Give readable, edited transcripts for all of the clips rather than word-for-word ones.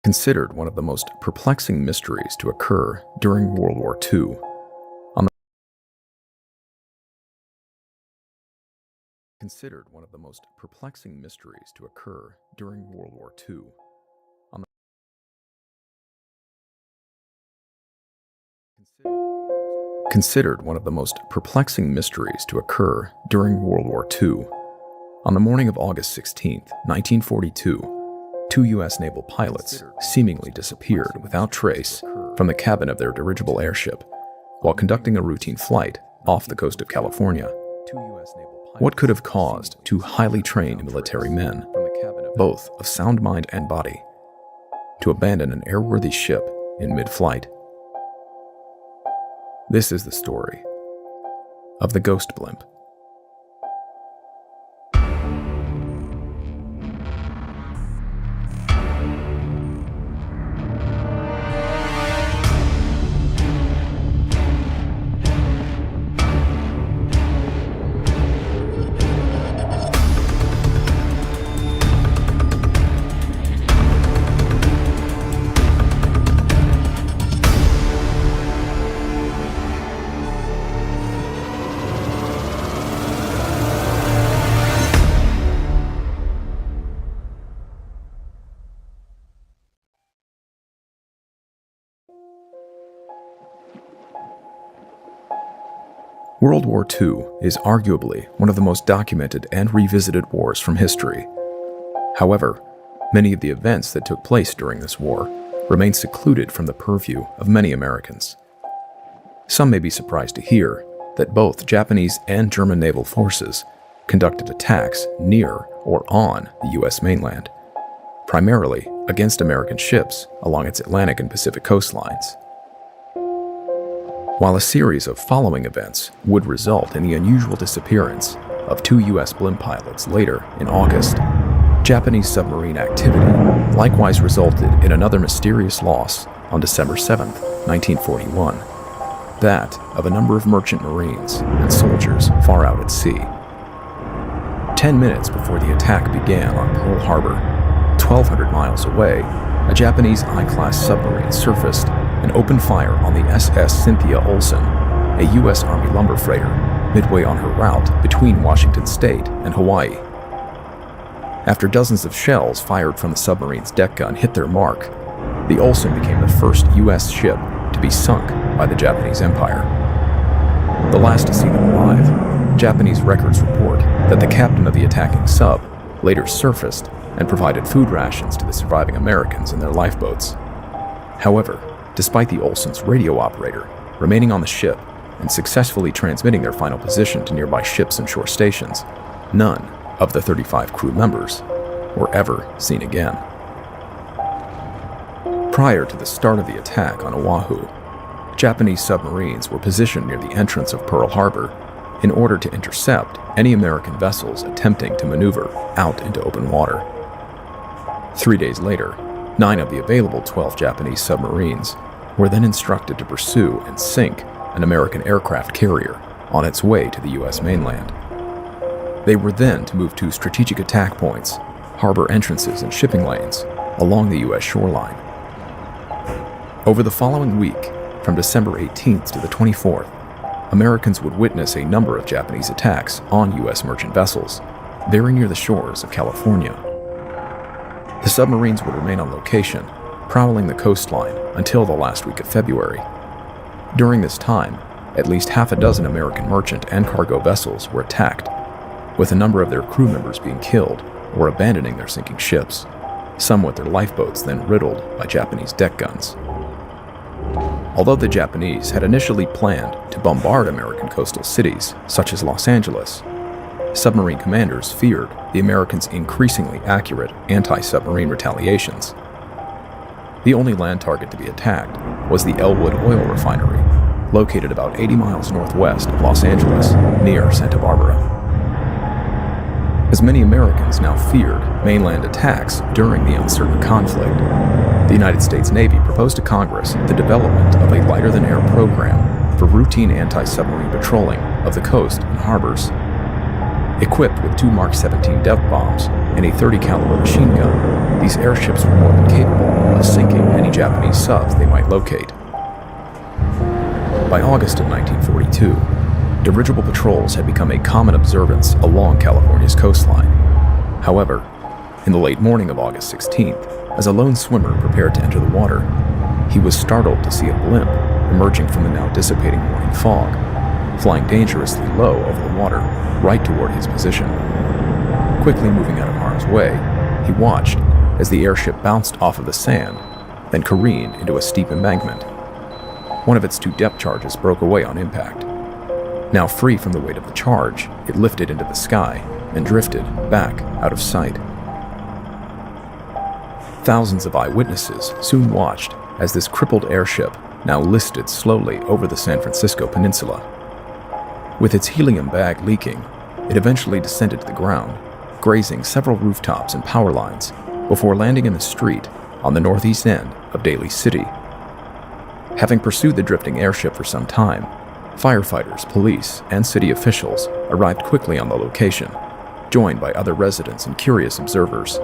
Considered one of the most perplexing mysteries to occur during World War II. Considered one of the most perplexing mysteries to occur during World War II. Considered one of the most perplexing mysteries to occur during World War II. On the morning of August 16, 1942, two U.S. naval pilots seemingly disappeared without trace from the cabin of their dirigible airship while conducting a routine flight off the coast of California. What could have caused two highly trained military men, both of sound mind and body, to abandon an airworthy ship in mid-flight? This is the story of the Ghost Blimp. World War II is arguably one of the most documented and revisited wars from history. However, many of the events that took place during this war remain secluded from the purview of many Americans. Some may be surprised to hear that both Japanese and German naval forces conducted attacks near or on the U.S. mainland, primarily against American ships along its Atlantic and Pacific coastlines. While a series of following events would result in the unusual disappearance of two U.S. blimp pilots later in August, Japanese submarine activity likewise resulted in another mysterious loss on December 7, 1941, that of a number of merchant marines and soldiers far out at sea. 10 minutes before the attack began on Pearl Harbor, 1,200 miles away, a Japanese I-class submarine surfaced and opened fire on the SS Cynthia Olsen, a U.S. Army lumber freighter, midway on her route between Washington State and Hawaii. After dozens of shells fired from the submarine's deck gun hit their mark, the Olsen became the first U.S. ship to be sunk by the Japanese Empire. The last to see them alive, Japanese records report that the captain of the attacking sub later surfaced and provided food rations to the surviving Americans in their lifeboats. However, despite the Olsen's radio operator remaining on the ship and successfully transmitting their final position to nearby ships and shore stations, none of the 35 crew members were ever seen again. Prior to the start of the attack on Oahu, Japanese submarines were positioned near the entrance of Pearl Harbor in order to intercept any American vessels attempting to maneuver out into open water. 3 days later, 9 of the available 12 Japanese submarines were then instructed to pursue and sink an American aircraft carrier on its way to the U.S. mainland. They were then to move to strategic attack points, harbor entrances, and shipping lanes along the U.S. shoreline. Over the following week, from December 18th to the 24th, Americans would witness a number of Japanese attacks on U.S. merchant vessels, very near the shores of California. The submarines would remain on location, prowling the coastline until the last week of February. During this time, at least half a dozen American merchant and cargo vessels were attacked, with a number of their crew members being killed or abandoning their sinking ships, some with their lifeboats then riddled by Japanese deck guns. Although the Japanese had initially planned to bombard American coastal cities such as Los Angeles, submarine commanders feared the Americans' increasingly accurate anti-submarine retaliations. The only land target to be attacked was the Elwood Oil Refinery, located about 80 miles northwest of Los Angeles, near Santa Barbara. As many Americans now feared mainland attacks during the uncertain conflict, the United States Navy proposed to Congress the development of a lighter-than-air program for routine anti-submarine patrolling of the coast and harbors. Equipped with 2 Mark 17 depth bombs and a .30 caliber machine gun, these airships were more than capable of to sinking any Japanese subs they might locate. By August of 1942, dirigible patrols had become a common observance along California's coastline. However, in the late morning of August 16th, as a lone swimmer prepared to enter the water, he was startled to see a blimp emerging from the now dissipating morning fog, flying dangerously low over the water right toward his position. Quickly moving out of harm's way, he watched as the airship bounced off of the sand, then careened into a steep embankment. One of its two depth charges broke away on impact. Now free from the weight of the charge, it lifted into the sky and drifted back out of sight. Thousands of eyewitnesses soon watched as this crippled airship now listed slowly over the San Francisco peninsula. With its helium bag leaking, it eventually descended to the ground, grazing several rooftops and power lines before landing in the street on the northeast end of Daly City. Having pursued the drifting airship for some time, firefighters, police, and city officials arrived quickly on the location, joined by other residents and curious observers.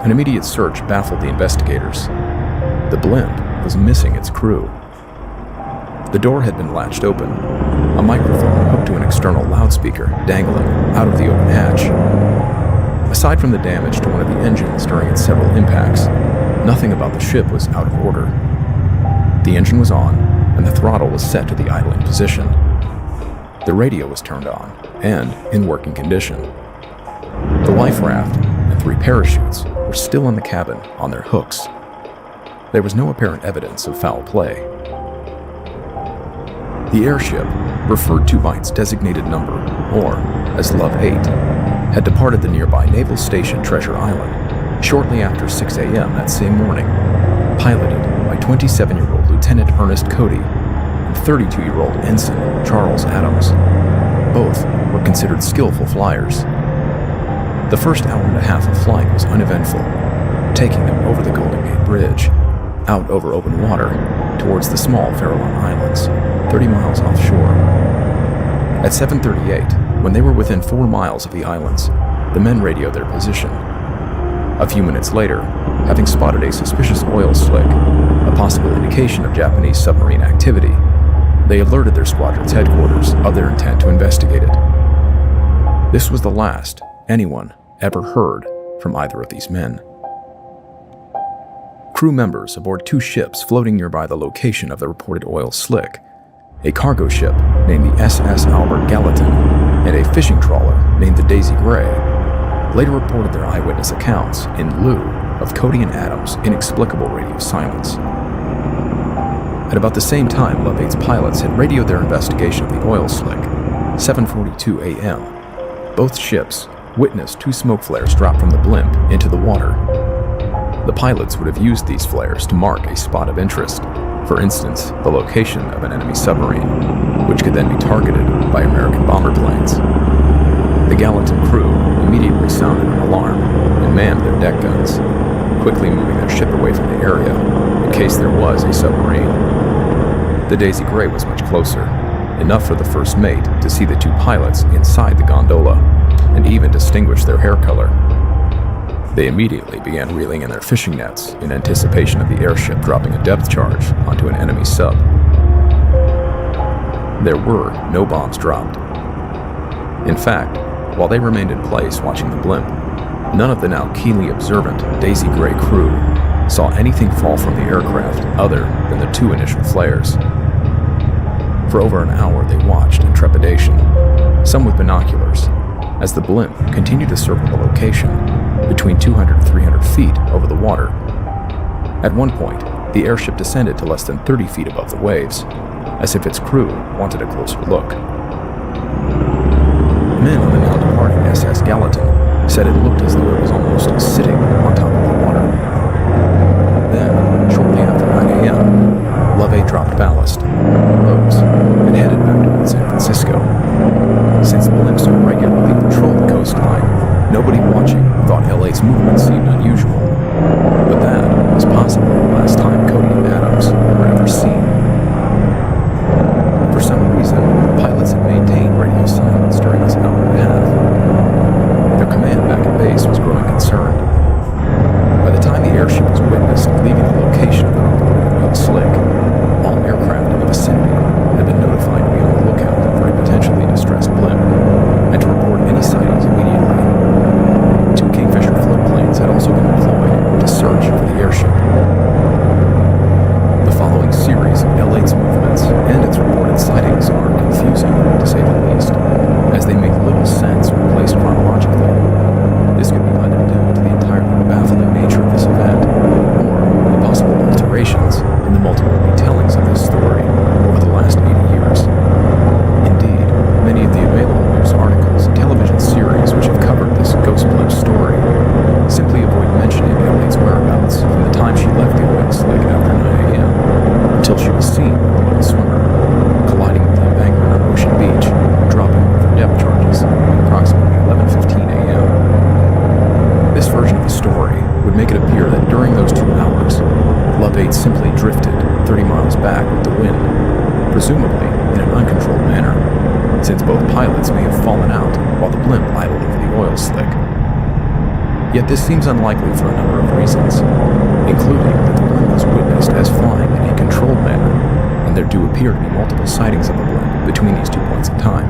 An immediate search baffled the investigators. The blimp was missing its crew. The door had been latched open, a microphone hooked to an external loudspeaker dangling out of the open hatch. Aside from the damage to one of the engines during its several impacts, nothing about the ship was out of order. The engine was on, and the throttle was set to the idling position. The radio was turned on and in working condition. The life raft and 3 parachutes were still in the cabin on their hooks. There was no apparent evidence of foul play. The airship, referred to by its designated number, or as Love 8, had departed the nearby naval station Treasure Island shortly after 6 a.m. that same morning, piloted by 27-year-old Lieutenant Ernest Cody and 32-year-old Ensign Charles Adams. Both were considered skillful flyers. The first hour and a half of flight was uneventful, taking them over the Golden Gate Bridge, out over open water, towards the small Farallon Islands, 30 miles offshore. At 7:38, when they were within 4 miles of the islands, the men radioed their position. A few minutes later, having spotted a suspicious oil slick, a possible indication of Japanese submarine activity, they alerted their squadron's headquarters of their intent to investigate it. This was the last anyone ever heard from either of these men. Crew members aboard 2 ships floating nearby the location of the reported oil slick, a cargo ship named the SS Albert Gallatin and a fishing trawler named the Daisy Gray, later reported their eyewitness accounts in lieu of Cody and Adams' inexplicable radio silence. At about the same time, Love 8's pilots had radioed their investigation of the oil slick, 7:42 a.m. Both ships witnessed 2 smoke flares drop from the blimp into the water. The pilots would have used these flares to mark a spot of interest, for instance, the location of an enemy submarine, which could then be targeted by American bomber planes. The Gallatin crew immediately sounded an alarm and manned their deck guns, quickly moving their ship away from the area in case there was a submarine. The Daisy Gray was much closer, enough for the first mate to see the 2 pilots inside the gondola and even distinguish their hair color. They immediately began reeling in their fishing nets in anticipation of the airship dropping a depth charge onto an enemy sub. There were no bombs dropped. In fact, while they remained in place watching the blimp, none of the now keenly observant Daisy Gray crew saw anything fall from the aircraft other than the 2 initial flares. For over an hour they watched in trepidation, some with binoculars, as the blimp continued to circle the location between 200 and 300 feet over the water. At one point, the airship descended to less than 30 feet above the waves, as if its crew wanted a closer look. Men on the now departing SS Gallatin said it looked as though it was almost sitting on top of the water. Then, shortly after 9 a.m., Love 8 dropped ballast, rose, and headed back towards San Francisco. Since blimps so regularly patrolled the coastline, nobody watching thought LA's movement seemed unusual, but that was possibly the last time Cody and Adams were ever seen. For some reason, pilots had maintained radio silence during this hour and a half. Their command back at base was growing concerned. By the time the airship was presumably in an uncontrolled manner, since both pilots may have fallen out while the blimp idled over the oil slick. Yet this seems unlikely for a number of reasons, including that the blimp was witnessed as flying in a controlled manner, and there do appear to be multiple sightings of the blimp between these 2 points in time.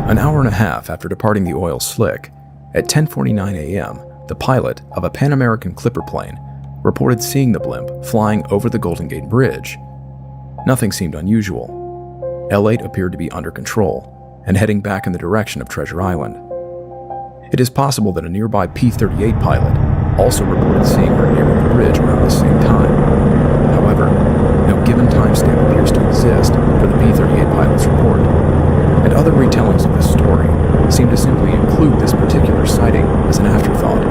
An hour and a half after departing the oil slick, at 10:49 a.m., the pilot of a Pan American Clipper plane reported seeing the blimp flying over the Golden Gate Bridge. Nothing seemed unusual. L8 appeared to be under control and heading back in the direction of Treasure Island. It is possible that a nearby P-38 pilot also reported seeing her nearing the bridge around the same time. However, no given timestamp appears to exist for the P-38 pilot's report, and other retellings of this story seem to simply include this particular sighting as an afterthought.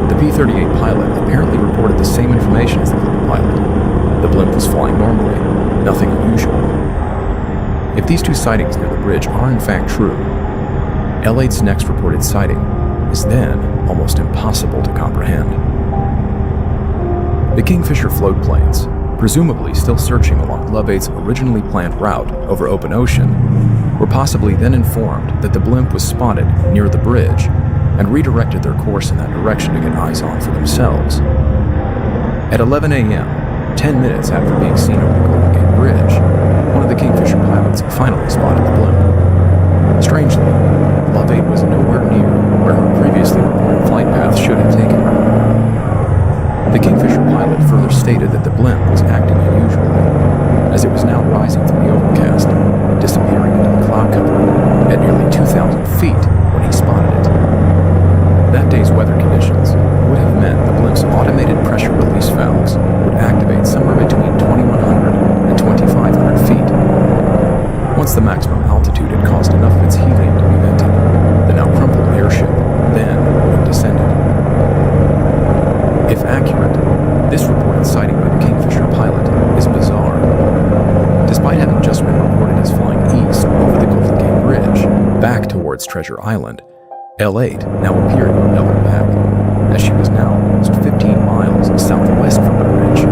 The P-38 pilot apparently reported the same information as the Clipper pilot. The blimp was flying normally, nothing unusual. If these two sightings near the bridge are in fact true, L8's next reported sighting is then almost impossible to comprehend. The Kingfisher float planes, presumably still searching along Love 8's originally planned route over open ocean, were possibly then informed that the blimp was spotted near the bridge and redirected their course in that direction to get eyes on for themselves. At 11 a.m., 10 minutes after being seen over the Golden Gate Bridge, one of the Kingfisher pilots finally spotted the blimp. Strangely, Love 8 was nowhere near where her previously reported flight path should have taken her. The Kingfisher pilot further stated that the blimp was acting unusually, as it was now rising through the overcast, disappearing into the cloud cover at nearly 2,000 feet when he spotted it. That day's weather conditions would have meant the blimp's automated pressure release valves would activate somewhere between 2,100 and 2,500 feet. Once the maximum altitude had caused enough of its helium to be vented, the now crumpled airship then would have descended. If accurate, this reported sighting by the Kingfisher pilot is bizarre. Despite having just been reported as flying east over the Golden Gate Bridge, back towards Treasure Island, L8 now appeared to have doubled back, as she was now almost 15 miles southwest from the bridge,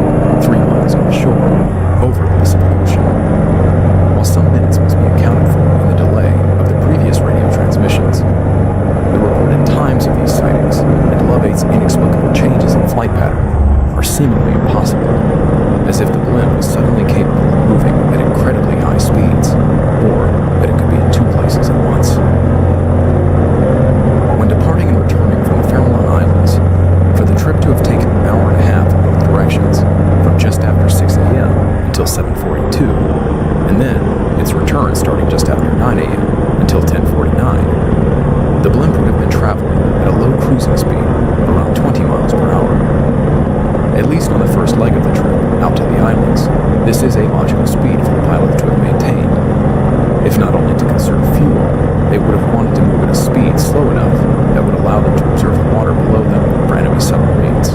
3 miles offshore, over the Pacific Ocean. While some minutes must be accounted for in the delay of the previous radio transmissions, the reported times of these sightings and Love 8's inexplicable changes in flight pattern are seemingly impossible, as if the blimp was suddenly capable of moving at incredibly high speeds, or that it could be in 2 places at once. When departing and returning from the Farallon Islands, for the trip to have taken an hour and a half in both directions, from just after 6 a.m. until 7:42, and then its return starting just after 9 a.m. until 10:49, the blimp would have been traveling at a low cruising speed of around 20 miles per hour. At least on the first leg of the trip, out to the islands, this is a logical speed for the pilot to have maintained. If not only to conserve fuel, they would have wanted to move at a speed slow enough that would allow them to observe the water below them for enemy submarines.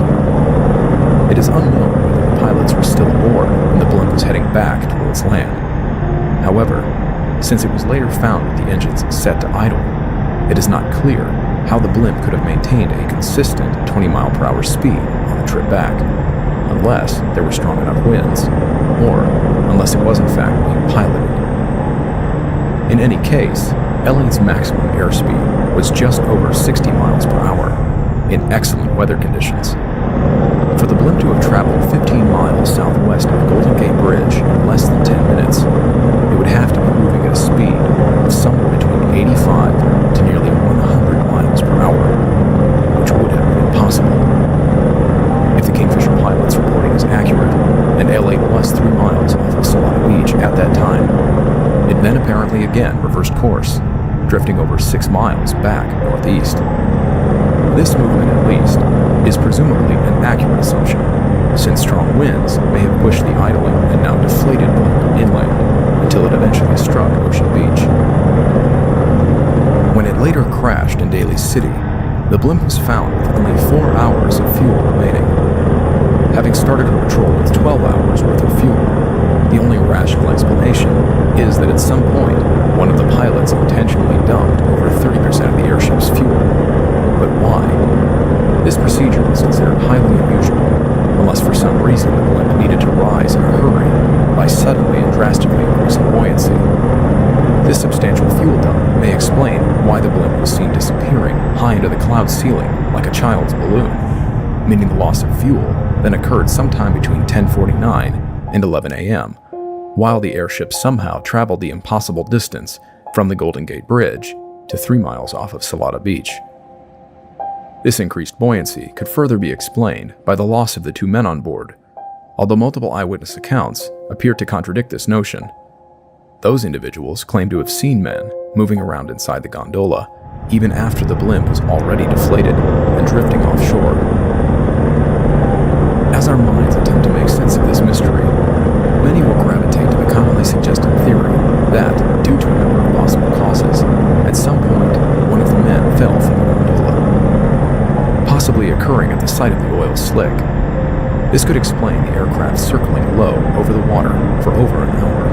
It is unknown whether the pilots were still aboard when the blimp was heading back towards land. However, since it was later found with the engines set to idle, it is not clear how the blimp could have maintained a consistent 20-mile-per-hour speed on the trip back, unless there were strong enough winds, or unless it was in fact being piloted. In any case, L8's maximum airspeed was just over 60 miles per hour, in excellent weather conditions. For the blimp to have traveled 15 miles southwest of the Golden Gate Bridge in less than 10 minutes, it would have to be moving at a speed of somewhere between 85 to nearly 100 miles per hour, which would have been impossible. If the Kingfisher pilot's reporting is accurate, and L8 was 3 miles off of Salado Beach at that time, it then apparently again reversed course, drifting over 6 miles back northeast. This movement, at least, is presumably an accurate assumption, since strong winds may have pushed the idling and now deflated blimp inland until it eventually struck Ocean Beach. When it later crashed in Daly City, the blimp was found with only 4 hours of fuel remaining. Having started her patrol with 12 hours worth of fuel, the only rational explanation is that at some point, one of the pilots intentionally dumped over 30% of the airship's fuel. But why? This procedure was considered highly unusual, unless for some reason the blimp needed to rise in a hurry by drastically increasing buoyancy. This substantial fuel dump may explain why the blimp was seen disappearing high into the cloud ceiling like a child's balloon, meaning the loss of fuel then occurred sometime between 10:49 and 11 a.m., while the airship somehow traveled the impossible distance from the Golden Gate Bridge to 3 miles off of Salada Beach. This increased buoyancy could further be explained by the loss of the 2 men on board, although multiple eyewitness accounts appear to contradict this notion. Those individuals claim to have seen men moving around inside the gondola even after the blimp was already deflated and drifting offshore. As our minds attempt to make sense of this mystery, many will gravitate to the commonly suggested theory that, due to a number of possible causes, at some point one of the men fell from the gondola, possibly occurring at the site of the oil slick. This could explain the aircraft circling low over the water for over an hour.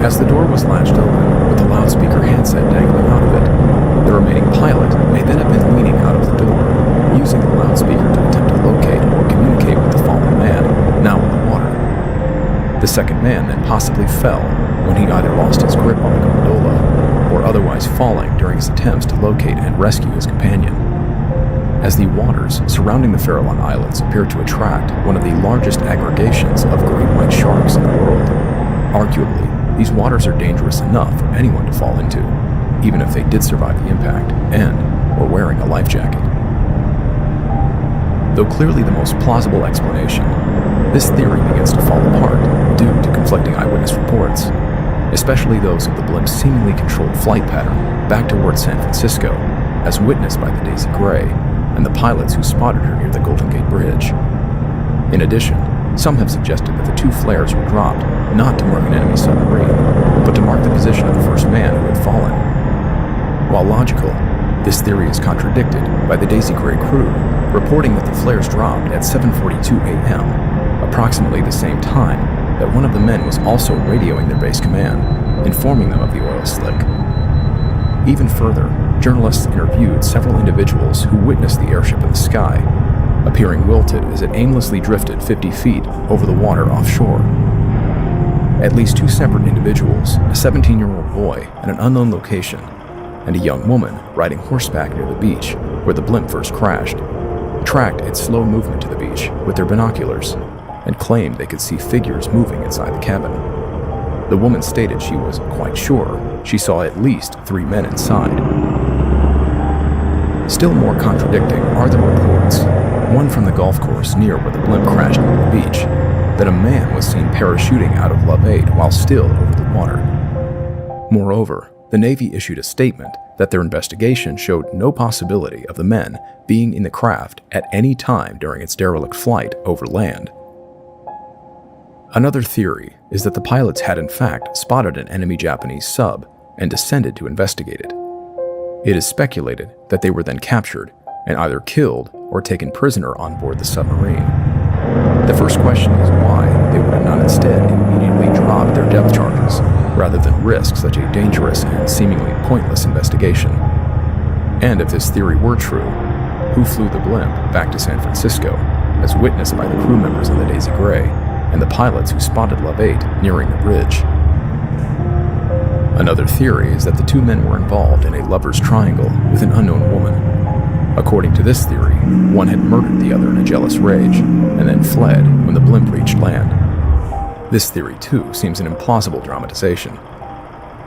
As the door was latched open with the loudspeaker handset dangling out of it, the remaining pilot may then have been leaning out of the door, using the loudspeaker to attempt to locate or communicate with the fallen man, now in the water. The second man then possibly fell when he either lost his grip on the gondola or otherwise falling during his attempts to locate and rescue his companion. As the waters surrounding the Farallon Islands appear to attract one of the largest aggregations of great white sharks in the world, arguably, these waters are dangerous enough for anyone to fall into, even if they did survive the impact and were wearing a life jacket. Though clearly the most plausible explanation, this theory begins to fall apart due to conflicting eyewitness reports, especially those of the blimp's seemingly controlled flight pattern back towards San Francisco, as witnessed by the Daisy Gray and the pilots who spotted her near the Golden Gate Bridge. In addition, some have suggested that the 2 flares were dropped not to mark an enemy submarine, but to mark the position of the first man who had fallen. While logical, this theory is contradicted by the Daisy Gray crew, reporting that the flares dropped at 7:42 a.m., approximately the same time that one of the men was also radioing their base command, informing them of the oil slick. Even further, journalists interviewed several individuals who witnessed the airship in the sky, appearing wilted as it aimlessly drifted 50 feet over the water offshore. At least 2 separate individuals, a 17-year-old boy at an unknown location, and a young woman riding horseback near the beach where the blimp first crashed, tracked its slow movement to the beach with their binoculars and claimed they could see figures moving inside the cabin. The woman stated she was quite sure she saw at least 3 men inside. Still more contradicting are the reports, one from the golf course near where the blimp crashed into the beach, that a man was seen parachuting out of Love 8 while still over the water. Moreover, the Navy issued a statement that their investigation showed no possibility of the men being in the craft at any time during its derelict flight over land. Another theory is that the pilots had in fact spotted an enemy Japanese sub and descended to investigate it. It is speculated that they were then captured and either killed or taken prisoner on board the submarine. The first question is why they would not instead immediately drop their depth charges rather than risk such a dangerous and seemingly pointless investigation. And if this theory were true, who flew the blimp back to San Francisco, as witnessed by the crew members on the Daisy Gray and the pilots who spotted Love 8 nearing the bridge? Another theory is that the 2 men were involved in a lover's triangle with an unknown woman. According to this theory, one had murdered the other in a jealous rage and then fled when the blimp reached land. This theory, too, seems an implausible dramatization.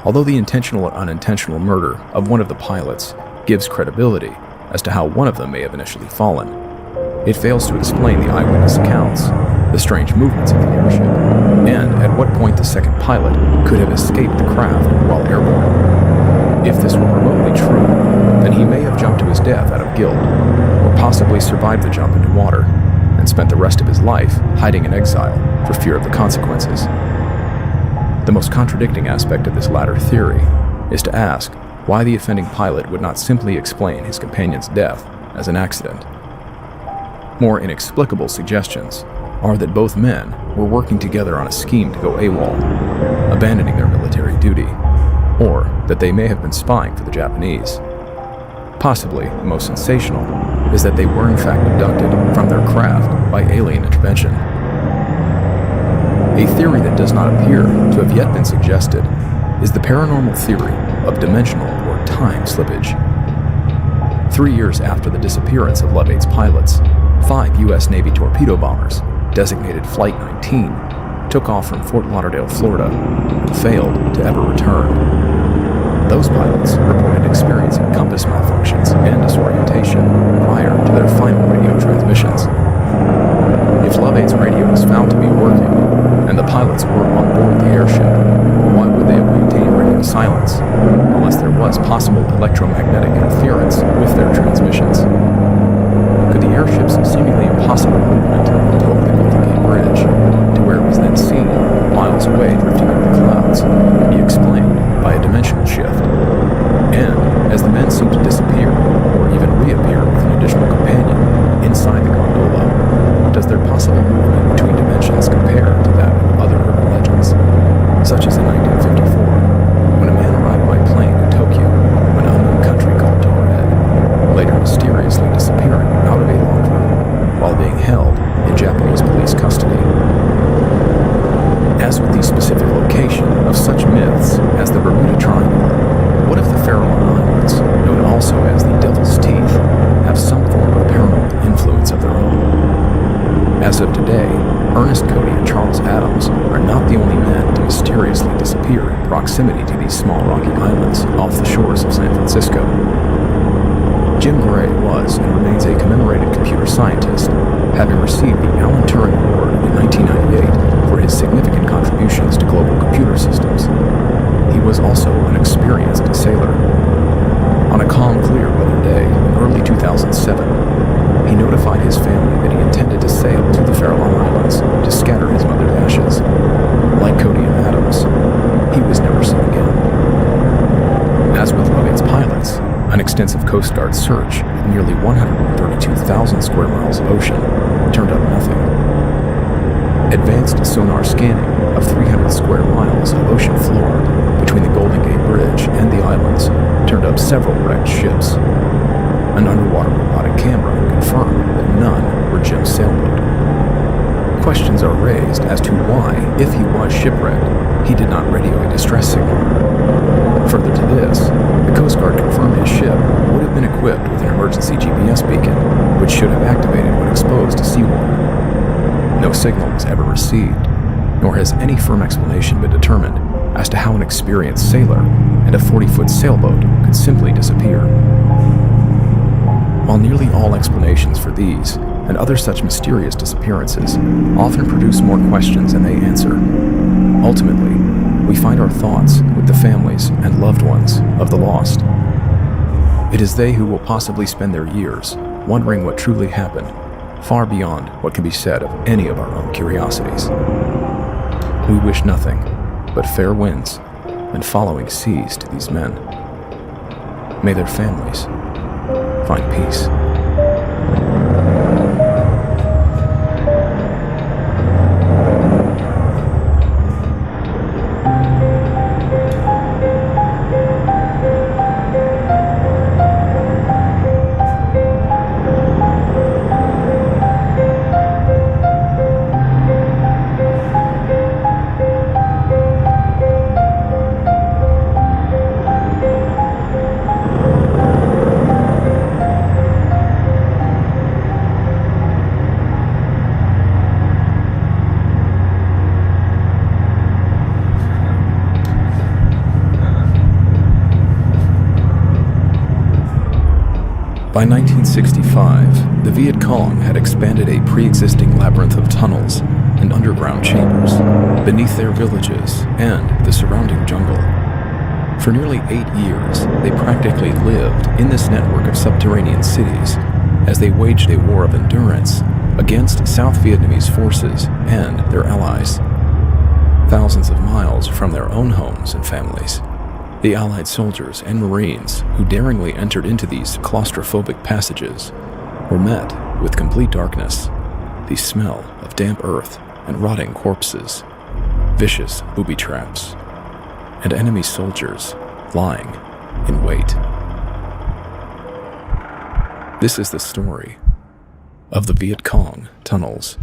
Although the intentional or unintentional murder of one of the pilots gives credibility as to how one of them may have initially fallen, it fails to explain the eyewitness accounts, the strange movements of the airship, and at what point the second pilot could have escaped the craft while airborne. If this were remotely true, then he may have jumped to his death out of guilt, or possibly survived the jump into water, and spent the rest of his life hiding in exile for fear of the consequences. The most contradicting aspect of this latter theory is to ask why the offending pilot would not simply explain his companion's death as an accident. More inexplicable suggestions are that both men were working together on a scheme to go AWOL, abandoning their military duty, or that they may have been spying for the Japanese. Possibly the most sensational is that they were in fact abducted from their craft by alien intervention. A theory that does not appear to have yet been suggested is the paranormal theory of dimensional or time slippage. 3 years after the disappearance of Love 8's pilots, 5 U.S. Navy torpedo bombers, designated Flight 19, took off from Fort Lauderdale, Florida, and failed to ever return. Those pilots reported experiencing compass malfunctions and disorientation prior to their final radio transmissions. If Love 8's radio was found to be working, and the pilots were on board the airship, why would they have maintained radio silence, unless there was possible electromagnetic interference with their transmissions? Could the airship's seemingly impossible movement over the Golden Gate Bridge, to where it was then seen, miles away drifting over the clouds, be explained by a dimensional shift? And, as the men seemed to disappear, or even reappear with an additional companion inside the gondola, does their possible movement between dimensions compare to that of other urban legends, such as in 1954, when a man arrived by plane in Tokyo when an unknown country called to overhead, later mysteriously disappearing out of a locked room while being held in Japanese police custody? As with the specific location of such myths as the Bermuda Triangle, what if the Farallon Islands, known also as the Devil's Teeth, have some form of paranormal influence of their own? As of today, Ernest Cody and Charles Adams are not the only men to mysteriously disappear in proximity to these small rocky islands off the shores of San Francisco. Jim Gray was and remains a commemorated computer scientist, having received the Alan Turing Award in 1998 for his significant contributions to global computer systems. He was also an experienced sailor. On a calm, clear weather day in early 2007, he notified his family that he intended to sail to the Farallon Islands to scatter his mother's ashes. Like Cody and Adams, he was never seen again. As with Love 8's pilots, an extensive Coast Guard search of nearly 132,000 square miles of ocean turned up nothing. Advanced sonar scanning of 300 square miles of ocean floor between the Golden Gate Bridge and the islands turned up several wrecked ships. An underwater robotic camera confirmed that none were Jim's sailboat. Questions are raised as to why, if he was shipwrecked, he did not radio a distress signal. Further to this, the Coast Guard confirmed his ship would have been equipped with an emergency GPS beacon, which should have activated when exposed to seawater. No signal was ever received, nor has any firm explanation been determined as to how an experienced sailor and a 40-foot sailboat could simply disappear. While nearly all explanations for these and other such mysterious disappearances often produce more questions than they answer, ultimately, we find our thoughts with the families and loved ones of the lost. It is they who will possibly spend their years wondering what truly happened, far beyond what can be said of any of our own curiosities. We wish nothing but fair winds and following seas to these men. May their families find peace. By 1965, the Viet Cong had expanded a pre-existing labyrinth of tunnels and underground chambers beneath their villages and the surrounding jungle. For nearly 8 years, they practically lived in this network of subterranean cities as they waged a war of endurance against South Vietnamese forces and their allies. Thousands of miles from their own homes and families, the Allied soldiers and Marines who daringly entered into these claustrophobic passages were met with complete darkness, the smell of damp earth and rotting corpses, vicious booby traps, and enemy soldiers lying in wait. This is the story of the Viet Cong tunnels.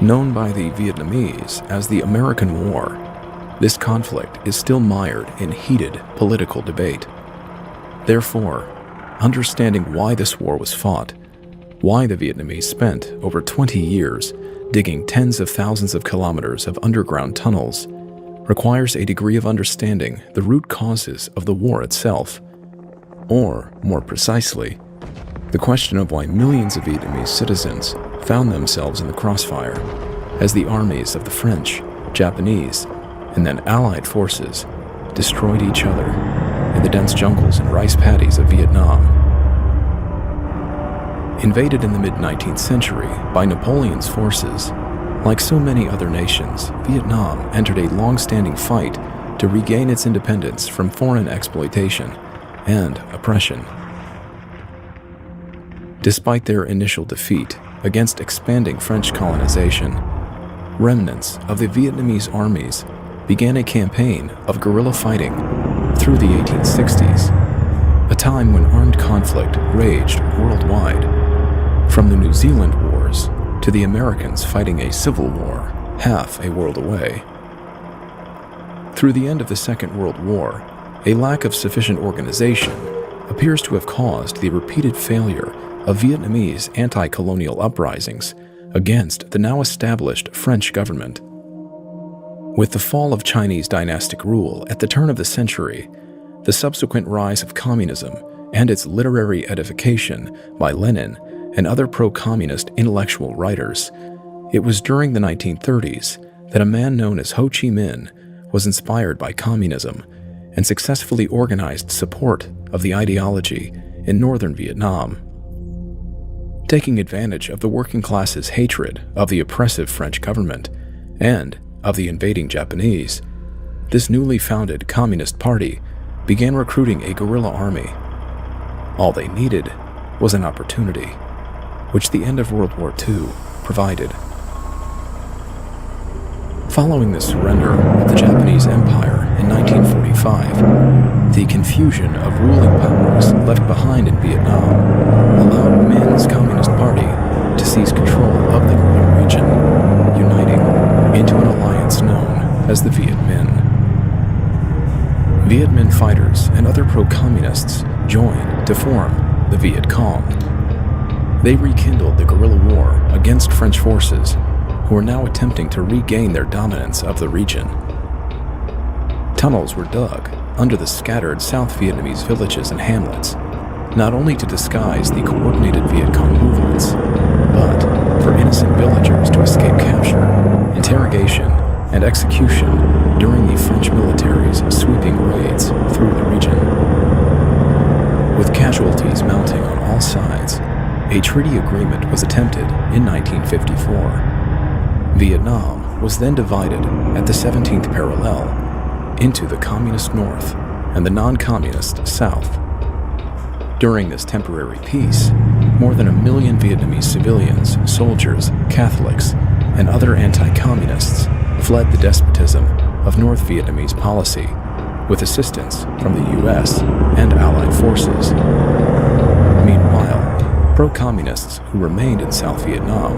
Known by the Vietnamese as the American War, this conflict is still mired in heated political debate. Therefore, understanding why this war was fought, why the Vietnamese spent over 20 years digging tens of thousands of kilometers of underground tunnels, requires a degree of understanding the root causes of the war itself, or, more precisely, the question of why millions of Vietnamese citizens found themselves in the crossfire as the armies of the French, Japanese, and then Allied forces destroyed each other in the dense jungles and rice paddies of Vietnam. Invaded in the mid-19th century by Napoleon's forces, like so many other nations, Vietnam entered a long-standing fight to regain its independence from foreign exploitation and oppression. Despite their initial defeat against expanding French colonization, remnants of the Vietnamese armies began a campaign of guerrilla fighting through the 1860s, a time when armed conflict raged worldwide, from the New Zealand Wars to the Americans fighting a civil war half a world away. Through the end of the Second World War, a lack of sufficient organization appears to have caused the repeated failure of Vietnamese anti-colonial uprisings against the now established French government. With the fall of Chinese dynastic rule at the turn of the century, the subsequent rise of communism and its literary edification by Lenin and other pro-communist intellectual writers, it was during the 1930s that a man known as Ho Chi Minh was inspired by communism and successfully organized support of the ideology in northern Vietnam. Taking advantage of the working class's hatred of the oppressive French government and of the invading Japanese, this newly founded Communist Party began recruiting a guerrilla army. All they needed was an opportunity, which the end of World War II provided. Following the surrender of the Japanese Empire in 1945, the confusion of ruling powers left behind in Vietnam allowed Minh's Communist Party to seize control of the northern region, uniting into an alliance known as the Viet Minh. Viet Minh fighters and other pro-communists joined to form the Viet Cong. They rekindled the guerrilla war against French forces who were now attempting to regain their dominance of the region. Tunnels were dug under the scattered South Vietnamese villages and hamlets, not only to disguise the coordinated Viet Cong movements, but for innocent villagers to escape capture, interrogation, and execution during the French military's sweeping raids through the region. With casualties mounting on all sides, a treaty agreement was attempted in 1954. Vietnam was then divided at the 17th parallel into the Communist North and the non-Communist South. During this temporary peace, more than 1 million Vietnamese civilians, soldiers, Catholics, and other anti-communists fled the despotism of North Vietnamese policy with assistance from the US and Allied forces. Meanwhile, pro-communists who remained in South Vietnam,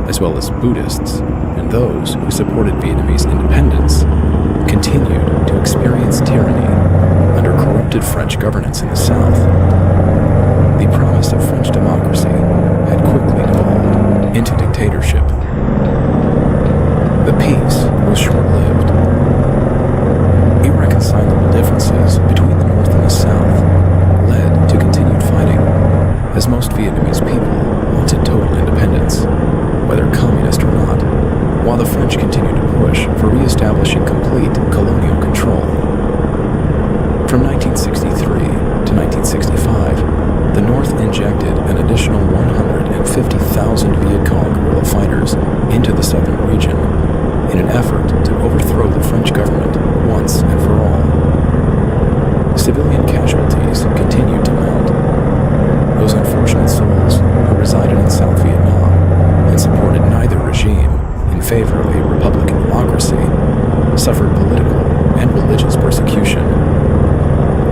as well as Buddhists and those who supported Vietnamese independence, continued to experience tyranny under corrupted French governance in the South. The promise of French democracy had quickly devolved into dictatorship. The peace was short-lived. Irreconcilable differences between the North and the South led to continued fighting, as most Vietnamese people wanted total independence, whether communist or not, while the French continued to push for re-establishing complete colonial control. From 1963 to 1965, the North injected an additional 150,000 Viet Cong guerrilla fighters into the southern region in an effort to overthrow the French government once and for all. Civilian casualties continued to mount. Those unfortunate souls who resided in South Vietnam and supported neither regime in favor of a republican democracy suffered political and religious persecution.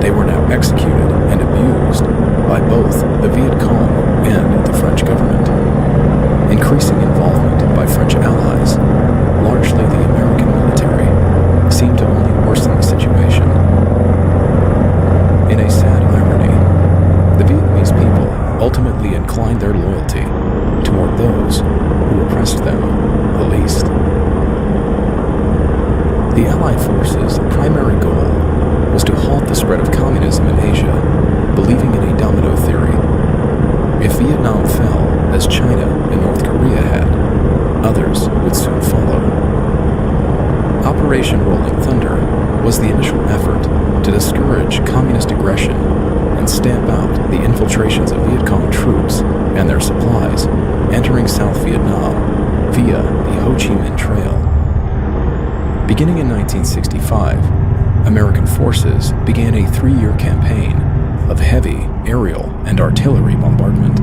They were now executed and abused by both the Viet Cong and the French government. Increasing involvement by French allies impressed them the least. The Allied forces' primary goal was to halt the spread of communism in Asia, believing in a domino theory. If Vietnam fell, as China and North Korea had, others would soon follow. Operation Rolling Thunder was the initial effort to discourage communist aggression and stamp out the infiltrations of Viet Cong troops and their supplies entering South Vietnam via the Ho Chi Minh Trail. Beginning in 1965, American forces began a 3-year campaign of heavy aerial and artillery bombardment.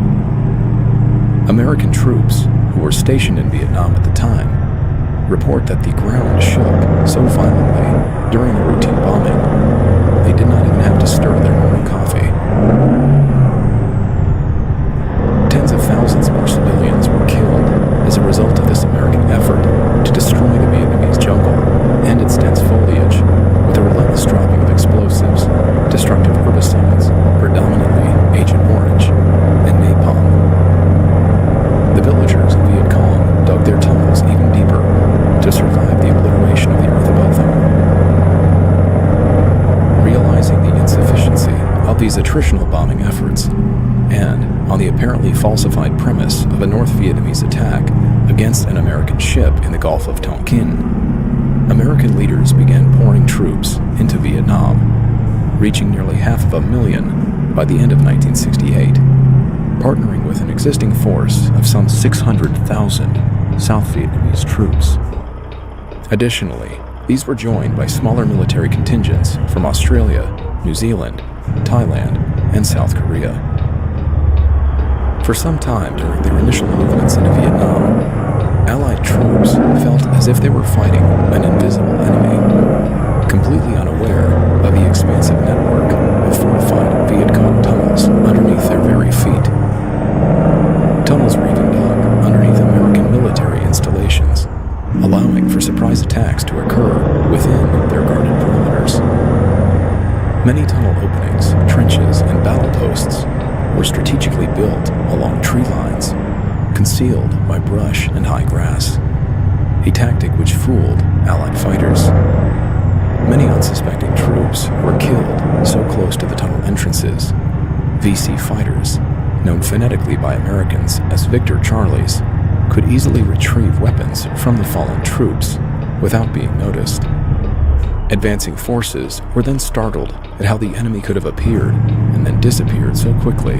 American troops who were stationed in Vietnam at the time report that the ground shook so violently during the routine bombing, they did not even have to stir their morning coffee. Tens of thousands more civilians were killed as a result of this American effort to destroy the Vietnamese jungle and its dense foliage with a relentless dropping of explosives, destructive herbicides, predominantly Agent Orange, and napalm. The villagers of Viet Cong dug their tunnels even deeper to survive the obliteration of the earth above them. Realizing the insufficiency of these attritional bombing efforts, and on the apparently falsified premise of a North Vietnamese attack against an American ship in the Gulf of Tonkin, American leaders began pouring troops into Vietnam, reaching nearly 500,000 by the end of 1968, partnering with an existing force of some 600,000 South Vietnamese troops. Additionally, these were joined by smaller military contingents from Australia, New Zealand, Thailand, and South Korea. For some time during their initial movements into Vietnam, Allied troops felt as if they were fighting an invisible enemy, completely unaware of the expansive network of fortified Viet Cong tunnels underneath their very feet. Tunnels were even dug underneath American military installations, allowing for surprise attacks to occur within their guarded perimeters. Many tunnel openings, trenches, and battle posts were strategically built along tree lines, concealed by brush and high grass, a tactic which fooled Allied fighters. Many unsuspecting troops were killed so close to the tunnel entrances. VC fighters, known phonetically by Americans as Victor Charlies, could easily retrieve weapons from the fallen troops without being noticed. Advancing forces were then startled at how the enemy could have appeared and then disappeared so quickly.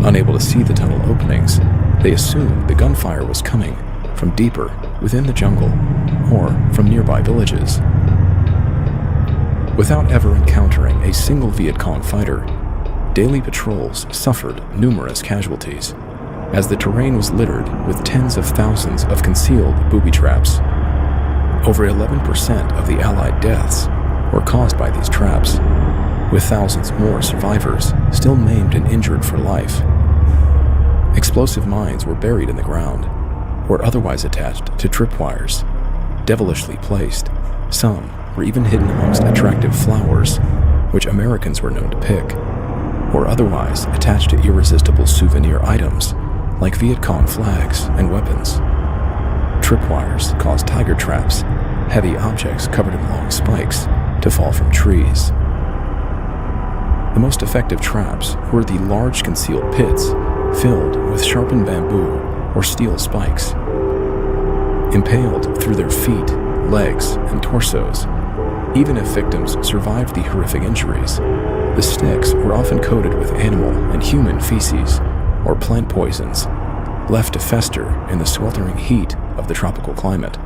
Unable to see the tunnel openings, they assumed the gunfire was coming from deeper within the jungle or from nearby villages. Without ever encountering a single Viet Cong fighter, daily patrols suffered numerous casualties, as the terrain was littered with tens of thousands of concealed booby traps. Over 11% of the Allied deaths were caused by these traps, with thousands more survivors still maimed and injured for life. Explosive mines were buried in the ground, or otherwise attached to tripwires, devilishly placed. Some were even hidden amongst attractive flowers, which Americans were known to pick, or otherwise attached to irresistible souvenir items like Viet Cong flags and weapons. Tripwires caused tiger traps, heavy objects covered in long spikes, to fall from trees. The most effective traps were the large concealed pits filled with sharpened bamboo or steel spikes. Impaled through their feet, legs, and torsos, even if victims survived the horrific injuries, the sticks were often coated with animal and human feces or plant poisons, left to fester in the sweltering heat of the tropical climate.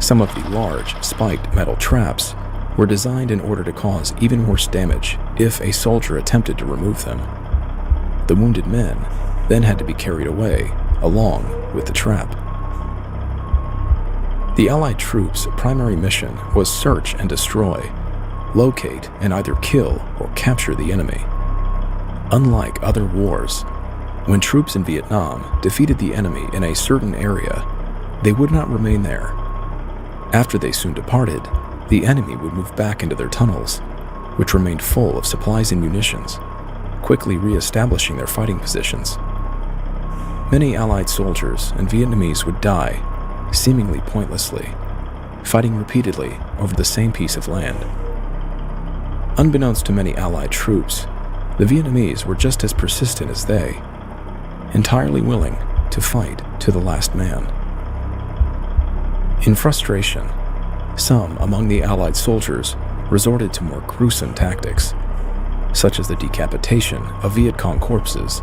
Some of the large, spiked metal traps were designed in order to cause even worse damage if a soldier attempted to remove them. The wounded men then had to be carried away, along with the trap. The Allied troops' primary mission was search and destroy, locate and either kill or capture the enemy. Unlike other wars, when troops in Vietnam defeated the enemy in a certain area, they would not remain there. After they soon departed, the enemy would move back into their tunnels, which remained full of supplies and munitions, quickly re-establishing their fighting positions. Many Allied soldiers and Vietnamese would die, seemingly pointlessly, fighting repeatedly over the same piece of land. Unbeknownst to many Allied troops, the Vietnamese were just as persistent as they, entirely willing to fight to the last man. In frustration, some among the Allied soldiers resorted to more gruesome tactics, such as the decapitation of Viet Cong corpses,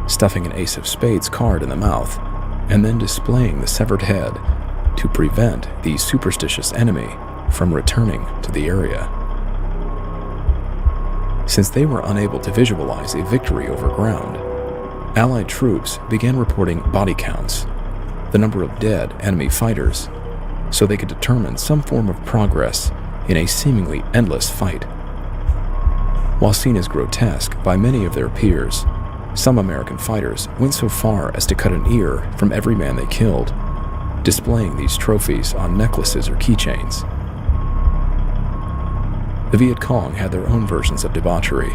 stuffing an ace of spades card in the mouth, and then displaying the severed head to prevent the superstitious enemy from returning to the area. Since they were unable to visualize a victory over ground, Allied troops began reporting body counts, the number of dead enemy fighters, so they could determine some form of progress in a seemingly endless fight. While seen as grotesque by many of their peers, some American fighters went so far as to cut an ear from every man they killed, displaying these trophies on necklaces or keychains. The Viet Cong had their own versions of debauchery,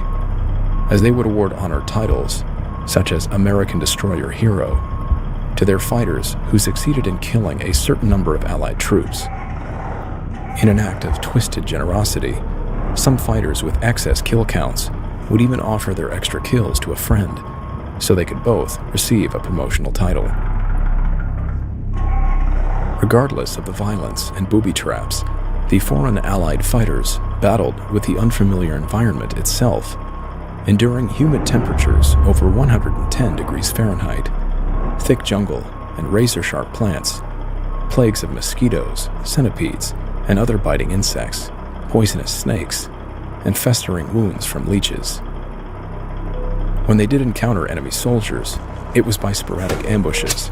as they would award honored titles, such as American Destroyer Hero, to their fighters who succeeded in killing a certain number of Allied troops. In an act of twisted generosity, some fighters with excess kill counts would even offer their extra kills to a friend, so they could both receive a promotional title. Regardless of the violence and booby traps, the foreign Allied fighters battled with the unfamiliar environment itself, enduring humid temperatures over 110 degrees Fahrenheit, thick jungle and razor-sharp plants, plagues of mosquitoes, centipedes, and other biting insects, poisonous snakes, and festering wounds from leeches. When they did encounter enemy soldiers, it was by sporadic ambushes,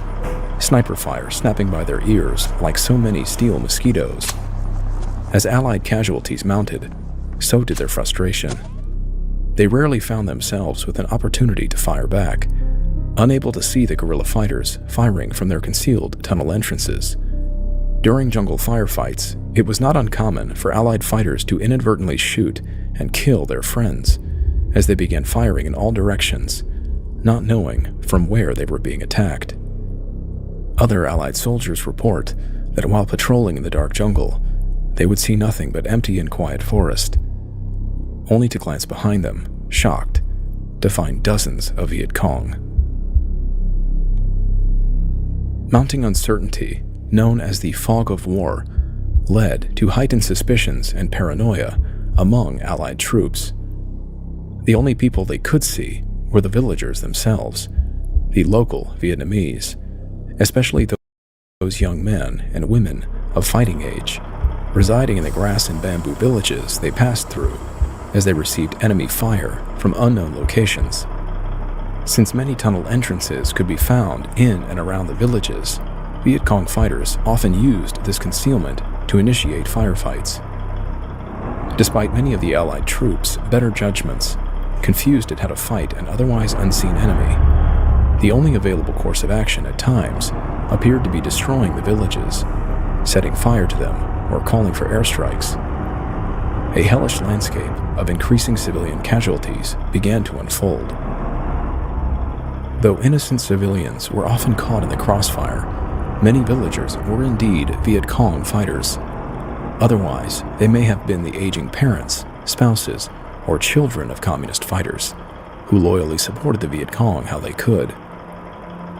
sniper fire snapping by their ears like so many steel mosquitoes. As Allied casualties mounted, so did their frustration. They rarely found themselves with an opportunity to fire back, unable to see the guerrilla fighters firing from their concealed tunnel entrances. During jungle firefights, it was not uncommon for Allied fighters to inadvertently shoot and kill their friends as they began firing in all directions, not knowing from where they were being attacked. Other Allied soldiers report that while patrolling in the dark jungle, they would see nothing but empty and quiet forest, only to glance behind them, shocked, to find dozens of Viet Cong. Mounting uncertainty, known as the fog of war, led to heightened suspicions and paranoia among Allied troops. The only people they could see were the villagers themselves, the local Vietnamese, especially those young men and women of fighting age, residing in the grass and bamboo villages they passed through as they received enemy fire from unknown locations. Since many tunnel entrances could be found in and around the villages, Viet Cong fighters often used this concealment to initiate firefights. Despite many of the Allied troops' better judgments, confused at how to fight an otherwise unseen enemy, the only available course of action at times appeared to be destroying the villages, setting fire to them, or calling for airstrikes. A hellish landscape of increasing civilian casualties began to unfold. Though innocent civilians were often caught in the crossfire, many villagers were indeed Viet Cong fighters. Otherwise, they may have been the aging parents, spouses, or children of communist fighters, who loyally supported the Viet Cong how they could.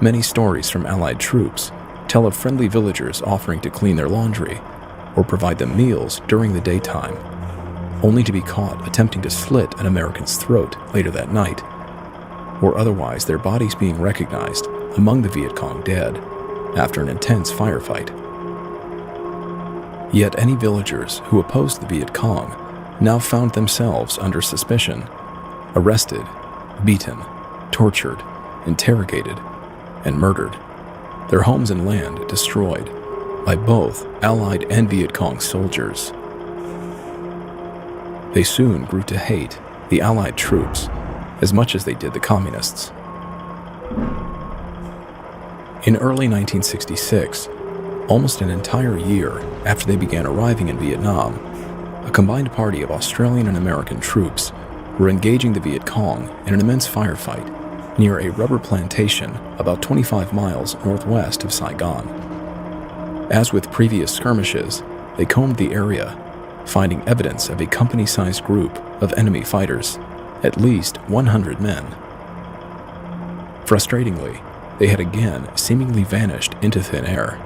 Many stories from Allied troops tell of friendly villagers offering to clean their laundry or provide them meals during the daytime, only to be caught attempting to slit an American's throat later that night, or otherwise their bodies being recognized among the Viet Cong dead after an intense firefight. Yet any villagers who opposed the Viet Cong now found themselves under suspicion, arrested, beaten, tortured, interrogated, and murdered, their homes and land destroyed by both Allied and Viet Cong soldiers. They soon grew to hate the Allied troops as much as they did the communists. In early 1966, almost an entire year after they began arriving in Vietnam, a combined party of Australian and American troops were engaging the Viet Cong in an immense firefight near a rubber plantation about 25 miles northwest of Saigon. As with previous skirmishes, they combed the area, finding evidence of a company-sized group of enemy fighters, at least 100 men. Frustratingly, they had again seemingly vanished into thin air.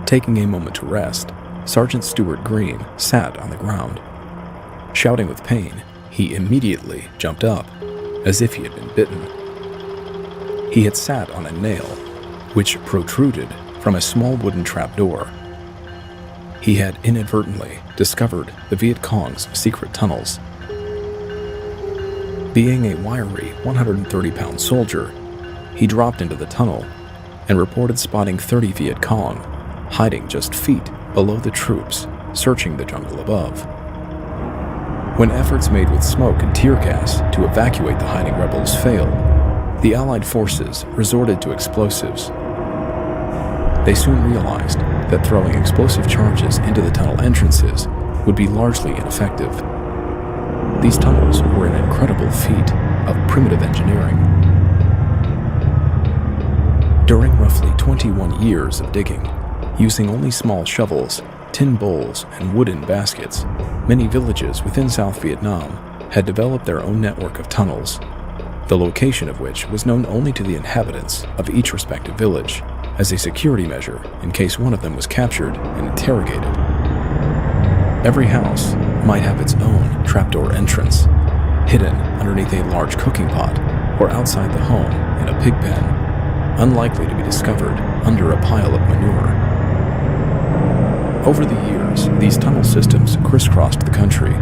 Taking a moment to rest, Sergeant Stuart Green sat on the ground. Shouting with pain, he immediately jumped up, as if he had been bitten. He had sat on a nail, which protruded from a small wooden trapdoor. He had inadvertently discovered the Viet Cong's secret tunnels. Being a wiry 130-pound soldier, he dropped into the tunnel and reported spotting 30 Viet Cong hiding just feet below the troops searching the jungle above. When efforts made with smoke and tear gas to evacuate the hiding rebels failed, the Allied forces resorted to explosives. They soon realized that throwing explosive charges into the tunnel entrances would be largely ineffective. These tunnels were an incredible feat of primitive engineering. During roughly 21 years of digging, using only small shovels, tin bowls, and wooden baskets, many villages within South Vietnam had developed their own network of tunnels, the location of which was known only to the inhabitants of each respective village, as a security measure in case one of them was captured and interrogated. Every house might have its own trapdoor entrance, hidden underneath a large cooking pot or outside the home in a pig pen, unlikely to be discovered under a pile of manure. Over the years, these tunnel systems crisscrossed the country,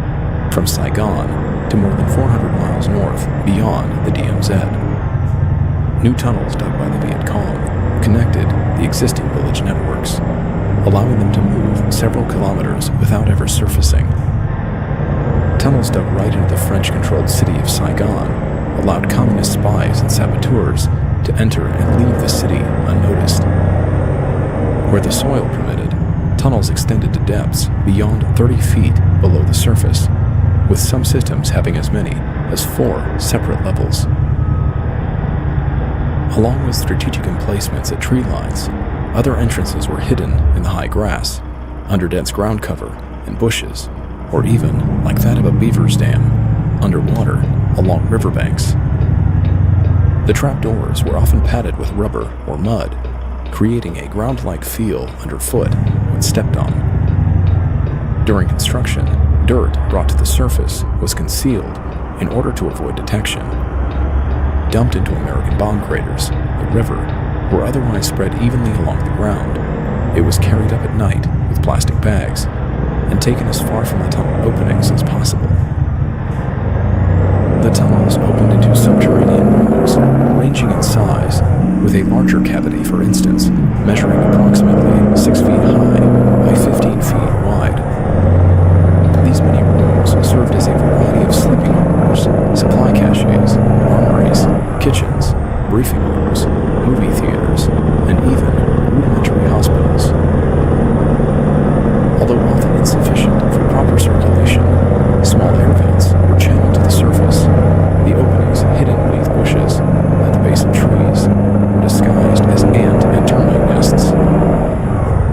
from Saigon to more than 400 miles north beyond the DMZ. New tunnels dug by the Viet Cong connected the existing village networks, allowing them to move several kilometers without ever surfacing. Tunnels dug right into the French-controlled city of Saigon allowed communist spies and saboteurs to enter and leave the city unnoticed. Where the soil permitted, tunnels extended to depths beyond 30 feet below the surface, with some systems having as many as 4 separate levels. Along with strategic emplacements at tree lines, other entrances were hidden in the high grass, under dense ground cover and bushes, or even, like that of a beaver's dam, underwater along riverbanks. The trapdoors were often padded with rubber or mud, creating a ground-like feel underfoot when stepped on. During construction, dirt brought to the surface was concealed in order to avoid detection. Dumped into American bomb craters, the river, or otherwise spread evenly along the ground, it was carried up at night with plastic bags and taken as far from the tunnel openings as possible. The tunnels opened into subterranean rooms, ranging in size, with a larger cavity, for instance, measuring approximately 6 feet high by 15 feet wide. These many rooms served as a variety of sleeping quarters, supply caches, armories, kitchens, briefing rooms, movie theaters, and even rudimentary hospitals. Although often insufficient for proper circulation, small air vents were channeled to the surface. The openings hidden beneath bushes at the base of trees were disguised as ant and termite nests.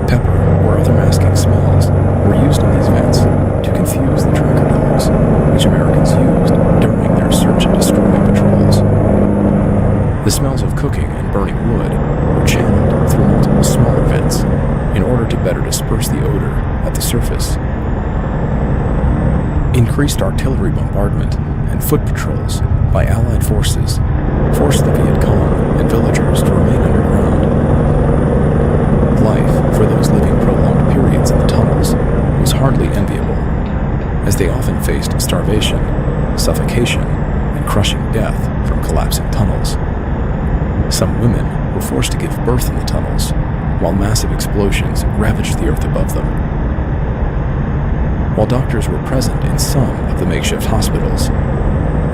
Pepper or other masking smells were used in these vents to confuse the tracker dogs, which Americans used during their search and destroy patrols. The smells of cooking and burning wood were channeled through multiple smaller vents in order to better disperse the odor at the surface. Increased artillery bombardment and foot patrols by Allied forces forced the Viet Cong and villagers to remain underground. Life for those living prolonged periods in the tunnels was hardly enviable, as they often faced starvation, suffocation, and crushing death from collapsing tunnels. Some women were forced to give birth in the tunnels, while massive explosions ravaged the earth above them. While doctors were present in some of the makeshift hospitals,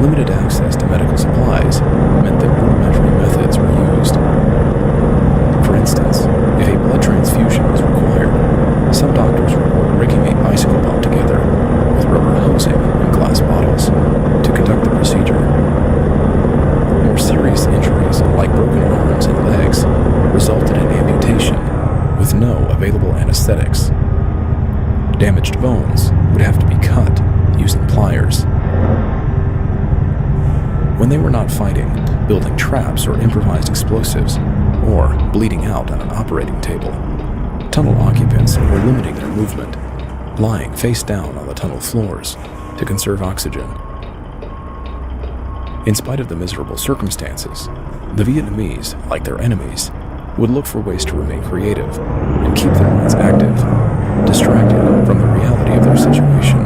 limited access to medical supplies meant that rudimentary methods were used. For instance, if a blood transfusion was required, some doctors report rigging a bicycle pump together with rubber hosing and glass bottles to conduct the procedure. prosthetics. Damaged bones would have to be cut using pliers. When they were not fighting, building traps or improvised explosives, or bleeding out on an operating table, tunnel occupants were limiting their movement, lying face down on the tunnel floors to conserve oxygen. In spite of the miserable circumstances, the Vietnamese, like their enemies, would look for ways to remain creative and keep their minds active, distracted from the reality of their situation.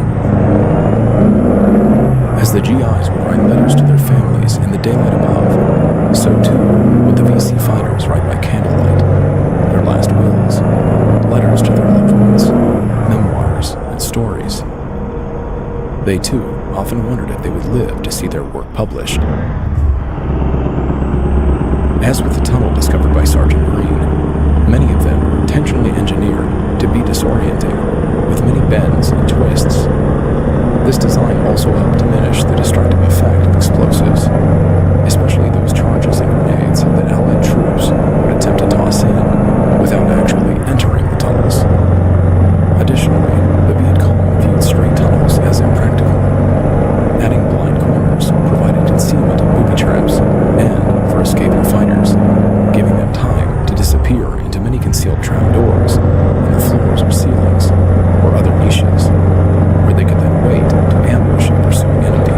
As the GIs would write letters to their families in the daylight above, so too would the VC fighters write by candlelight, their last wills, letters to their loved ones, memoirs, and stories. They too often wondered if they would live to see their work published. As with the tunnel discovered by Sergeant Green, many of them were intentionally engineered to be disorienting, with many bends and twists. This design also helped diminish the destructive effect of explosives, especially those charges and grenades that Allied troops would attempt to toss in without actually entering the tunnels. Additionally, the Viet Cong viewed straight tunnels as impractical. Adding blind corners provided concealment of booby traps and for escaping fighters, giving them time to disappear into many concealed trapdoors in the floors or ceilings or other niches, where they could then wait to ambush a pursuing enemy.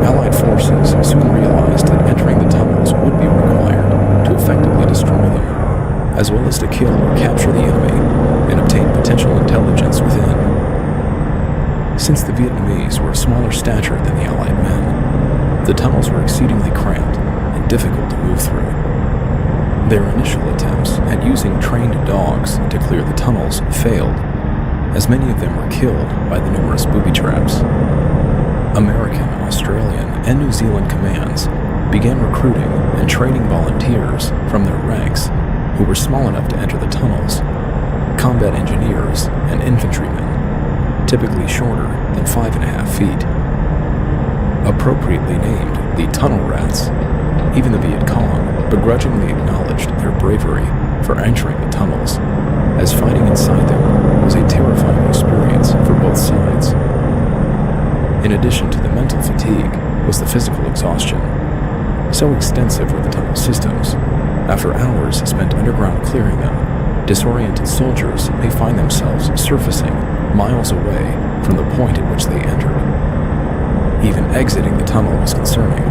Allied forces soon realized that entering the tunnels would be required to effectively destroy them, as well as to kill or capture the enemy and obtain potential intelligence within. Since the Vietnamese were of smaller stature than the Allied men, the tunnels were exceedingly cramped and difficult to move through. Their initial attempts at using trained dogs to clear the tunnels failed, as many of them were killed by the numerous booby traps. American, Australian, and New Zealand commands began recruiting and training volunteers from their ranks who were small enough to enter the tunnels, combat engineers and infantrymen, typically shorter than 5.5 feet. Appropriately named the Tunnel Rats, even the Viet Cong begrudgingly acknowledged their bravery for entering the tunnels, as fighting inside them was a terrifying experience for both sides. In addition to the mental fatigue was the physical exhaustion. So extensive were the tunnel systems, after hours spent underground clearing them, disoriented soldiers may find themselves surfacing miles away from the point at which they entered. Even exiting the tunnel was concerning.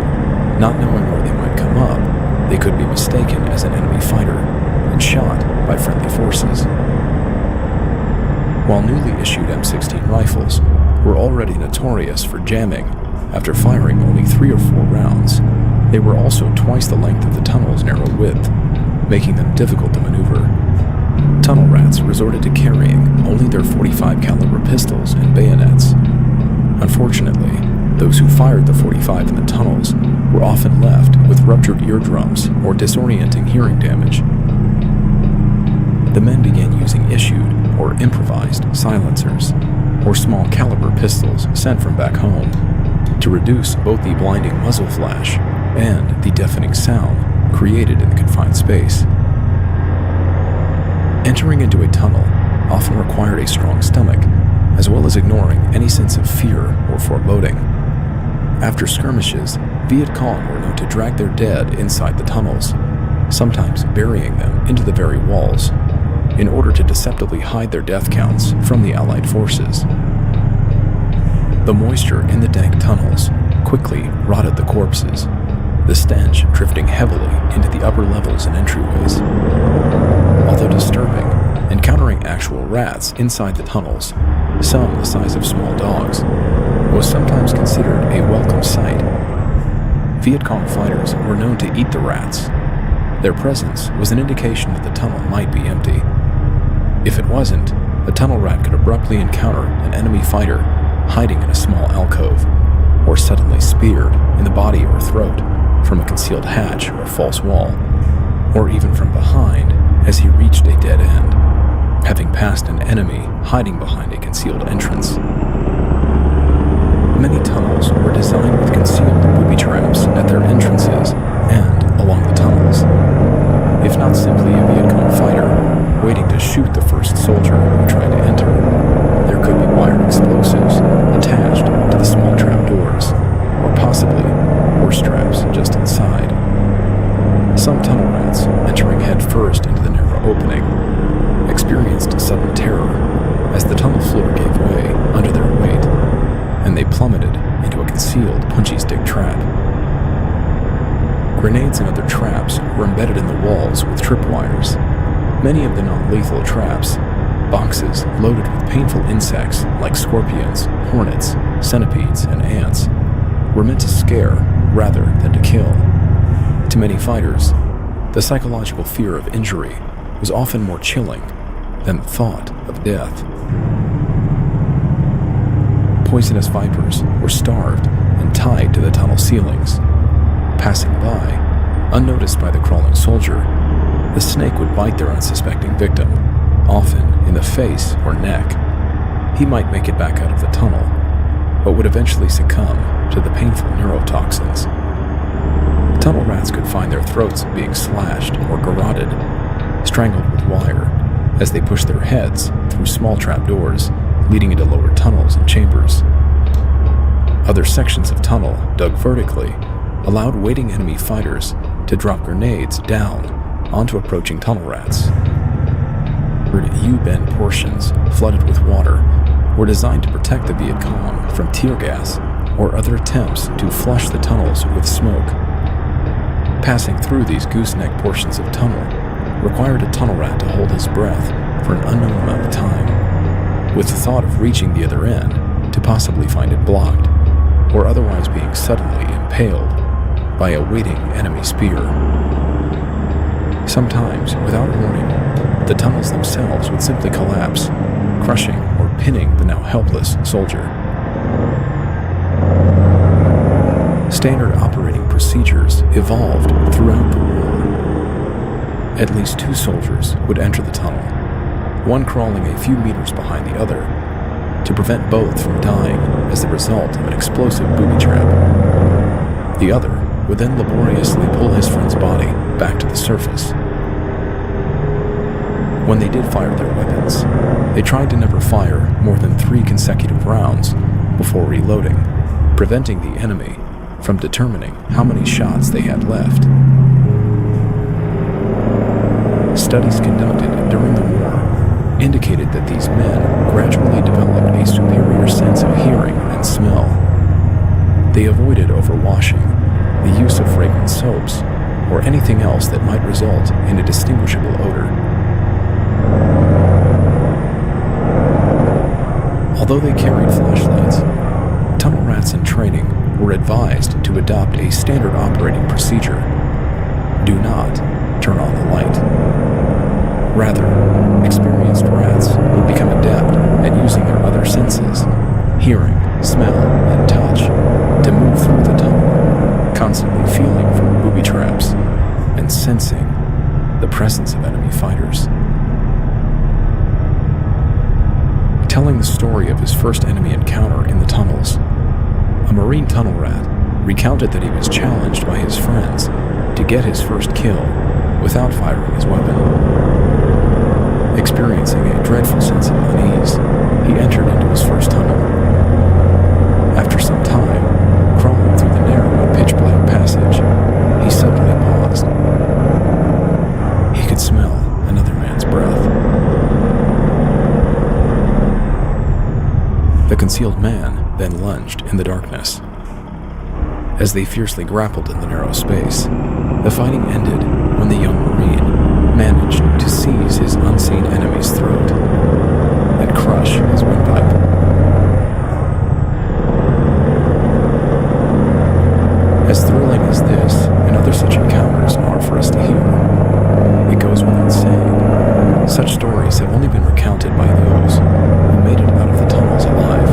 Not knowing where they might come up, they could be mistaken as an enemy fighter and shot by friendly forces. While newly issued M16 rifles were already notorious for jamming after firing only 3 or 4 rounds, they were also twice the length of the tunnel's narrow width, making them difficult to maneuver. Tunnel rats resorted to carrying only their .45 caliber pistols and bayonets. Unfortunately, those who fired the .45 in the tunnels were often left with ruptured eardrums or disorienting hearing damage. The men began using issued or improvised silencers, or small caliber pistols sent from back home, to reduce both the blinding muzzle flash and the deafening sound created in the confined space. Entering into a tunnel often required a strong stomach, as well as ignoring any sense of fear or foreboding. After skirmishes, Viet Cong were known to drag their dead inside the tunnels, sometimes burying them into the very walls, in order to deceptively hide their death counts from the Allied forces. The moisture in the dank tunnels quickly rotted the corpses, the stench drifting heavily into the upper levels and entryways. Although disturbing, encountering actual rats inside the tunnels, some the size of small dogs, was sometimes considered a welcome sight. Viet Cong fighters were known to eat the rats. Their presence was an indication that the tunnel might be empty. If it wasn't, a tunnel rat could abruptly encounter an enemy fighter hiding in a small alcove, or suddenly speared in the body or throat from a concealed hatch or false wall, or even from behind as he reached a dead end, having passed an enemy hiding behind a concealed entrance. Many tunnels were designed with concealed booby traps at their entrances and along the tunnels. If not simply a Viet Cong fighter waiting to soldier who tried to enter, there could be wired explosives attached to the small trap doors, or possibly horse traps just inside. Some tunnel rats, entering head first into the narrow opening, experienced sudden terror as the tunnel floor gave way under their weight, and they plummeted into a concealed punchy stick trap. Grenades and other traps were embedded in the walls with tripwires. Many of the non-lethal traps, boxes loaded with painful insects like scorpions, hornets, centipedes, and ants, were meant to scare rather than to kill. To many fighters, the psychological fear of injury was often more chilling than the thought of death. Poisonous vipers were starved and tied to the tunnel ceilings. Passing by, unnoticed by the crawling soldier, the snake would bite their unsuspecting victim, often in the face or neck. He might make it back out of the tunnel, but would eventually succumb to the painful neurotoxins. Tunnel rats could find their throats being slashed or garroted, strangled with wire, as they pushed their heads through small trap doors leading into lower tunnels and chambers. Other sections of tunnel, dug vertically, allowed waiting enemy fighters to drop grenades down onto approaching tunnel rats. U-bend portions, flooded with water, were designed to protect the Viet Cong from tear gas or other attempts to flush the tunnels with smoke. Passing through these gooseneck portions of tunnel required a tunnel rat to hold his breath for an unknown amount of time, with the thought of reaching the other end to possibly find it blocked, or otherwise being suddenly impaled by a waiting enemy spear. Sometimes, without warning, the tunnels themselves would simply collapse, crushing or pinning the now helpless soldier. Standard operating procedures evolved throughout the war. At least 2 soldiers would enter the tunnel, one crawling a few meters behind the other, to prevent both from dying as the result of an explosive booby trap. The other would then laboriously pull his friend's body back to the surface. When they did fire their weapons, they tried to never fire more than 3 consecutive rounds before reloading, preventing the enemy from determining how many shots they had left. Studies conducted during the war indicated that these men gradually developed a superior sense of hearing and smell. They avoided overwashing, the use of fragrant soaps, or anything else that might result in a distinguishable odor. Although they carried flashlights, tunnel rats in training were advised to adopt a standard operating procedure: do not turn on the light. Rather, experienced rats would become adept at using their other senses, hearing, smell, and touch, to move through the tunnel, constantly feeling for booby traps and sensing the presence of enemy fighters. Telling the story of his first enemy encounter in the tunnels, a Marine tunnel rat recounted that he was challenged by his friends to get his first kill without firing his weapon. Experiencing a dreadful sense of unease, he entered into his first tunnel. After some time, crawling through the narrow and pitch-black passage, he suddenly paused. He could smell another man's breath. The concealed man then lunged in the darkness. As they fiercely grappled in the narrow space, the fighting ended when the young Marine managed to seize his unseen enemy's throat and crush his windpipe. As thrilling as this and other such encounters are for us to hear, it goes without saying, such stories have only been recounted by those who made it out of the tunnels alive.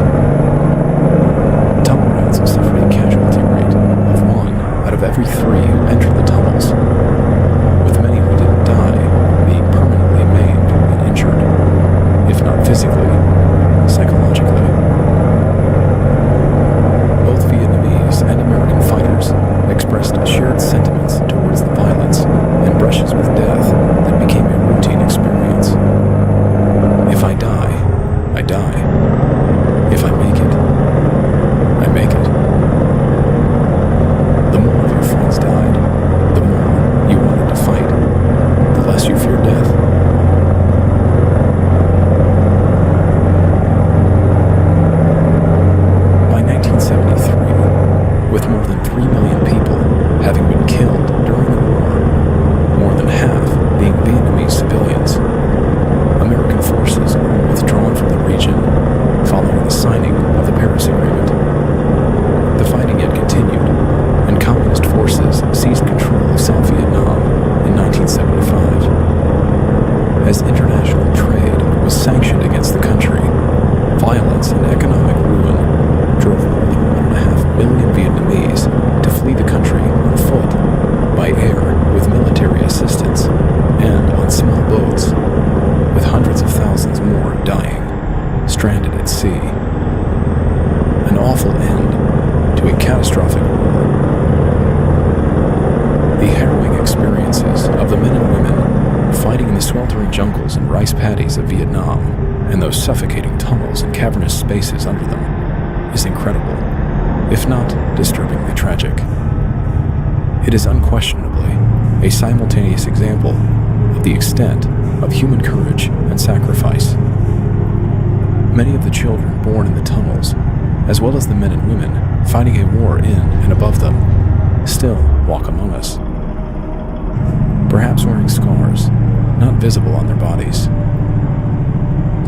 Tunnel rats suffered a casualty rate of 1 out of every 3 who entered the tunnels, with many who didn't die being permanently maimed and injured, if not physically, as international trade was sanctioned against the country, violence and economic ruin drove more than 1.5 million Vietnamese to flee the country on foot, by air with military assistance, and on small boats, with hundreds of thousands more dying, stranded at sea. An awful end to a catastrophic war. The harrowing experiences of the men and women fighting in the sweltering jungles and rice paddies of Vietnam and those suffocating tunnels and cavernous spaces under them is incredible, if not disturbingly tragic. It is unquestionably a simultaneous example of the extent of human courage and sacrifice. Many of the children born in the tunnels, as well as the men and women fighting a war in and above them, still walk among us. Perhaps wearing scars, not visible on their bodies.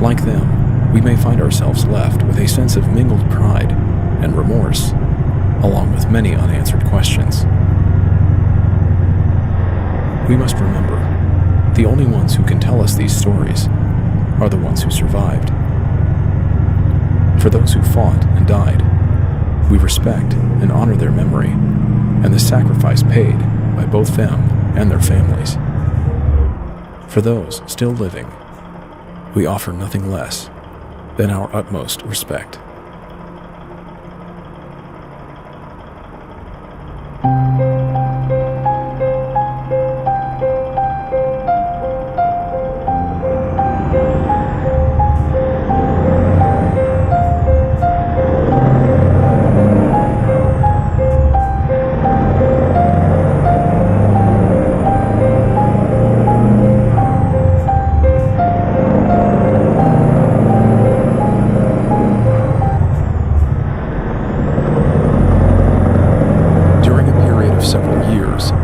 Like them, we may find ourselves left with a sense of mingled pride and remorse, along with many unanswered questions. We must remember, the only ones who can tell us these stories are the ones who survived. For those who fought and died, we respect and honor their memory and the sacrifice paid by both them and their families. For those still living, we offer nothing less than our utmost respect.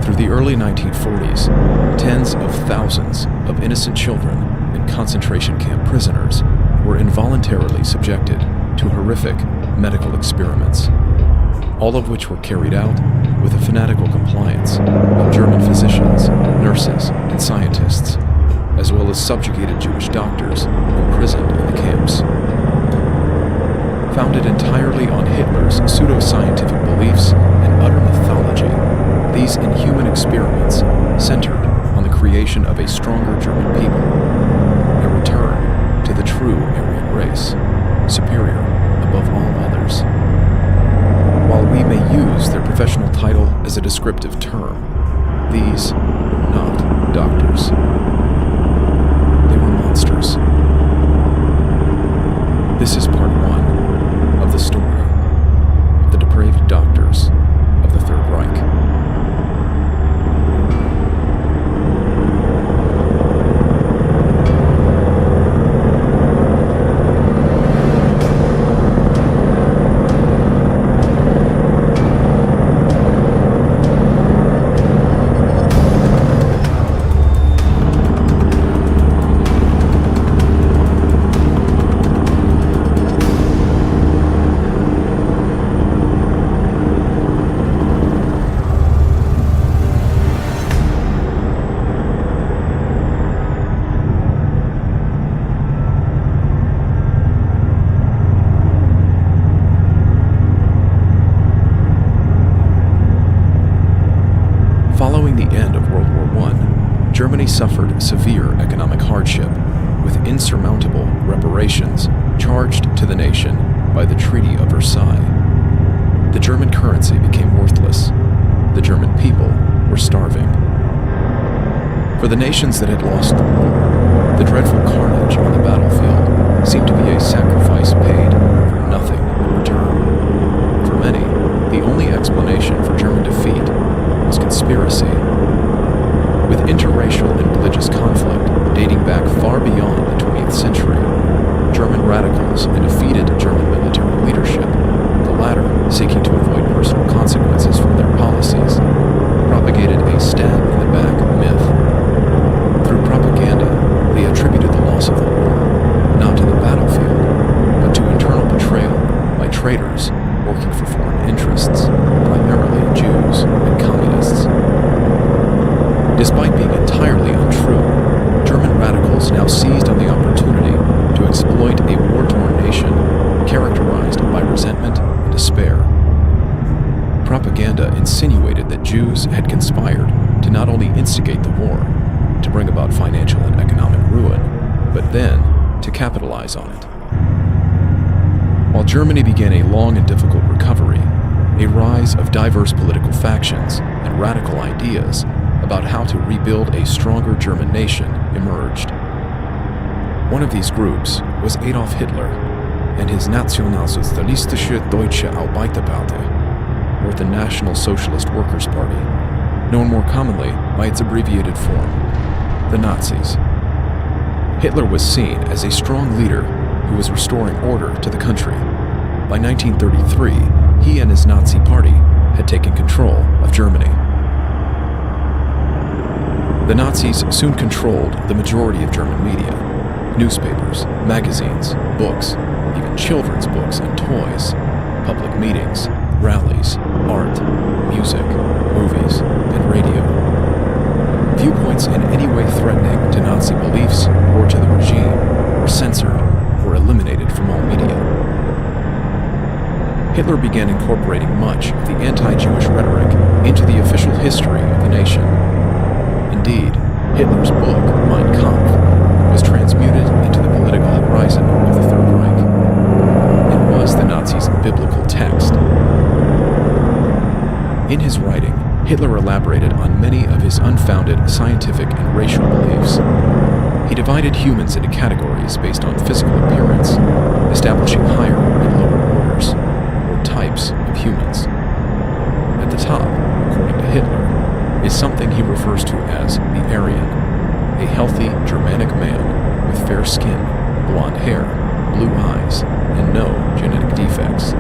Through the early 1940s, tens of thousands of innocent children and concentration camp prisoners were involuntarily subjected to horrific medical experiments, all of which were carried out with the fanatical compliance of German physicians, nurses, and scientists, as well as subjugated Jewish doctors imprisoned in the camps. Founded entirely on Hitler's pseudo-scientific beliefs and utter mythology, these inhuman experiments centered on the creation of a stronger German people, a return to the true Aryan race, superior above all others. While we may use their professional title as a descriptive term, these were not doctors. They were monsters. This is part one of the story of the depraved doctors of the Third Reich. Following the end of World War I, Germany suffered severe economic hardship, with insurmountable reparations charged to the nation by the Treaty of Versailles. The German currency became worthless. The German people were starving. For the nations that had lost the war, the dreadful carnage on the battlefield seemed to be a sacrifice paid for nothing in return. For many, the only explanation for German defeat was conspiracy. With interracial and religious conflict dating back far beyond the 20th century, German radicals and defeated German military leadership, the latter seeking to avoid personal consequences from their policies, propagated a stab in the back myth. Through propaganda, they attributed the loss of the war not to the battlefield, but to internal betrayal by traitors working for foreign interests, primarily Jews and communists. Despite being entirely untrue, German radicals rebels now seized on the opportunity to exploit a war-torn nation characterized by resentment and despair. Propaganda insinuated that Jews had conspired to not only instigate the war, to bring about financial and economic ruin, but then to capitalize on it. While Germany began a long and difficult recovery, a rise of diverse political factions and radical ideas about how to rebuild a stronger German nation emerged. One of these groups was Adolf Hitler and his Nationalsozialistische Deutsche Arbeiterpartei, or the National Socialist Workers' Party, known more commonly by its abbreviated form, the Nazis. Hitler was seen as a strong leader who was restoring order to the country. By 1933, he and his Nazi party had taken control of Germany. The Nazis soon controlled the majority of German media, newspapers, magazines, books, even children's books and toys, public meetings, rallies, art, music, movies, and radio. Viewpoints in any way threatening to Nazi beliefs or to the regime were censored or eliminated from all media. Hitler began incorporating much of the anti-Jewish rhetoric into the official history of the nation. Indeed, Hitler's book, Mein Kampf, was transmuted into the political horizon of the Third Reich. It was the Nazis' biblical text. In his writing, Hitler elaborated on many of his unfounded scientific and racial beliefs. He divided humans into categories based on physical appearance, establishing higher and lower orders, or types of humans. At the top, according to Hitler, is something he refers to as the Aryan, a healthy Germanic man with fair skin, blonde hair, blue eyes, and no genetic defects.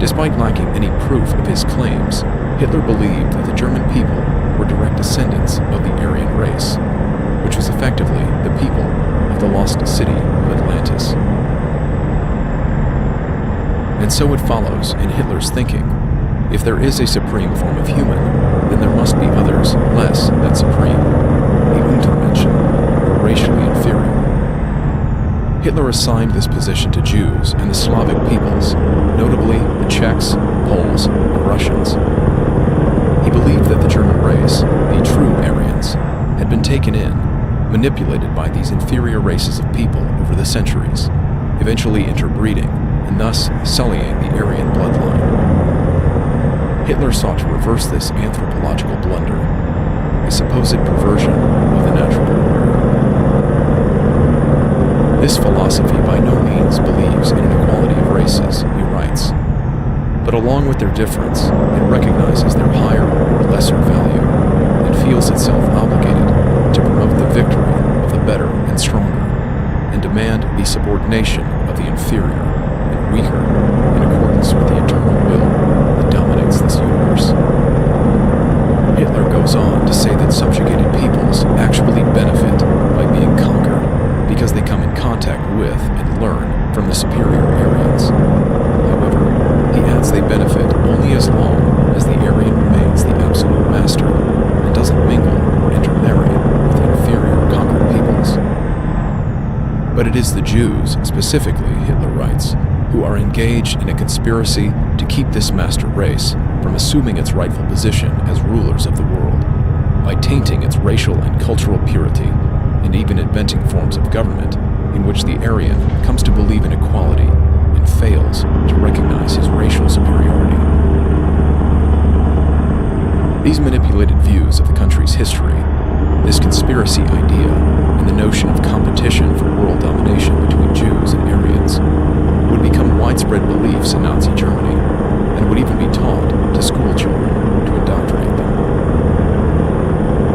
Despite lacking any proof of his claims, Hitler believed that the German people were direct descendants of the Aryan race, which was effectively the people of the lost city of Atlantis. And so it follows in Hitler's thinking, if there is a supreme form of human, then there must be others less than supreme, the Untermenschen, or racially inferior. Hitler assigned this position to Jews and the Slavic peoples, notably the Czechs, Poles, and Russians. He believed that the German race, the true Aryans, had been taken in, manipulated by these inferior races of people over the centuries, eventually interbreeding and thus sullying the Aryan bloodline. Hitler sought to reverse this anthropological blunder, a supposed perversion of the natural order. This philosophy by no means believes in an equality of races, he writes, but along with their difference, it recognizes their higher or lesser value and feels itself obligated to promote the victory of the better and stronger and demand the subordination of the inferior and weaker in accordance with the eternal will that dominates this universe. Hitler goes on to say that subjugated peoples actually benefit by being conquered because they come in contact with and learn from the superior Aryans. However, he adds they benefit only as long as the Aryan remains the absolute master and doesn't mingle or intermarry with the inferior conquered peoples. But it is the Jews, specifically, Hitler writes, who are engaged in a conspiracy to keep this master race from assuming its rightful position as rulers of the world, by tainting its racial and cultural purity, and even inventing forms of government in which the Aryan comes to believe in equality and fails to recognize his racial superiority. These manipulated views of the country's history, this conspiracy idea, and the notion of competition for world domination between Jews and Aryans would become widespread beliefs in Nazi Germany and would even be taught to school children to indoctrinate them.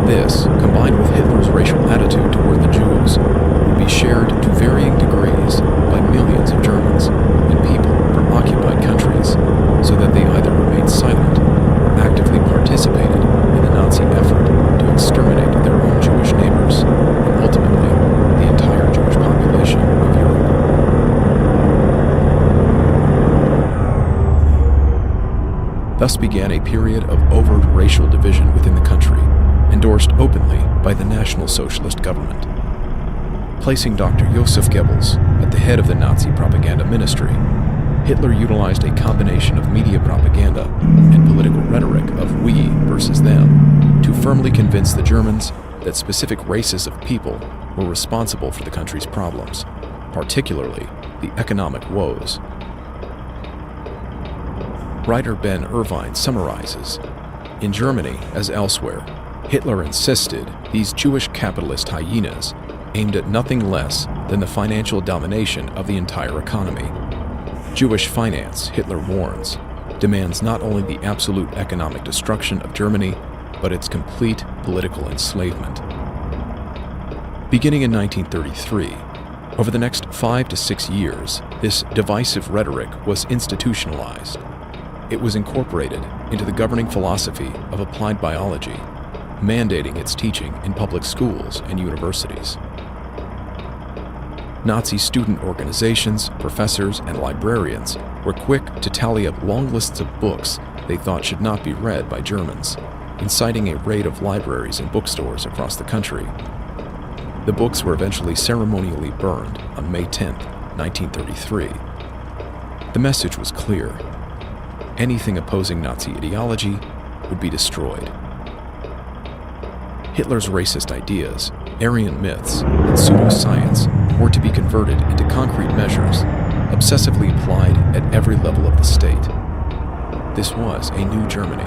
This, combined with Hitler's racial attitude toward the Jews, would be shared to varying degrees by millions of Germans and people from occupied countries, so that they either remained silent or actively participated in the Nazi effort to exterminate their own Jewish neighbors, and ultimately the entire Jewish population of Europe. Thus began a period of overt racial division within the country, endorsed openly by the National Socialist government. Placing Dr. Joseph Goebbels at the head of the Nazi propaganda ministry, Hitler utilized a combination of media propaganda and political rhetoric of we versus them to firmly convince the Germans that specific races of people were responsible for the country's problems, particularly the economic woes. Writer Ben Irvine summarizes, "In Germany, as elsewhere, Hitler insisted these Jewish capitalist hyenas aimed at nothing less than the financial domination of the entire economy. Jewish finance, Hitler warns, demands not only the absolute economic destruction of Germany, but its complete political enslavement." Beginning in 1933, over the next 5 to 6 years, this divisive rhetoric was institutionalized. It was incorporated into the governing philosophy of applied biology, mandating its teaching in public schools and universities. Nazi student organizations, professors, and librarians were quick to tally up long lists of books they thought should not be read by Germans, inciting a raid of libraries and bookstores across the country. The books were eventually ceremonially burned on May 10, 1933. The message was clear. Anything opposing Nazi ideology would be destroyed. Hitler's racist ideas, Aryan myths, and pseudoscience were to be converted into concrete measures, obsessively applied at every level of the state. This was a new Germany,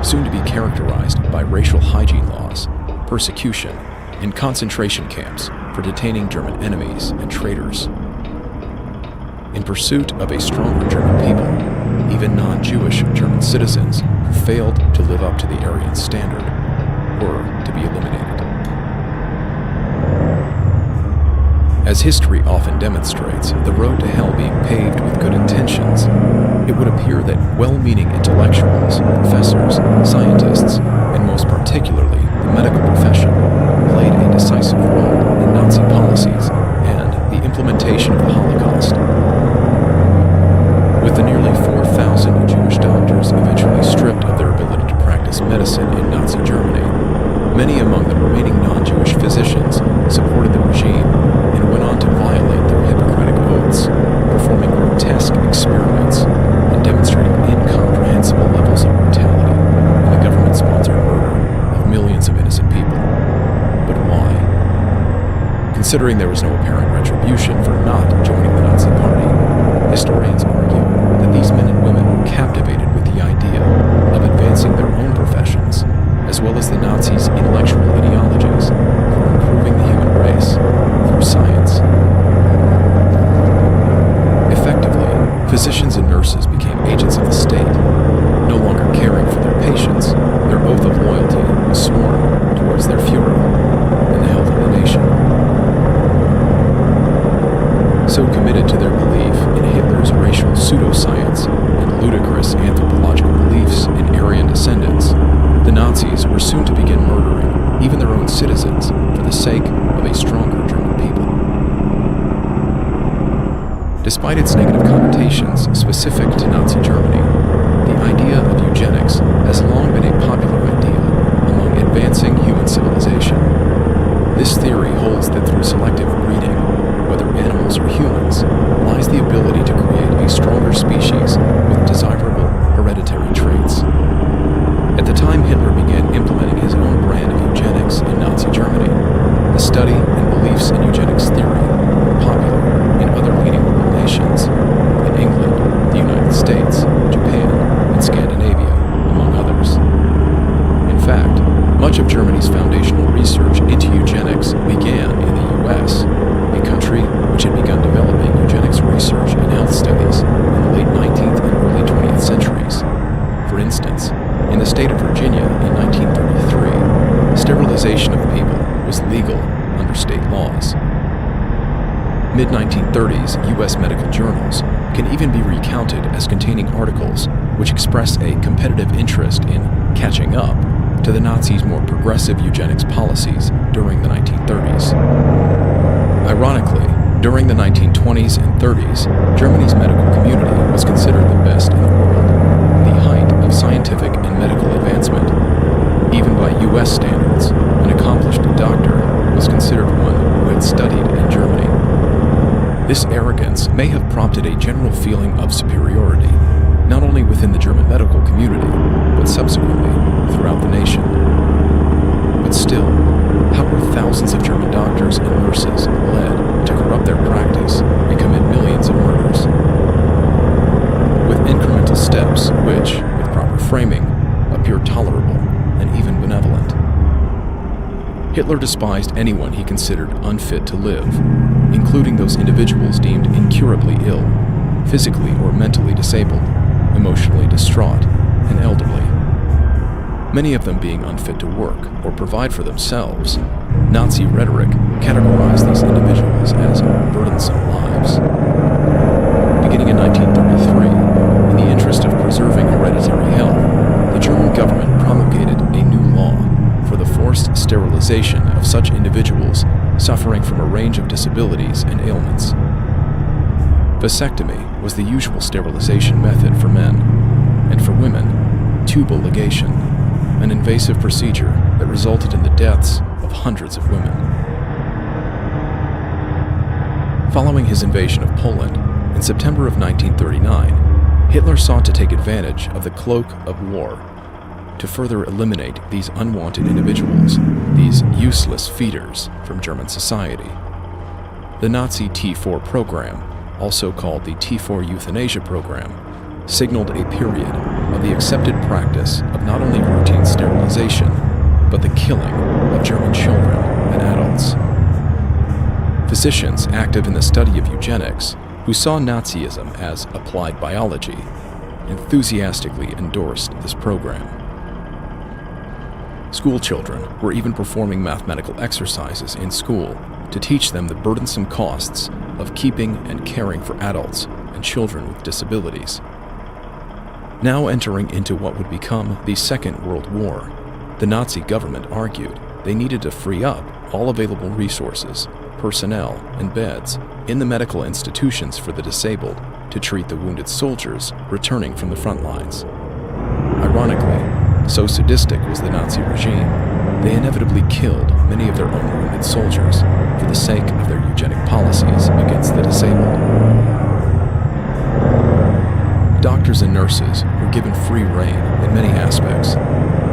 soon to be characterized by racial hygiene laws, persecution, and concentration camps for detaining German enemies and traitors. In pursuit of a stronger German people, even non-Jewish German citizens who failed to live up to the Aryan standard were to be eliminated. As history often demonstrates, the road to hell being paved with good intentions, it would appear that well-meaning intellectuals, professors, scientists, and most particularly the medical profession, played a decisive role in Nazi policies and the implementation of the Holocaust. With the nearly 4,000 Jewish doctors eventually stripped of their ability to practice medicine in Nazi Germany, many among the remaining non-Jewish physicians supported the regime and went on to violate their Hippocratic oaths, performing grotesque experiments and demonstrating incomprehensible levels of brutality in the government-sponsored murder of millions of innocent people. But why? Considering there was no apparent retribution for not joining the Nazi Party, historians argue that these men and women were captivated with the idea of advancing their own professions, as well as the Nazis' intellectual ideologies for improving the human race through science. Effectively, physicians and nurses became agents of the state, no longer caring for their patients. Their oath of loyalty was sworn towards their Führer and the health of the nation. So committed to their belief in Hitler's racial pseudoscience and ludicrous anthropological beliefs in Aryan descendants, the Nazis were soon to begin murdering even their own citizens for the sake of a stronger German people. Despite its negative connotations specific to Nazi Germany, the idea of eugenics has long been a popular idea among advancing human civilization. This theory holds that through selective breeding, whether animals or humans, lies the ability to create a stronger species with desirable hereditary traits. At the time Hitler began implementing his own brand of eugenics in Nazi Germany, the study and beliefs in eugenics theory were popular in other leading world nations, in England, the United States, Japan, and Scandinavia, among others. In fact, much of Germany's foundational research into eugenics began in the U.S., a country which had begun developing eugenics research and health studies in the late 19th and early 20th centuries. For instance, in the state of Virginia in 1933, sterilization of people was legal under state laws. Mid-1930s U.S. medical journals can even be recounted as containing articles which express a competitive interest in catching up to the Nazis' more progressive eugenics policies during the 1930s. Ironically, during the 1920s and 30s, Germany's medical community was considered the best in the world, the height of scientific and medical advancement. Even by U.S. standards, an accomplished doctor was considered one who had studied in Germany. This arrogance may have prompted a general feeling of superiority, not only within the German medical community, but subsequently throughout the nation. But still, how were thousands of German doctors and nurses led to corrupt their practice and commit millions of murders? With incremental steps which, with proper framing, appear tolerable and even benevolent. Hitler despised anyone he considered unfit to live, including those individuals deemed incurably ill, physically or mentally disabled, emotionally distraught, and elderly. Many of them being unfit to work or provide for themselves. Nazi rhetoric categorized these individuals as burdensome lives. Beginning in 1933, in the interest of preserving hereditary health, the German government promulgated a new law for the forced sterilization of such individuals suffering from a range of disabilities and ailments. Vasectomy was the usual sterilization method for men, and for women, tubal ligation, an invasive procedure that resulted in the deaths of hundreds of women. Following his invasion of Poland, in September of 1939, Hitler sought to take advantage of the cloak of war to further eliminate these unwanted individuals, these useless feeders from German society. The Nazi T4 program, also called the T4 euthanasia program, signaled a period of the accepted practice of not only routine sterilization, but the killing of German children and adults. Physicians active in the study of eugenics, who saw Nazism as applied biology, enthusiastically endorsed this program. School children were even performing mathematical exercises in school to teach them the burdensome costs of keeping and caring for adults and children with disabilities. Now entering into what would become the Second World War, the Nazi government argued they needed to free up all available resources, personnel, and beds in the medical institutions for the disabled to treat the wounded soldiers returning from the front lines. Ironically, so sadistic was the Nazi regime, they inevitably killed many of their own wounded soldiers for the sake of their eugenic policies against the disabled. Doctors and nurses were given free rein in many aspects,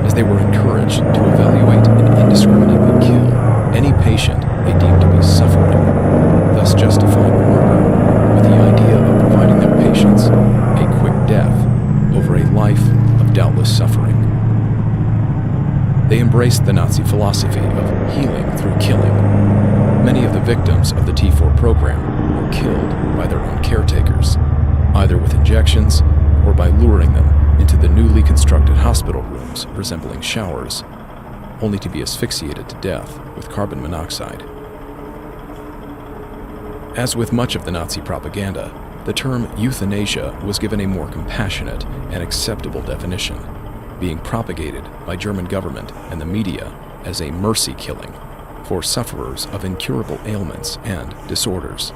as they were encouraged to evaluate and indiscriminately kill any patient they deemed to be suffering, thus justifying murder with the idea of providing their patients a quick death over a life of doubtless suffering. They embraced the Nazi philosophy of healing through killing. Many of the victims of the T4 program were killed by their own caretakers, either with injections or by luring them into the newly constructed hospital rooms resembling showers, only to be asphyxiated to death with carbon monoxide. As with much of the Nazi propaganda, the term euthanasia was given a more compassionate and acceptable definition, being propagated by German government and the media as a mercy killing for sufferers of incurable ailments and disorders.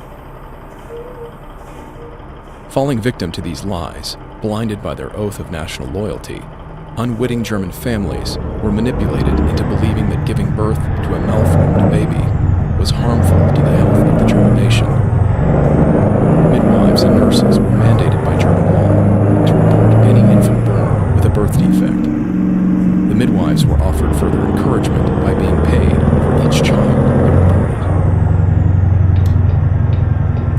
Falling victim to these lies, blinded by their oath of national loyalty, unwitting German families were manipulated into believing that giving birth to a malformed baby was harmful to the health of the German nation. Midwives and nurses were mandated by German law to report any infant born with a birth defect. The midwives were offered further encouragement by being paid for each child they reported.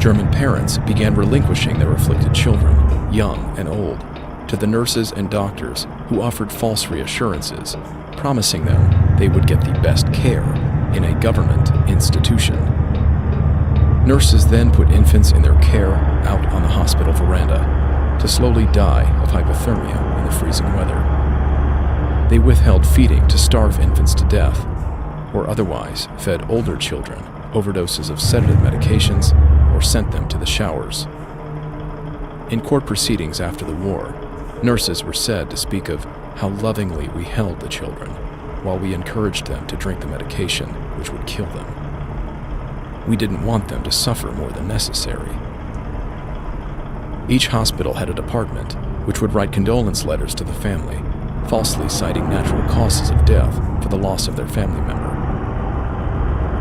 German parents began relinquishing their afflicted children, young and old, to the nurses and doctors who offered false reassurances, promising them they would get the best care in a government institution. Nurses then put infants in their care out on the hospital veranda to slowly die of hypothermia in the freezing weather. They withheld feeding to starve infants to death, or otherwise fed older children overdoses of sedative medications or sent them to the showers. In court proceedings after the war, nurses were said to speak of how lovingly we held the children while we encouraged them to drink the medication which would kill them. We didn't want them to suffer more than necessary. Each hospital had a department which would write condolence letters to the family, falsely citing natural causes of death for the loss of their family member.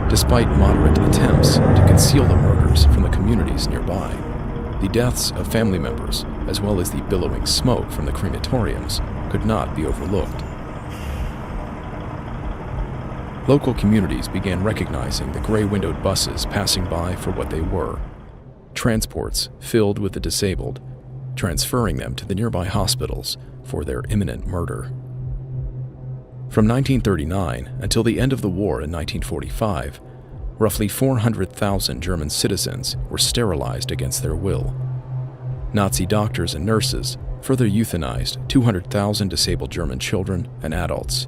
Despite moderate attempts to conceal the murders from the communities nearby, the deaths of family members, as well as the billowing smoke from the crematoriums, could not be overlooked. Local communities began recognizing the gray-windowed buses passing by for what they were: transports filled with the disabled, transferring them to the nearby hospitals for their imminent murder. From 1939 until the end of the war in 1945, roughly 400,000 German citizens were sterilized against their will. Nazi doctors and nurses further euthanized 200,000 disabled German children and adults.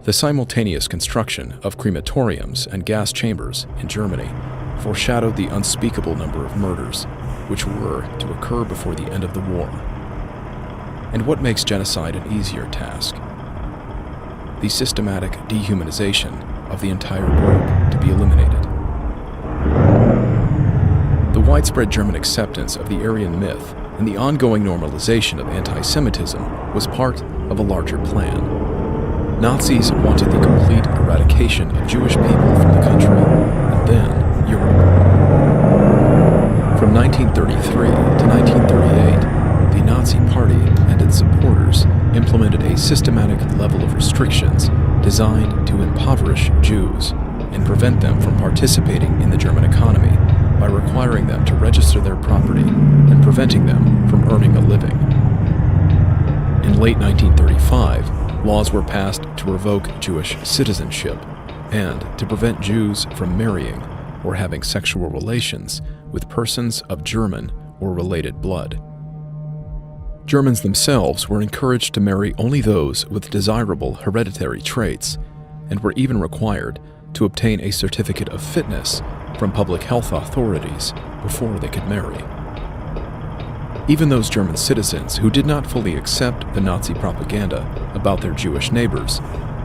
The simultaneous construction of crematoriums and gas chambers in Germany foreshadowed the unspeakable number of murders which were to occur before the end of the war. And what makes genocide an easier task? The systematic dehumanization of the entire group to be eliminated. The widespread German acceptance of the Aryan myth and the ongoing normalization of anti-Semitism was part of a larger plan. Nazis wanted the complete eradication of Jewish people from the country, and then Europe. From 1933 to 1938, the Nazi Party and its supporters implemented a systematic level of restrictions designed to impoverish Jews and prevent them from participating in the German economy by requiring them to register their property and preventing them from earning a living. In late 1935, laws were passed to revoke Jewish citizenship and to prevent Jews from marrying or having sexual relations with persons of German or related blood. Germans themselves were encouraged to marry only those with desirable hereditary traits, and were even required to obtain a certificate of fitness from public health authorities before they could marry. Even those German citizens who did not fully accept the Nazi propaganda about their Jewish neighbors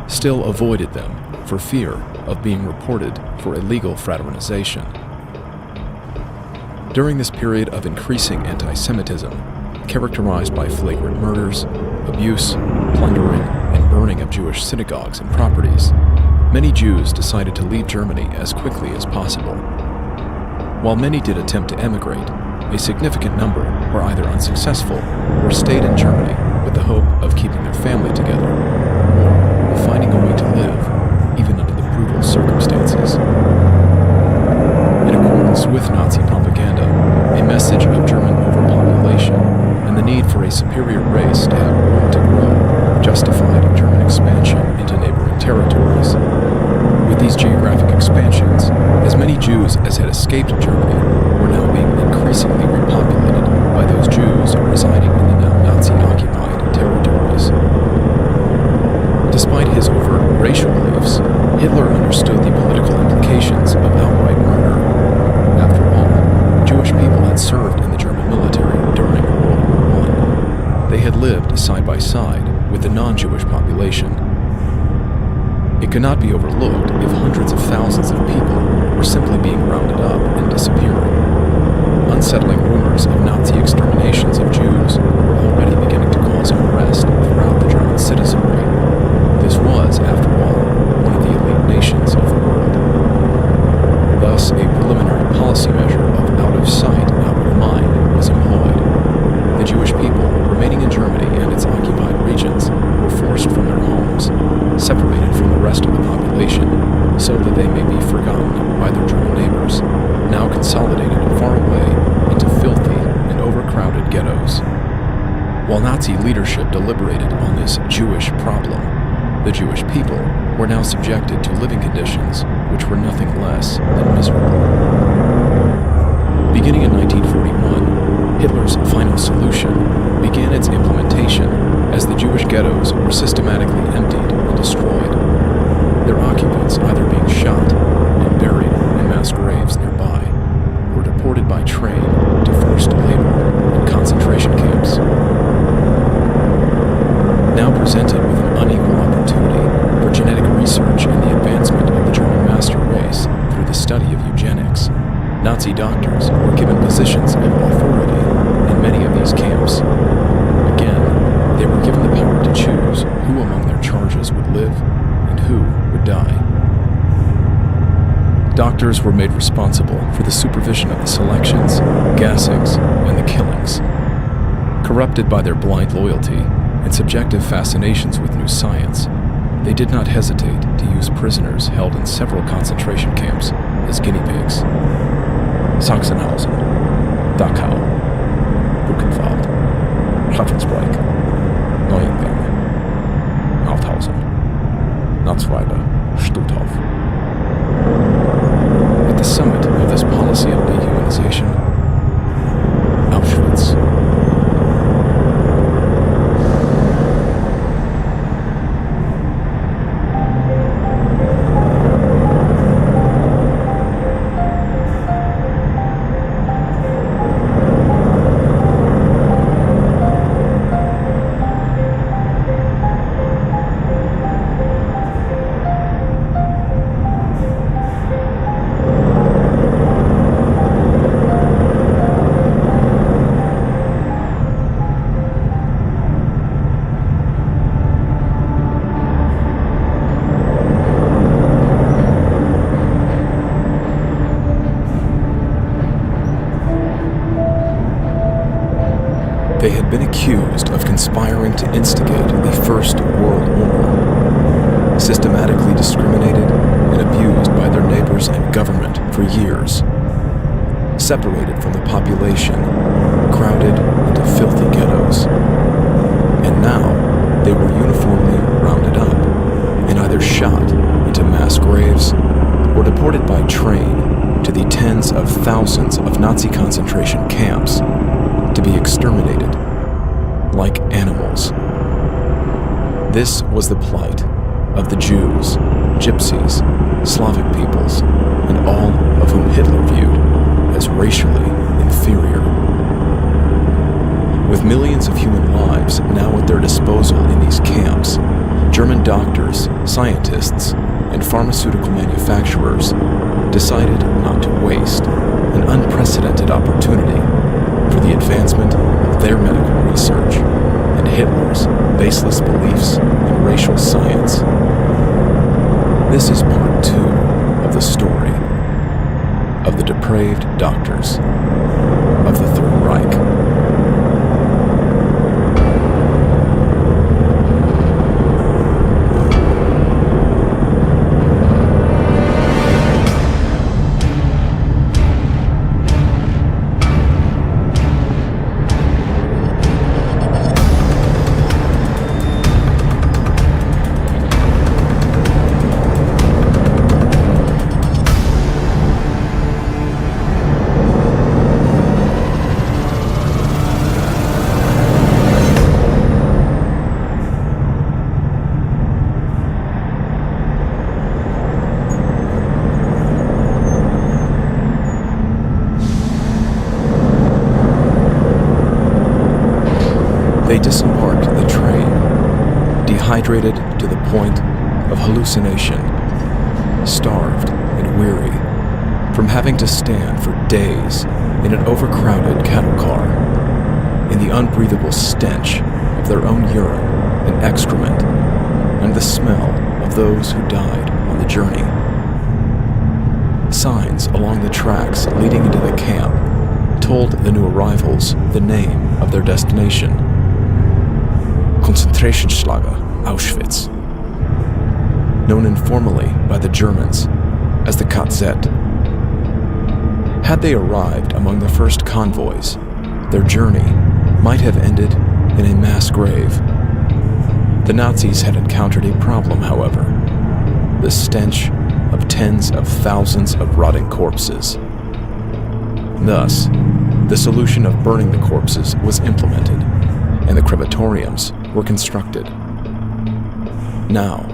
still avoided them for fear of being reported for illegal fraternization. During this period of increasing anti-Semitism, characterized by flagrant murders, abuse, plundering, and burning of Jewish synagogues and properties, many Jews decided to leave Germany as quickly as possible. While many did attempt to emigrate, a significant number were either unsuccessful or stayed in Germany with the hope of keeping their family together, or of finding a way to live, even under the brutal circumstances. In accordance with Nazi propaganda, a message of German overpopulation and the need for a superior race to have room to grow justified German expansion into neighboring territories. With these geographic expansions, as many Jews as had escaped Germany were now being increasingly repopulated by those Jews residing in the now Nazi-occupied territories. Despite his overt racial beliefs, Hitler understood the political implications of outright murder. After all, Jewish people had served in the German military during World War I. They had lived side by side with the non-Jewish population. It could not be overlooked if hundreds of thousands of people were simply being rounded up and disappearing. Unsettling rumors of Nazi exterminations of Jews were already beginning to cause unrest throughout the German citizenry. This was, after all, one of the elite nations of the world. Thus, a preliminary policy measure of out of sight, out of mind was employed. The Jewish people remaining in Germany and its occupied regions were forced from their homes, separated from the rest of the population, so that they may be forgotten by their German neighbors, now consolidated far away into filthy and overcrowded ghettos. While Nazi leadership deliberated on this Jewish problem, the Jewish people were now subjected to living conditions which were nothing less than miserable. Beginning in 1941, Hitler's final solution began its implementation as the Jewish ghettos were systematically emptied and destroyed, their occupants either being shot and buried in mass graves nearby, or deported by train to forced labor in concentration camps. Now presented with an unequal opportunity for genetic research and the advancement of the German master race through the study of eugenics, Nazi doctors were given positions of authority in many of these camps. Again, they were given the power to choose who among their charges would live and who would die. doctors were made responsible for the supervision of the selections, gassings, and the killings. Corrupted by their blind loyalty and subjective fascinations with new science, they did not hesitate to use prisoners held in several concentration camps as guinea pigs. Sachsenhausen, Dachau, Buchenwald, Ravensbrück, Neuengamme, Mauthausen, Natzweiler, Stutthof. At the summit of this policy of dehumanization, Auschwitz. They had been accused of conspiring to instigate the First World War, systematically discriminated and abused by their neighbors and government for years, separated from the population, crowded into filthy ghettos. And now they were uniformly rounded up and either shot into mass graves or deported by train to the tens of thousands of Nazi concentration camps to be exterminated like animals. This was the plight of the Jews, Gypsies, Slavic peoples, and all of whom Hitler viewed as racially inferior. With millions of human lives now at their disposal in these camps, German doctors, scientists, and pharmaceutical manufacturers decided not to waste an unprecedented opportunity for the advancement of their medical research and Hitler's baseless beliefs in racial science. This is part 2 of the story of the depraved doctors of the Third Reich. They disembarked the train, dehydrated to the point of hallucination, starved and weary from having to stand for days in an overcrowded cattle car, in the unbreathable stench of their own urine and excrement, and the smell of those who died on the journey. Signs along the tracks leading into the camp told the new arrivals the name of their destination: Konzentrationslager Auschwitz, known informally by the Germans as the KZ. Had they arrived among the first convoys, their journey might have ended in a mass grave. The Nazis had encountered a problem, however: the stench of tens of thousands of rotting corpses. Thus, the solution of burning the corpses was implemented, and the crematoriums were constructed. Now,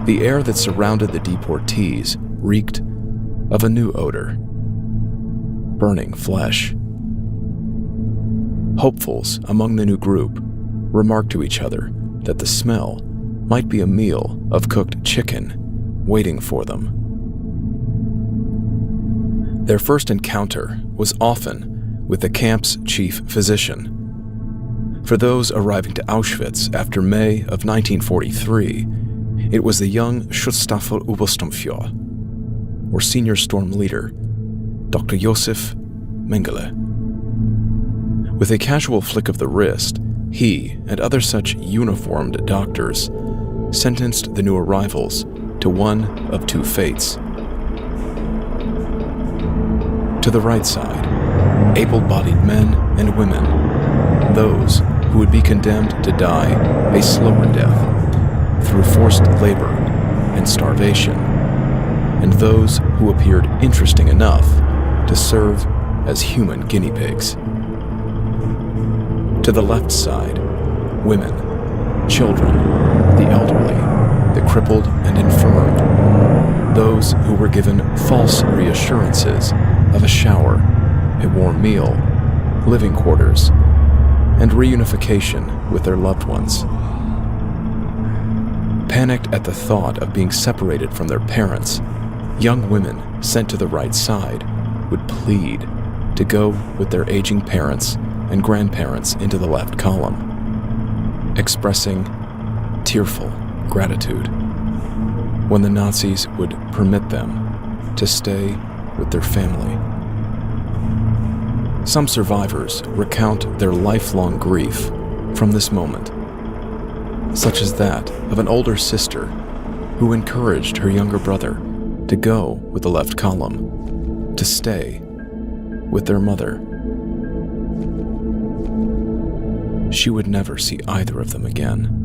the air that surrounded the deportees reeked of a new odor: burning flesh. Hopefuls among the new group remarked to each other that the smell might be a meal of cooked chicken waiting for them. Their first encounter was often with the camp's chief physician. For those arriving to Auschwitz after May of 1943, it was the young Schutzstaffel Obersturmführer, or senior storm leader, Dr. Josef Mengele. With a casual flick of the wrist, he and other such uniformed doctors sentenced the new arrivals to one of two fates. To the right side, able-bodied men and women, those who would be condemned to die a slower death through forced labor and starvation, and those who appeared interesting enough to serve as human guinea pigs. To the left side, women, children, the elderly, the crippled and infirm, those who were given false reassurances of a shower, a warm meal, living quarters, and reunification with their loved ones. Panicked at the thought of being separated from their parents, young women sent to the right side would plead to go with their aging parents and grandparents into the left column, expressing tearful gratitude when the Nazis would permit them to stay with their family. Some survivors recount their lifelong grief from this moment, such as that of an older sister who encouraged her younger brother to go with the left column, to stay with their mother. She would never see either of them again.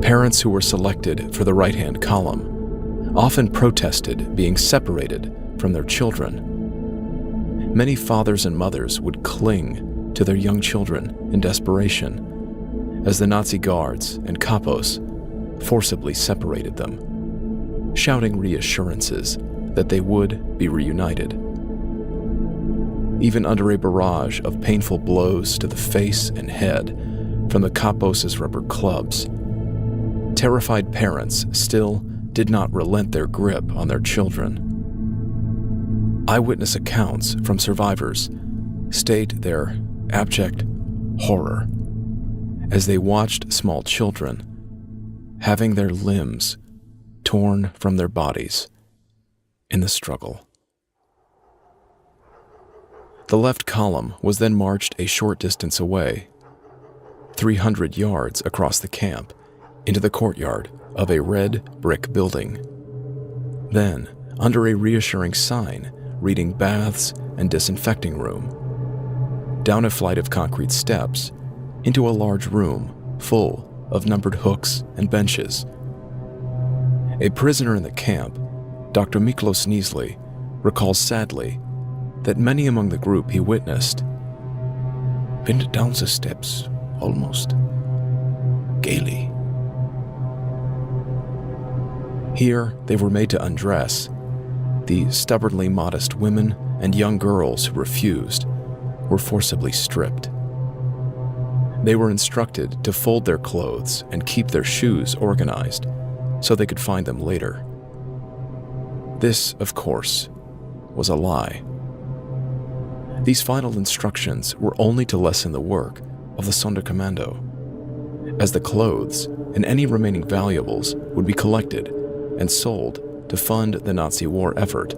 Parents who were selected for the right-hand column often protested being separated from their children. Many fathers and mothers would cling to their young children in desperation as the Nazi guards and capos forcibly separated them, shouting reassurances that they would be reunited. Even under a barrage of painful blows to the face and head from the capos' rubber clubs, terrified parents still did not relent their grip on their children. Eyewitness accounts from survivors state their abject horror as they watched small children having their limbs torn from their bodies in the struggle. The left column was then marched a short distance away, 300 yards across the camp, into the courtyard of a red brick building. Then, under a reassuring sign reading baths and disinfecting room, down a flight of concrete steps into a large room full of numbered hooks and benches. A prisoner in the camp, Dr. Miklos Niesli, recalls sadly that many among the group he witnessed went down the steps almost gaily. Here they were made to undress. The stubbornly modest women and young girls who refused were forcibly stripped. They were instructed to fold their clothes and keep their shoes organized so they could find them later. This, of course, was a lie. These final instructions were only to lessen the work of the Sonderkommando, as the clothes and any remaining valuables would be collected and sold to fund the Nazi war effort,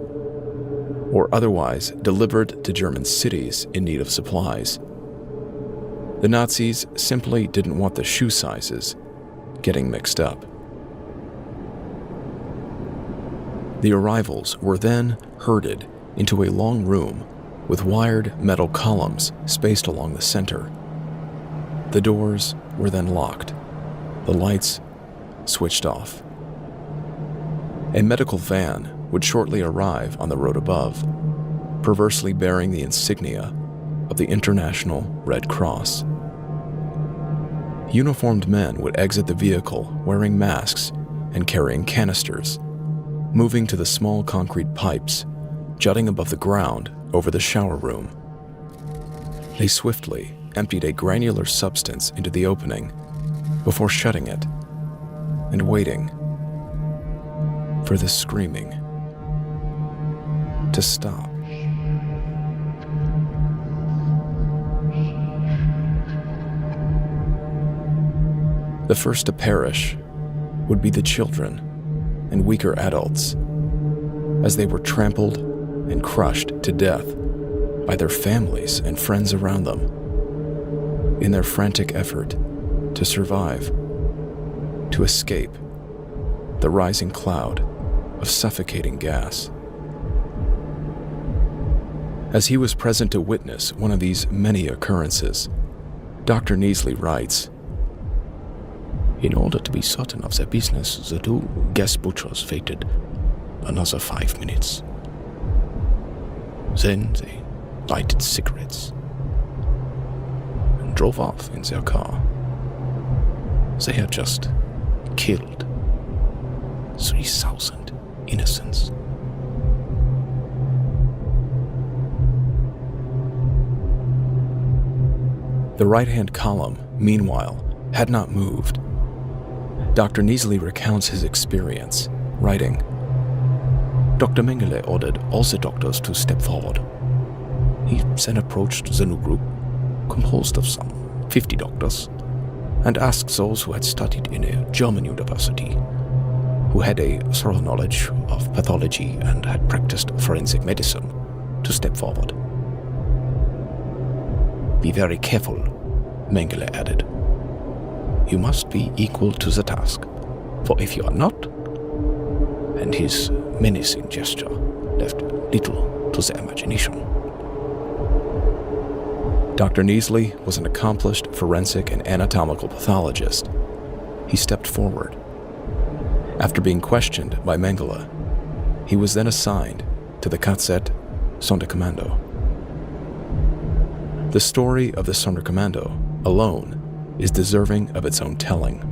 or otherwise delivered to German cities in need of supplies. The Nazis simply didn't want the shoe sizes getting mixed up. The arrivals were then herded into a long room with wired metal columns spaced along the center. The doors were then locked, the lights switched off. A medical van would shortly arrive on the road above, perversely bearing the insignia of the International Red Cross. Uniformed men would exit the vehicle wearing masks and carrying canisters, moving to the small concrete pipes jutting above the ground over the shower room. They swiftly emptied a granular substance into the opening before shutting it and waiting for the screaming to stop. The first to perish would be the children and weaker adults, as they were trampled and crushed to death by their families and friends around them in their frantic effort to survive, to escape the rising cloud of suffocating gas. As he was present to witness one of these many occurrences, Dr. Neasley writes, "In order to be certain of their business, the two gas butchers waited another 5 minutes. Then they lighted cigarettes and drove off in their car. They had just killed 3,000 innocents." The right-hand column, meanwhile, had not moved. Dr. Neasley recounts his experience, writing, Dr. Mengele ordered all the doctors to step forward. He then approached the new group, composed of some 50 doctors, and asked those who had studied in a German university, who had a thorough knowledge of pathology and had practiced forensic medicine, to step forward. "Be very careful," Mengele added. "You must be equal to the task, for if you are not," and his menacing gesture left little to the imagination. Dr. Neasley was an accomplished forensic and anatomical pathologist. He stepped forward. After being questioned by Mengele, he was then assigned to the KZ Sonderkommando. The story of the Sonderkommando alone is deserving of its own telling.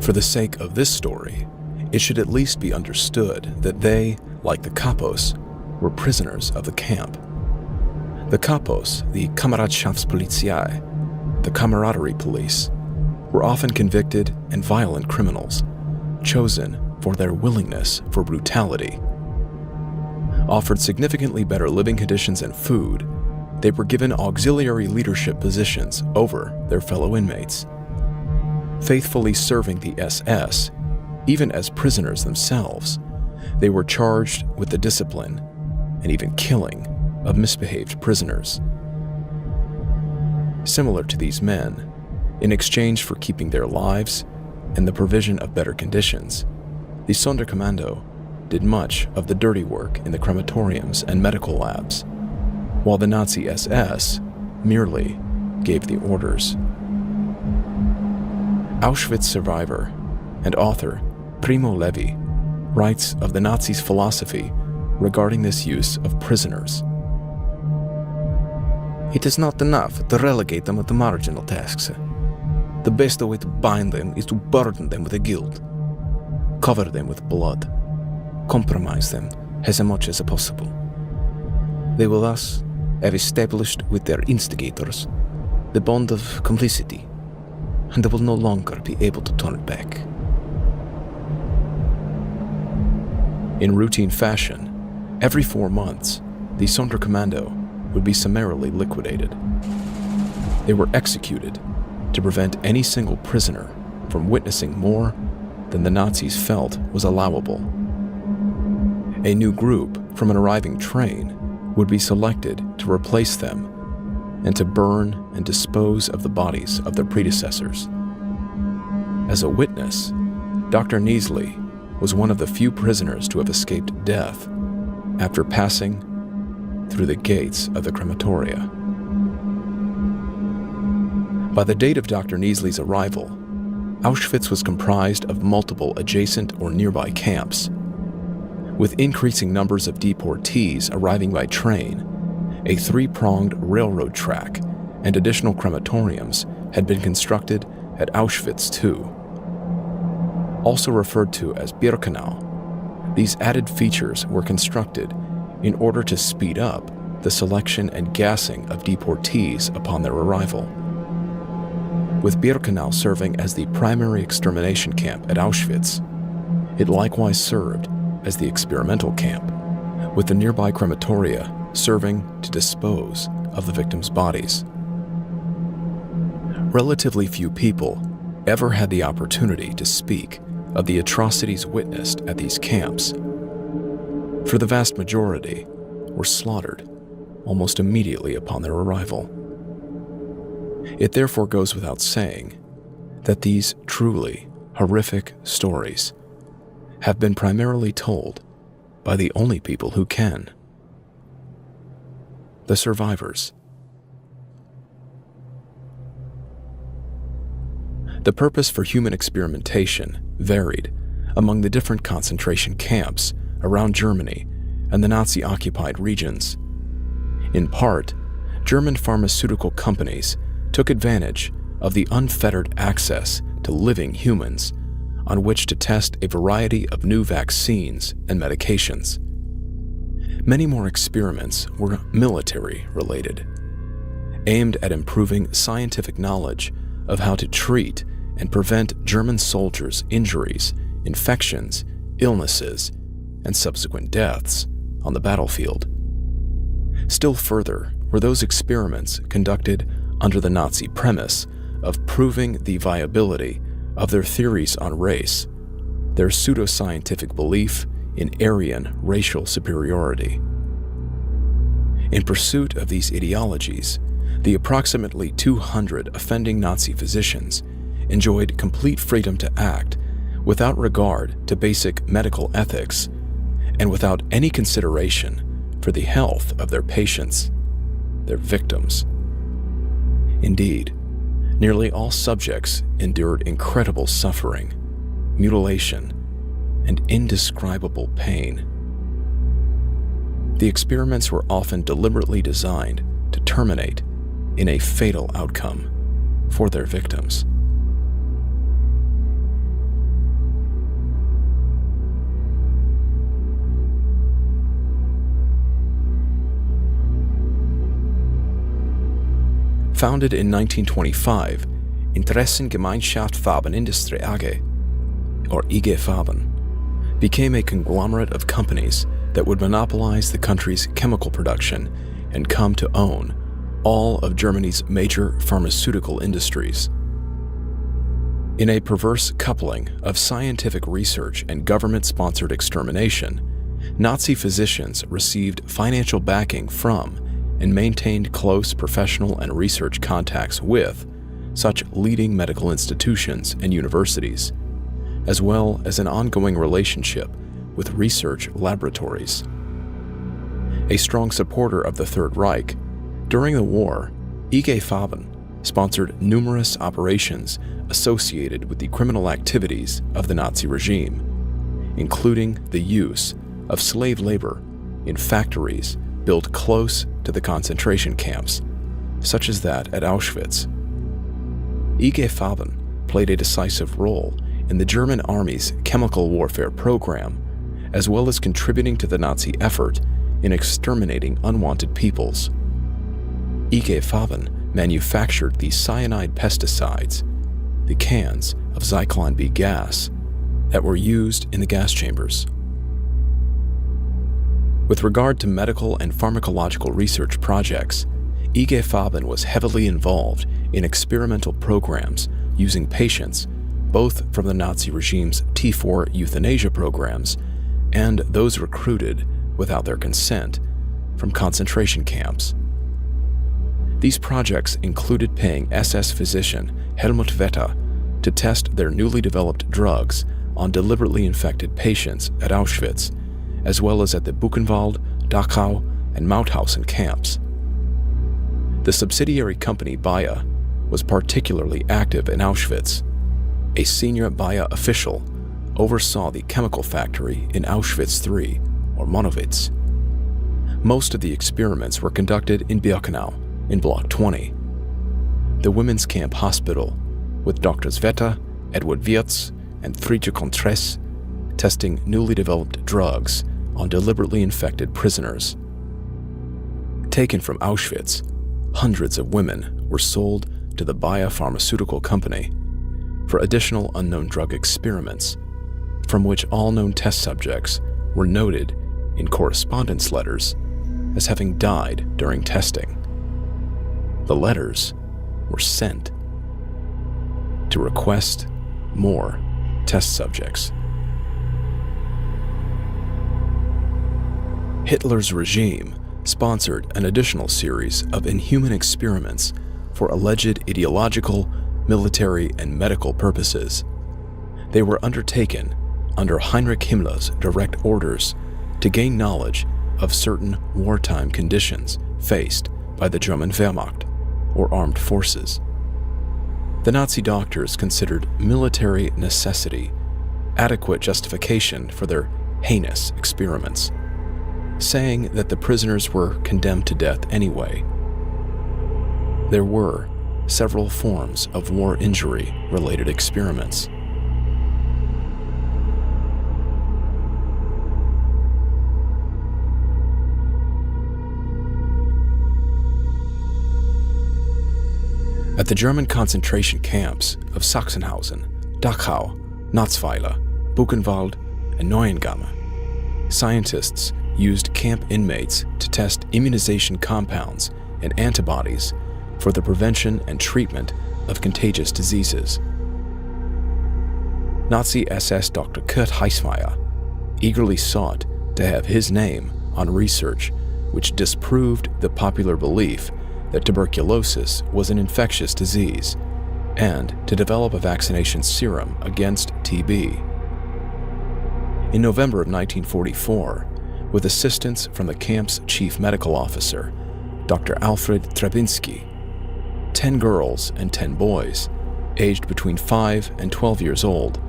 For the sake of this story, it should at least be understood that they, like the Kapos, were prisoners of the camp. The Kapos, the Kameradschaftspolizei, the camaraderie police, were often convicted and violent criminals, chosen for their willingness for brutality. Offered significantly better living conditions and food, they were given auxiliary leadership positions over their fellow inmates. Faithfully serving the SS, even as prisoners themselves, they were charged with the discipline and even killing of misbehaved prisoners. Similar to these men, in exchange for keeping their lives and the provision of better conditions, the Sonderkommando did much of the dirty work in the crematoriums and medical labs, while the Nazi SS merely gave the orders. Auschwitz survivor and author Primo Levi writes of the Nazis' philosophy regarding this use of prisoners. "It is not enough to relegate them to marginal tasks. The best way to bind them is to burden them with a guilt, cover them with blood, compromise them as much as possible. They will thus have established with their instigators the bond of complicity, and they will no longer be able to turn it back." In routine fashion, every 4 months, the Sonderkommando would be summarily liquidated. They were executed to prevent any single prisoner from witnessing more than the Nazis felt was allowable. A new group from an arriving train would be selected to replace them and to burn and dispose of the bodies of their predecessors. As a witness, Dr. Neasley was one of the few prisoners to have escaped death after passing through the gates of the crematoria. By the date of Dr. Neasley's arrival, Auschwitz was comprised of multiple adjacent or nearby camps. With increasing numbers of deportees arriving by train, a 3-pronged railroad track and additional crematoriums had been constructed at Auschwitz too. Also referred to as Birkenau, these added features were constructed in order to speed up the selection and gassing of deportees upon their arrival. With Birkenau serving as the primary extermination camp at Auschwitz, it likewise served as the experimental camp, with the nearby crematoria serving to dispose of the victims' bodies. Relatively few people ever had the opportunity to speak of the atrocities witnessed at these camps, for the vast majority were slaughtered almost immediately upon their arrival. It therefore goes without saying that these truly horrific stories have been primarily told by the only people who can: the survivors. The purpose for human experimentation varied among the different concentration camps around Germany and the Nazi-occupied regions. In part, German pharmaceutical companies took advantage of the unfettered access to living humans on which to test a variety of new vaccines and medications. Many more experiments were military-related, aimed at improving scientific knowledge of how to treat and prevent German soldiers' injuries, infections, illnesses, and subsequent deaths on the battlefield. Still further were those experiments conducted under the Nazi premise of proving the viability of their theories on race, their pseudoscientific belief in Aryan racial superiority. In pursuit of these ideologies, the approximately 200 offending Nazi physicians enjoyed complete freedom to act without regard to basic medical ethics and without any consideration for the health of their patients, their victims. Indeed, nearly all subjects endured incredible suffering, mutilation, and indescribable pain. The experiments were often deliberately designed to terminate in a fatal outcome for their victims. Founded in 1925, Interessengemeinschaft Farbenindustrie AG, or IG Farben, became a conglomerate of companies that would monopolize the country's chemical production and come to own all of Germany's major pharmaceutical industries. In a perverse coupling of scientific research and government-sponsored extermination, Nazi physicians received financial backing from and maintained close professional and research contacts with such leading medical institutions and universities, as well as an ongoing relationship with research laboratories. A strong supporter of the Third Reich, during the war, IG Farben sponsored numerous operations associated with the criminal activities of the Nazi regime, including the use of slave labor in factories built close to the concentration camps, such as that at Auschwitz. IG Farben played a decisive role in the German army's chemical warfare program, as well as contributing to the Nazi effort in exterminating unwanted peoples. IG Farben manufactured the cyanide pesticides, the cans of Zyklon B gas, that were used in the gas chambers. With regard to medical and pharmacological research projects, IG Farben was heavily involved in experimental programs using patients both from the Nazi regime's T4 euthanasia programs and those recruited without their consent from concentration camps. These projects included paying SS physician Helmut Wetter to test their newly developed drugs on deliberately infected patients at Auschwitz, as well as at the Buchenwald, Dachau, and Mauthausen camps. The subsidiary company Bayer was particularly active in Auschwitz. A senior Bayer official oversaw the chemical factory in Auschwitz III, or Monowitz. Most of the experiments were conducted in Birkenau, in Block 20. The Women's Camp Hospital, with Drs. Wetter, Edward Wirtz, and Friedrich Contress, testing newly developed drugs on deliberately infected prisoners. Taken from Auschwitz, hundreds of women were sold to the Bayer Pharmaceutical Company for additional unknown drug experiments, from which all known test subjects were noted in correspondence letters as having died during testing. The letters were sent to request more test subjects. Hitler's regime sponsored an additional series of inhuman experiments for alleged ideological, military, and medical purposes. They were undertaken under Heinrich Himmler's direct orders to gain knowledge of certain wartime conditions faced by the German Wehrmacht, or armed forces. The Nazi doctors considered military necessity adequate justification for their heinous experiments, saying that the prisoners were condemned to death anyway. There were several forms of war injury-related experiments. At the German concentration camps of Sachsenhausen, Dachau, Natzweiler, Buchenwald, and Neuengamme, scientists used camp inmates to test immunization compounds and antibodies for the prevention and treatment of contagious diseases. Nazi SS Dr. Kurt Heissmeyer eagerly sought to have his name on research which disproved the popular belief that tuberculosis was an infectious disease, and to develop a vaccination serum against TB. In November of 1944, with assistance from the camp's chief medical officer, Dr. Alfred Trebinski, 10 girls and 10 boys, aged between 5 and 12 years old,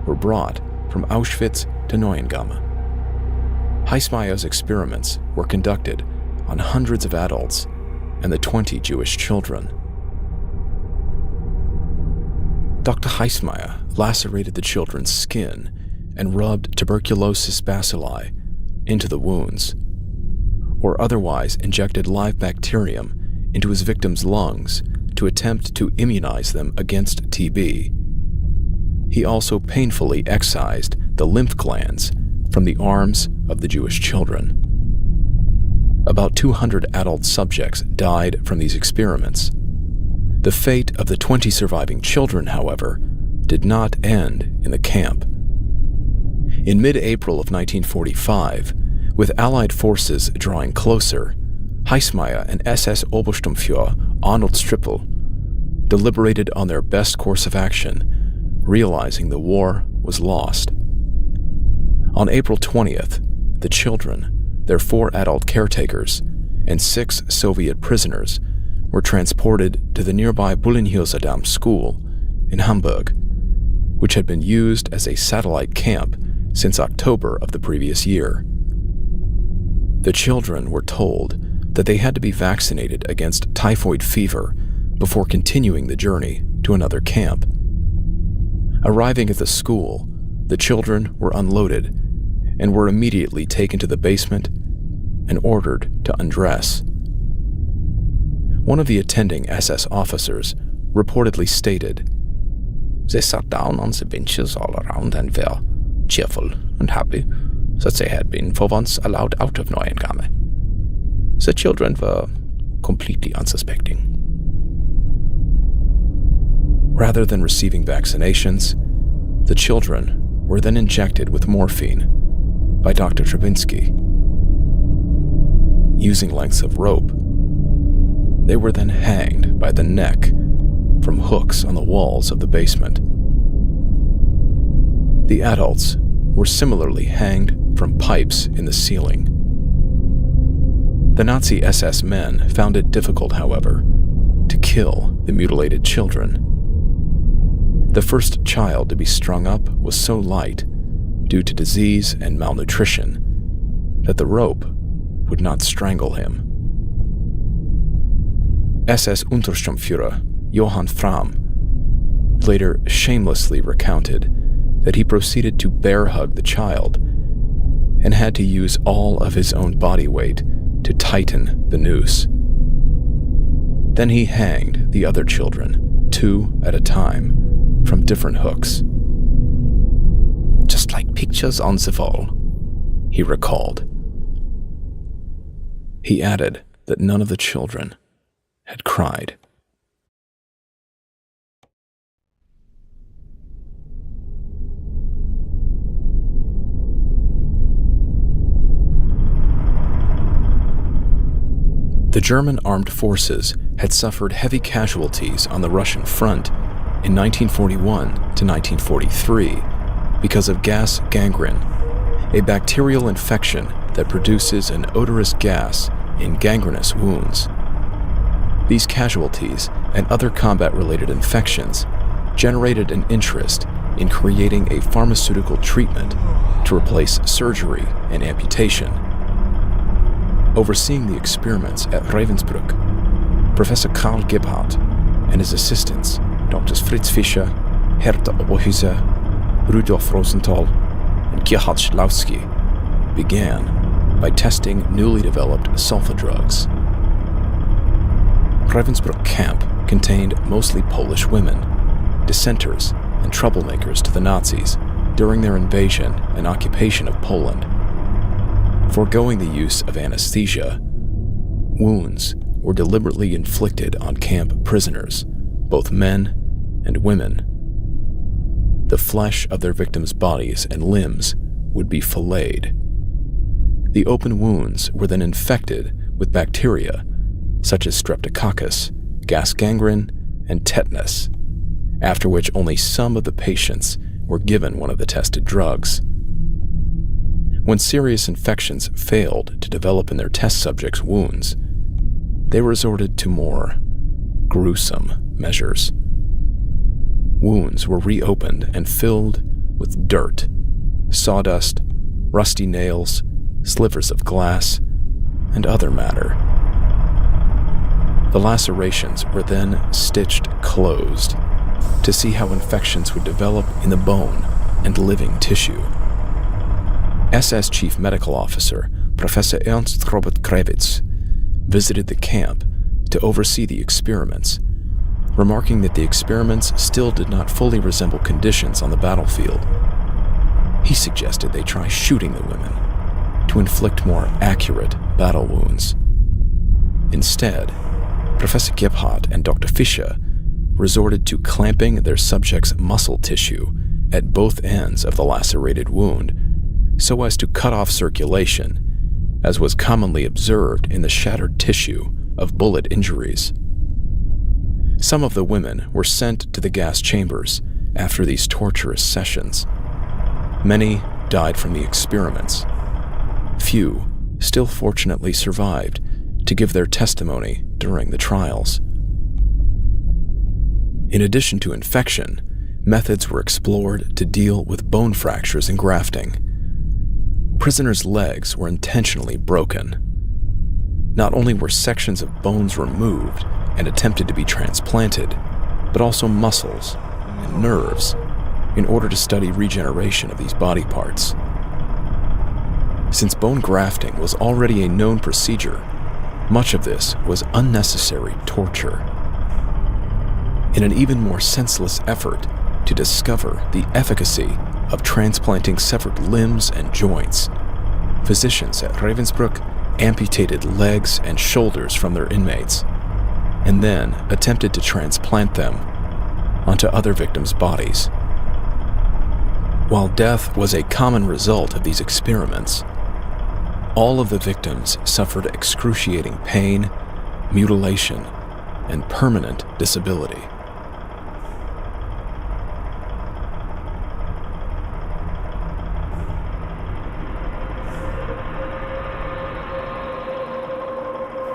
were brought from Auschwitz to Neuengamme. Heissmeyer's experiments were conducted on hundreds of adults and the 20 Jewish children. Dr. Heissmeyer lacerated the children's skin and rubbed tuberculosis bacilli into the wounds, or otherwise injected live bacterium into his victims' lungs to attempt to immunize them against TB. He also painfully excised the lymph glands from the arms of the Jewish children. About 200 adult subjects died from these experiments. The fate of the 20 surviving children, however, did not end in the camp. In mid-April of 1945, with Allied forces drawing closer, Heissmeyer and SS Obersturmführer Arnold Strippel deliberated on their best course of action, realizing the war was lost. On April 20th, the children, their 4 adult caretakers, and 6 Soviet prisoners were transported to the nearby Bullenhauser school in Hamburg, which had been used as a satellite camp since October of the previous year. The children were told that they had to be vaccinated against typhoid fever before continuing the journey to another camp. Arriving at the school, the children were unloaded and were immediately taken to the basement and ordered to undress. One of the attending SS officers reportedly stated, "They sat down on the benches all around and were cheerful and happy that they had been for once allowed out of Neuengamme. The children were completely unsuspecting." Rather than receiving vaccinations, the children were then injected with morphine by Dr. Trebinski. Using lengths of rope, they were then hanged by the neck from hooks on the walls of the basement. The adults were similarly hanged from pipes in the ceiling. The Nazi SS men found it difficult, however, to kill the mutilated children. The first child to be strung up was so light, due to disease and malnutrition, that the rope would not strangle him. SS Untersturmführer Johann Frahm later shamelessly recounted that he proceeded to bear hug the child and had to use all of his own body weight to tighten the noose. Then he hanged the other children, 2 at a time, from different hooks. "Just like pictures on the wall," he recalled. He added that none of the children had cried. The German armed forces had suffered heavy casualties on the Russian front in 1941 to 1943 because of gas gangrene, a bacterial infection that produces an odorous gas in gangrenous wounds. These casualties and other combat-related infections generated an interest in creating a pharmaceutical treatment to replace surgery and amputation. Overseeing the experiments at Ravensbrück, Professor Karl Gebhardt and his assistants, Drs. Fritz Fischer, Hertha Oberhäuser, Rudolf Rosenthal, and Gerhard Schlauski, began by testing newly developed sulfa drugs. Ravensbrück camp contained mostly Polish women, dissenters and troublemakers to the Nazis during their invasion and occupation of Poland. Foregoing the use of anesthesia, wounds were deliberately inflicted on camp prisoners, both men and women. The flesh of their victims' bodies and limbs would be filleted. The open wounds were then infected with bacteria such as streptococcus, gas gangrene, and tetanus, after which only some of the patients were given one of the tested drugs. When serious infections failed to develop in their test subjects' wounds, they resorted to more gruesome measures. Wounds were reopened and filled with dirt, sawdust, rusty nails, slivers of glass, and other matter. The lacerations were then stitched closed to see how infections would develop in the bone and living tissue. SS Chief Medical Officer Professor Ernst Robert Krevitz visited the camp to oversee the experiments, remarking that the experiments still did not fully resemble conditions on the battlefield. He suggested they try shooting the women to inflict more accurate battle wounds. Instead, Professor Gebhardt and Dr. Fischer resorted to clamping their subject's muscle tissue at both ends of the lacerated wound so as to cut off circulation, as was commonly observed in the shattered tissue of bullet injuries. Some of the women were sent to the gas chambers after these torturous sessions. Many died from the experiments. Few still fortunately survived to give their testimony during the trials. In addition to infection, methods were explored to deal with bone fractures and grafting. Prisoners' legs were intentionally broken. Not only were sections of bones removed and attempted to be transplanted, but also muscles and nerves in order to study regeneration of these body parts. Since bone grafting was already a known procedure, much of this was unnecessary torture. In an even more senseless effort to discover the efficacy of transplanting severed limbs and joints, physicians at Ravensbrück amputated legs and shoulders from their inmates, and then attempted to transplant them onto other victims' bodies. While death was a common result of these experiments, all of the victims suffered excruciating pain, mutilation, and permanent disability.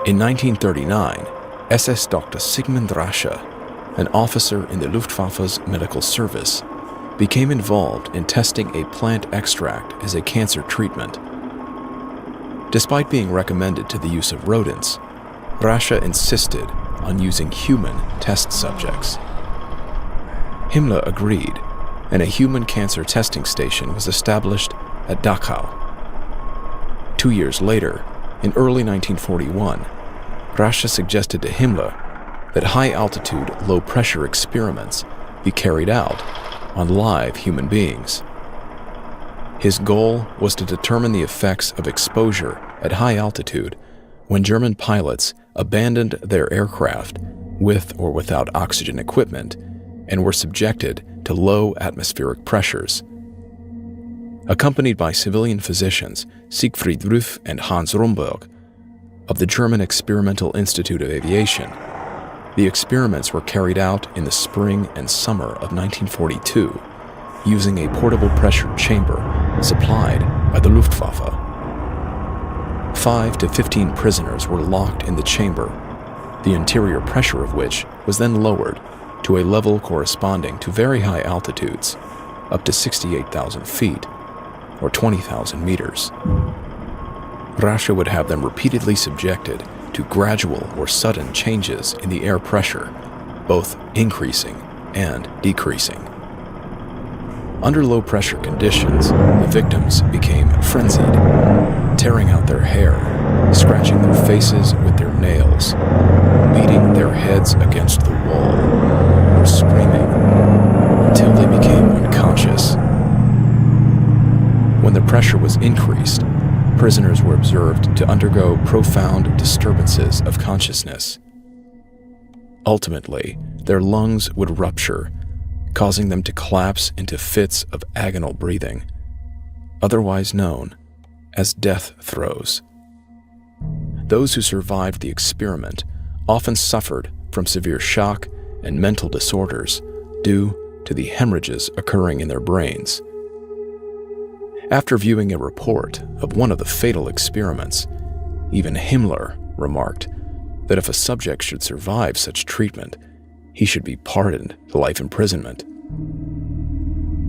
In 1939, SS Dr. Sigmund Rasche, an officer in the Luftwaffe's medical service, became involved in testing a plant extract as a cancer treatment. Despite being recommended to the use of rodents, Rasche insisted on using human test subjects. Himmler agreed, and a human cancer testing station was established at Dachau. 2 years later, in early 1941, Rasche suggested to Himmler that high-altitude, low-pressure experiments be carried out on live human beings. His goal was to determine the effects of exposure at high altitude when German pilots abandoned their aircraft with or without oxygen equipment and were subjected to low atmospheric pressures. Accompanied by civilian physicians Siegfried Rüff and Hans Romberg, of the German Experimental Institute of Aviation. The experiments were carried out in the spring and summer of 1942 using a portable pressure chamber supplied by the Luftwaffe. 5 to 15 prisoners were locked in the chamber, the interior pressure of which was then lowered to a level corresponding to very high altitudes, up to 68,000 feet, or 20,000 meters. Russia would have them repeatedly subjected to gradual or sudden changes in the air pressure, both increasing and decreasing. Under low-pressure conditions, the victims became frenzied, tearing out their hair, scratching their faces with their nails, beating their heads against the wall, or screaming until they became unconscious. When the pressure was increased, prisoners were observed to undergo profound disturbances of consciousness. Ultimately, their lungs would rupture, causing them to collapse into fits of agonal breathing, otherwise known as death throes. Those who survived the experiment often suffered from severe shock and mental disorders due to the hemorrhages occurring in their brains. After viewing a report of one of the fatal experiments, even Himmler remarked that if a subject should survive such treatment, he should be pardoned to life imprisonment.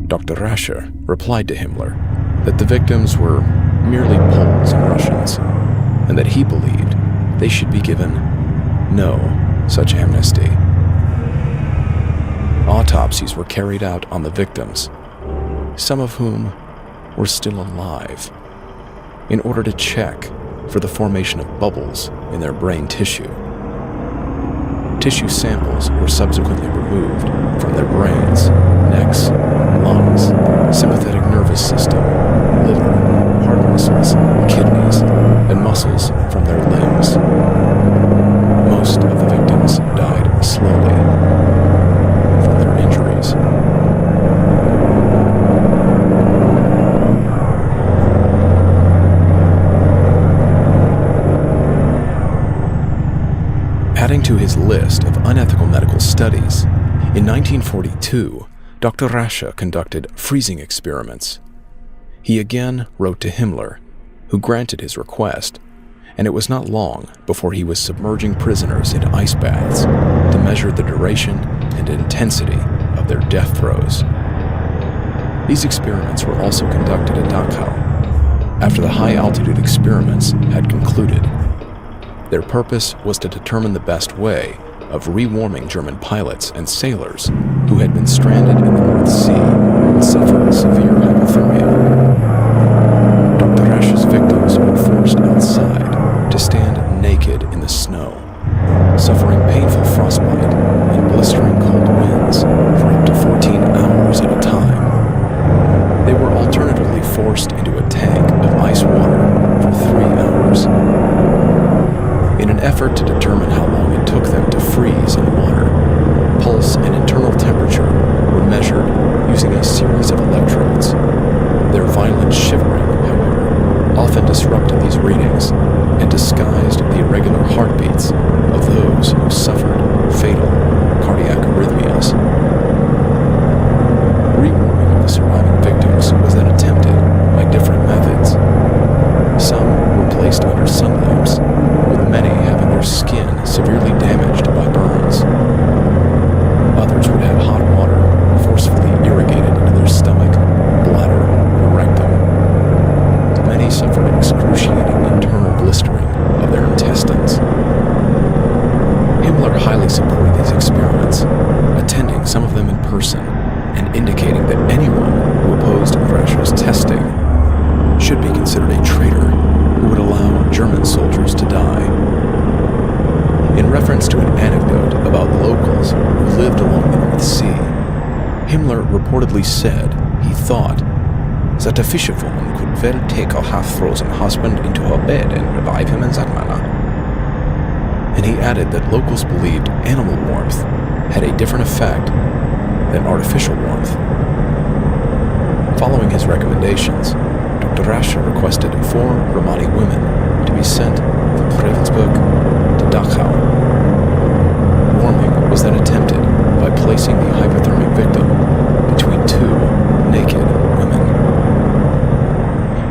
Dr. Rascher replied to Himmler that the victims were merely Poles and Russians, and that he believed they should be given no such amnesty. Autopsies were carried out on the victims, some of whom were still alive, in order to check for the formation of bubbles in their brain tissue. Tissue samples were subsequently removed from their brains, necks, lungs, sympathetic nervous system, liver, heart muscles, kidneys, and muscles from their limbs. Most of the victims died slowly from their injuries. Adding to his list of unethical medical studies, in 1942, Dr. Rasche conducted freezing experiments. He again wrote to Himmler, who granted his request, and it was not long before he was submerging prisoners into ice baths to measure the duration and intensity of their death throes. These experiments were also conducted at Dachau after the high-altitude experiments had concluded. Their purpose was to determine the best way of rewarming German pilots and sailors who had been stranded in the North Sea and suffered severe hypothermia. Dr. Rasche's victims were forced outside to stand naked in the snow, suffering painful frostbite and blistering cold winds for up to 14 hours at a time. They were alternatively forced into a tank of ice water for 3 hours. In an effort to determine how long it took them to freeze in water, pulse and internal temperature were measured using a series of electrodes. Their violent shivering, however, often disrupted these readings and disguised the irregular heartbeats of those who suffered fatal cardiac arrhythmias. Rewarming of the surviving victims was then attempted by different methods. Some were placed under sun lamps, with many having their skin severely damaged by burns. Others would have hot water forcefully irrigated into their stomach, bladder, or rectum. Many suffered excruciating internal blistering of their intestines. Himmler highly supported these experiments, attending some of them in person and indicating that anyone who opposed Rasche's testing should be considered a traitor who would allow German soldiers to die. In reference to an anecdote about locals who lived along the North Sea, Himmler reportedly said he thought that a fisherwoman could well take her half-frozen husband into her bed and revive him in that manner. And he added that locals believed animal warmth had a different effect than artificial warmth. Following his recommendations, Dr. Rasche requested 4 Romani women to be sent to Ravensburg to Dachau. Warming was then attempted by placing the hypothermic victim between two naked women.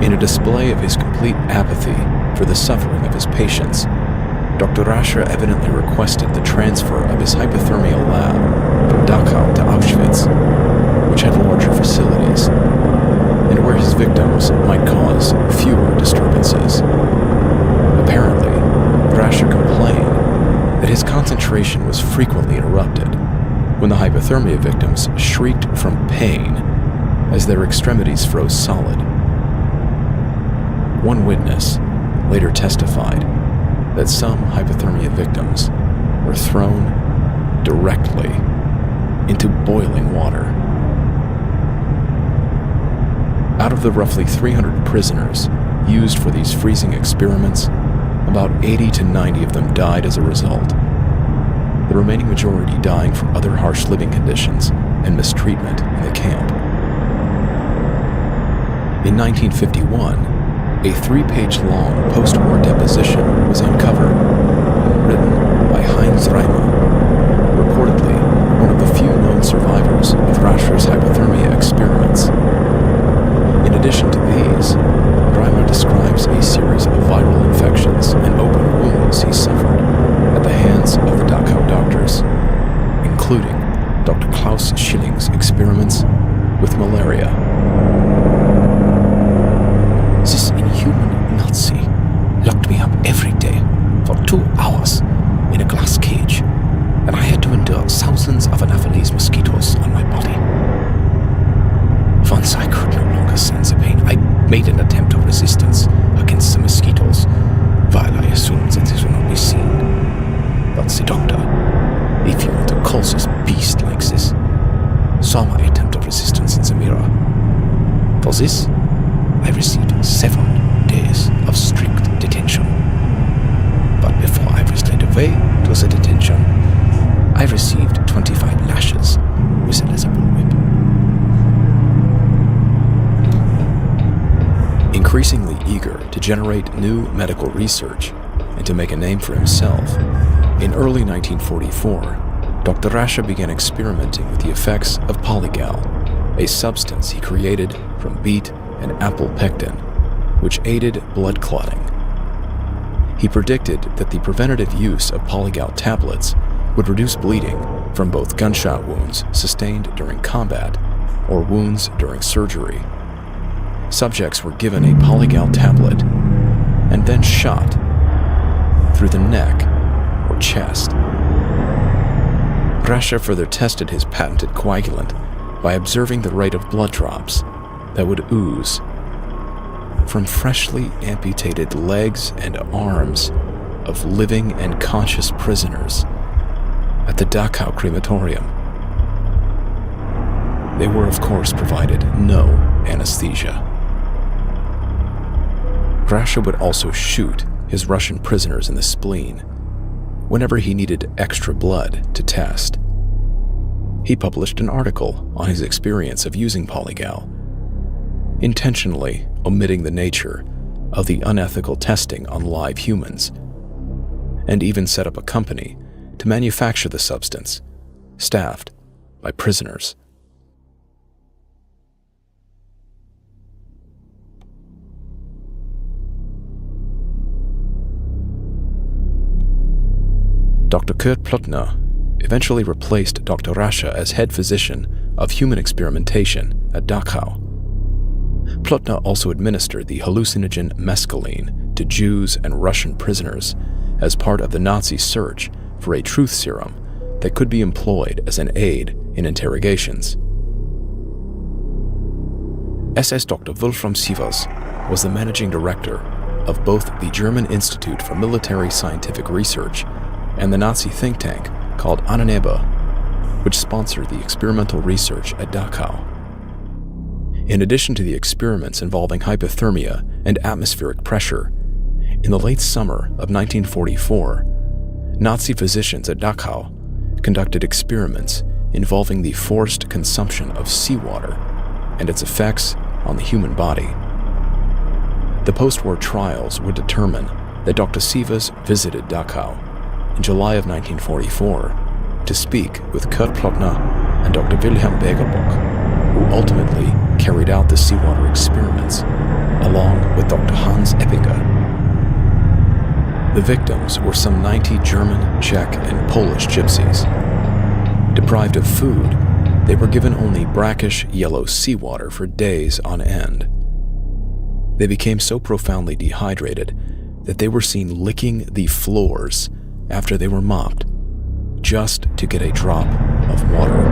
In a display of his complete apathy for the suffering of his patients, Dr. Rascher evidently requested the transfer of his hypothermia lab from Dachau to Auschwitz, which had larger facilities, and where his victims might cause fewer disturbances. Apparently, Rascher complained that his concentration was frequently interrupted when the hypothermia victims shrieked from pain as their extremities froze solid. One witness later testified that some hypothermia victims were thrown directly into boiling water. Out of the roughly 300 prisoners used for these freezing experiments, about 80 to 90 of them died as a result, the remaining majority dying from other harsh living conditions and mistreatment in the camp. In 1951, a 3-page-long post-war deposition was uncovered, written by Heinz Reimer, reportedly one of the few known survivors of Rascher's hypothermia experiments. In addition to these, Reimer describes a series of viral infections and open wounds he suffered at the hands of the Dachau doctors, including Dr. Klaus Schilling's experiments with malaria. This inhuman Nazi locked me up every day for 2 hours in a glass cage, and I had to endure thousands of Anopheles mosquitoes on my body. Once I could no longer sense the pain, I made an attempt of resistance against the mosquitoes, while I assumed that this would not be seen. But the doctor, if you want to call this beast like this, saw my attempt of resistance in the mirror. For this, I received 7 days of strict detention. But before I was led away to the detention, I received 25 lashes with a leather bullwhip. Increasingly eager to generate new medical research and to make a name for himself, in early 1944, Dr. Rascher began experimenting with the effects of polygal, a substance he created from beet and apple pectin, which aided blood clotting. He predicted that the preventative use of polygal tablets would reduce bleeding from both gunshot wounds sustained during combat or wounds during surgery. Subjects were given a polygal tablet and then shot through the neck or chest. Rascher further tested his patented coagulant by observing the rate of blood drops that would ooze from freshly amputated legs and arms of living and conscious prisoners at the Dachau crematorium. They were, of course, provided no anesthesia. Rascher would also shoot his Russian prisoners in the spleen whenever he needed extra blood to test. He published an article on his experience of using polygal, intentionally omitting the nature of the unethical testing on live humans, and even set up a company to manufacture the substance, staffed by prisoners. Dr. Kurt Plotner eventually replaced Dr. Rascher as head physician of human experimentation at Dachau. Plotner also administered the hallucinogen mescaline to Jews and Russian prisoners as part of the Nazi search for a truth serum that could be employed as an aid in interrogations. SS Dr. Wolfram Sievers was the managing director of both the German Institute for Military Scientific Research and the Nazi think tank called Ahnenerbe, which sponsored the experimental research at Dachau. In addition to the experiments involving hypothermia and atmospheric pressure, in the late summer of 1944, Nazi physicians at Dachau conducted experiments involving the forced consumption of seawater and its effects on the human body. The post-war trials would determine that Dr. Sievers visited Dachau in July of 1944 to speak with Kurt Plotner and Dr. Wilhelm Begerbock, who ultimately carried out the seawater experiments, along with Dr. Hans Eppinger. The victims were some 90 German, Czech, and Polish gypsies. Deprived of food, they were given only brackish yellow seawater for days on end. They became so profoundly dehydrated that they were seen licking the floors after they were mopped, just to get a drop of water.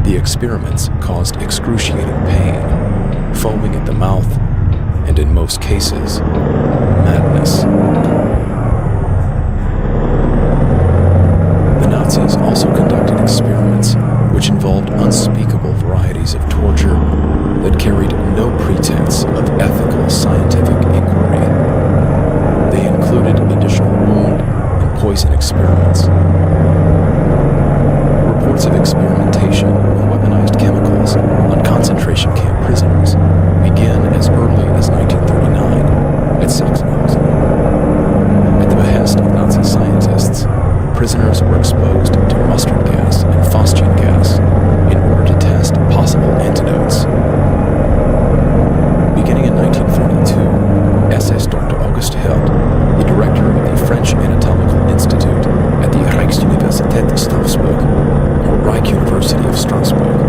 The experiments caused excruciating pain, foaming at the mouth, and in most cases, madness. The Nazis also conducted experiments which involved unspeakable varieties of torture that carried no pretense of ethical scientific inquiry. They included additional wound and poison experiments. Reports of experimentation with weaponized chemicals on concentration camp prisoners began as early as 1939 at Sachsenhausen. At the behest of Nazi scientists, prisoners were exposed to mustard gas and phosgene gas in order to test possible antidotes. Beginning in 1942, SS Dr. August Held, the director of the French Anatomical Institute at the Rijksuniversiteit Strasbourg, or Reich University of Strasbourg,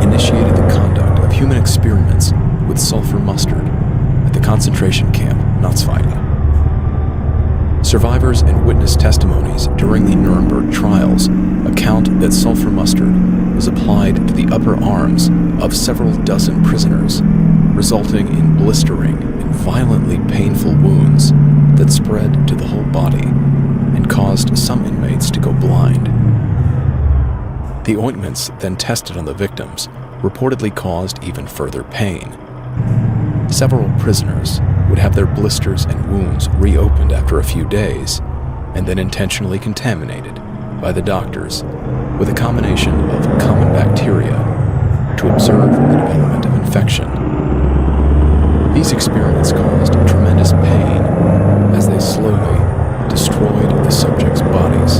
initiated the conduct of human experiments with sulfur mustard at the concentration camp Natzweiler. Survivors and witness testimonies during the Nuremberg trials account that sulfur mustard was applied to the upper arms of several dozen prisoners, resulting in blistering and violently painful wounds that spread to the whole body and caused some inmates to go blind. The ointments then tested on the victims reportedly caused even further pain. Several prisoners would have their blisters and wounds reopened after a few days and then intentionally contaminated by the doctors with a combination of common bacteria to observe the development of infection. These experiments caused tremendous pain as they slowly destroyed the subjects' bodies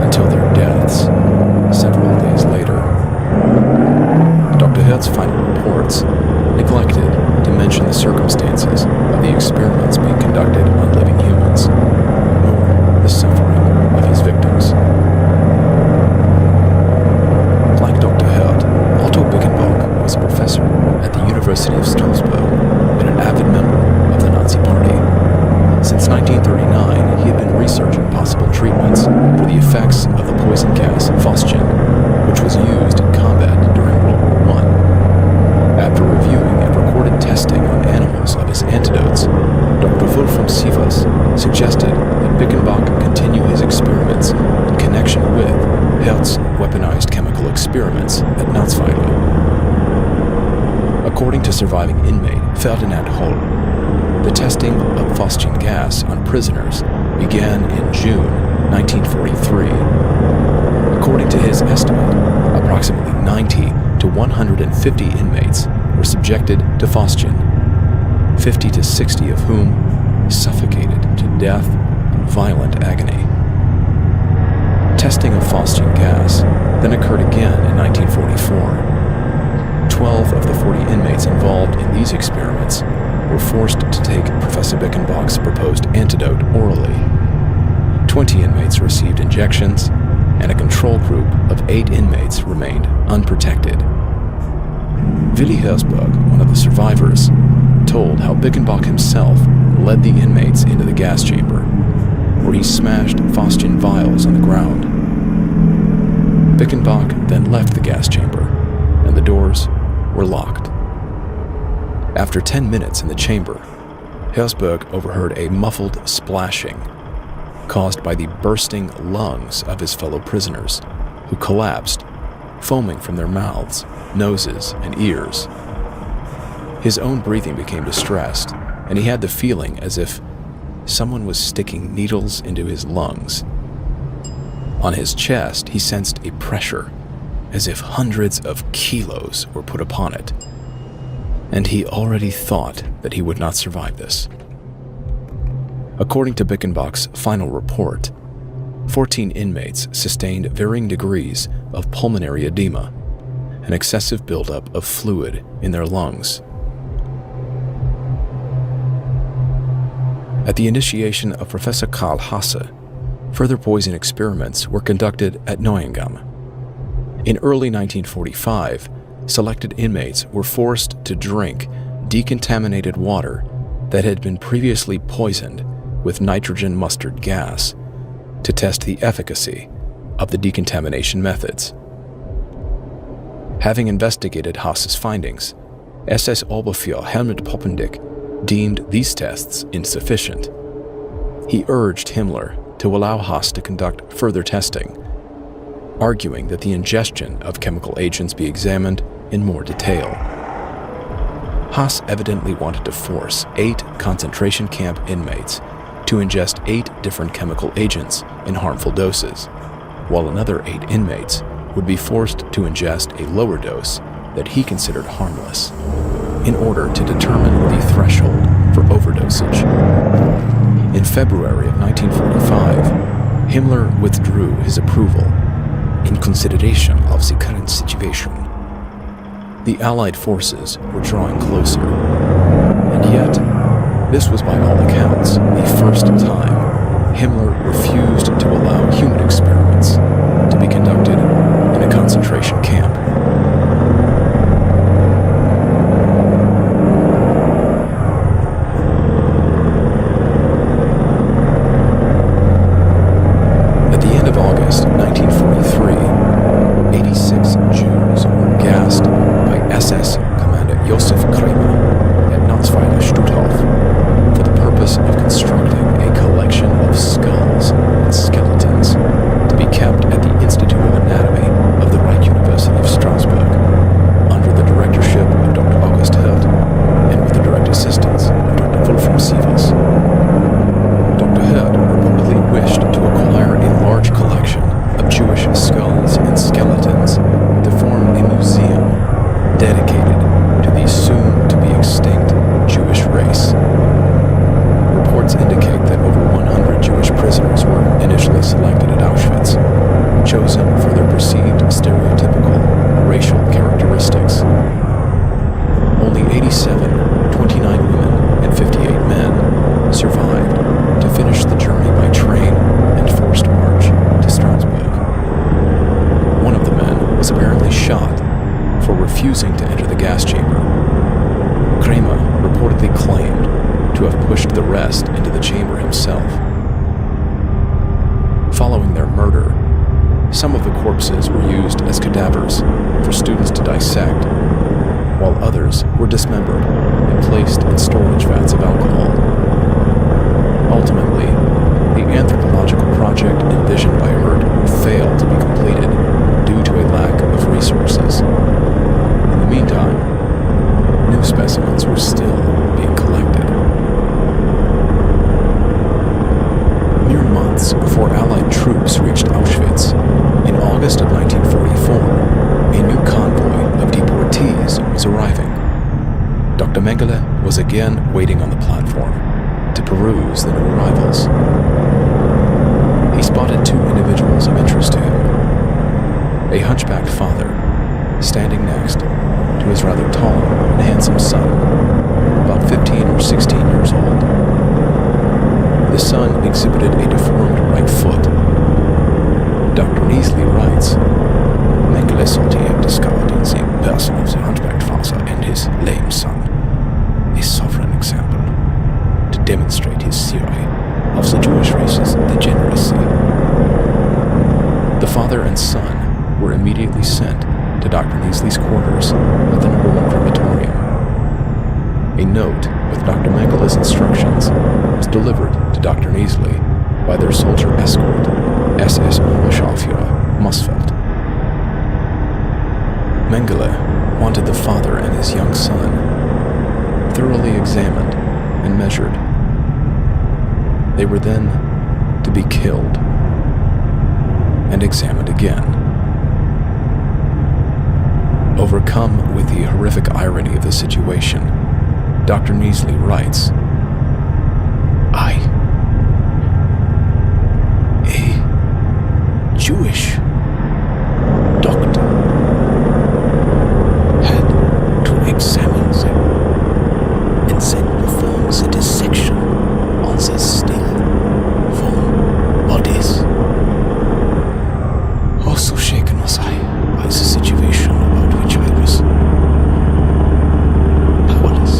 until their deaths several days later. Dr. Hertz's final reports neglected to mention the circumstances of the experiments being conducted on living humans, nor the suffering of his victims. Like Dr. Hertz, Otto Bickenbach was a professor at the University of Strasbourg and an avid member of the Nazi Party. Since 1939, he had been researching possible treatments for the effects of the poison gas phosgene, which was used in combat during World War I. After reviewing and recorded testing on animals of his antidotes, Dr. Wolfram Sievers suggested that Bickenbach continue his experiments in connection with Hertz's weaponized chemical experiments at Natzweiler. According to surviving inmate Ferdinand Holl, the testing of phosgene gas on prisoners began in June 1943. According to his estimate, approximately 90 to 150 inmates were subjected to phosgene, 50 to 60 of whom suffocated to death in violent agony. Testing of phosgene gas then occurred again in 1944. 12 of the 40 inmates involved in these experiments were forced to take Professor Bickenbach's proposed antidote orally. 20 inmates received injections, and a control group of 8 inmates remained unprotected. Willi Herzberg, one of the survivors, told how Bickenbach himself led the inmates into the gas chamber, where he smashed phosgene vials on the ground. Bickenbach then left the gas chamber, and the doors were locked. After 10 minutes in the chamber, Herzberg overheard a muffled splashing caused by the bursting lungs of his fellow prisoners, who collapsed, foaming from their mouths, noses, and ears. His own breathing became distressed, and he had the feeling as if someone was sticking needles into his lungs. On his chest, he sensed a pressure, as if hundreds of kilos were put upon it, and he already thought that he would not survive this. According to Bickenbach's final report, 14 inmates sustained varying degrees of pulmonary edema, an excessive buildup of fluid in their lungs. At the initiation of Professor Karl Hasse, further poison experiments were conducted at Neuengamme. In early 1945, selected inmates were forced to drink decontaminated water that had been previously poisoned with nitrogen mustard gas to test the efficacy of the decontamination methods. Having investigated Hasse's findings, SS Oberfuhrer Helmut Poppendick deemed these tests insufficient. He urged Himmler to allow Hasse to conduct further testing, arguing that the ingestion of chemical agents be examined in more detail. Hasse evidently wanted to force 8 concentration camp inmates to ingest 8 different chemical agents in harmful doses, while another 8 inmates would be forced to ingest a lower dose that he considered harmless, in order to determine the threshold for overdosage. In February of 1945, Himmler withdrew his approval in consideration of the current situation. The Allied forces were drawing closer, and yet, this was by all accounts the first time Himmler refused to allow human experiments to be conducted in a concentration camp. At the end of August 1943, 86 Jews were gassed by SS Commander Josef Kramer at Natzweiler Stutthof for the purpose of constructing a collection of skulls and skeletons to be kept at the Institute of Anatomy of the Reich University of Strasbourg, under the directorship of Dr. August Hirt and with the direct assistance of Dr. Wolfram Sievers. Dr. Hirt reportedly wished to acquire a large collection of Jewish skulls and skeletons to form a museum dedicated to the soon-to-be extinct Jewish race. Reports indicate that over 100 Jewish prisoners were initially selected at Auschwitz, chosen for their perceived stereotypical racial characteristics. Only 87, 29 women, and 58 men survived to finish the journey by train and forced march to Strasbourg. One of the men was apparently shot for refusing to enter the gas chamber. Kramer reportedly claimed to have pushed the rest into the chamber himself. Following their murder, some of the corpses were used as cadavers for students to dissect, while others were dismembered and placed in storage vats of alcohol. Ultimately, the anthropological project envisioned by Hirt failed to be completed due to a lack of resources. In the meantime, new specimens were still being collected. Mere months before Allied troops reached Auschwitz, in August of 1944, a new convoy of deportees was arriving. Dr. Mengele was again waiting on the platform to peruse the new arrivals. He spotted 2 individuals of interest to him. A hunchbacked father, standing next to his rather tall and handsome son, about 15 or 16 years old. The son exhibited a deformed right foot. Dr. Neasley writes, Mengele sollte have discovered in the person of the hunchbacked father and his lame son a sovereign example to demonstrate his theory of the Jewish race's degeneracy. The father and son were immediately sent to Dr. Neasley's quarters at the No. 1 crematorium. A note with Dr. Mengele's instructions was delivered to Dr. Neasley by their soldier escort, SS Oberscharführer Mossfeld. Mengele wanted the father and his young son thoroughly examined and measured. They were then to be killed and examined again. Overcome with the horrific irony of the situation, Dr. Neasley writes, I Jewish doctor had to examine them and then perform the dissection on the still warm bodies. Also shaken was I by the situation about which I was powerless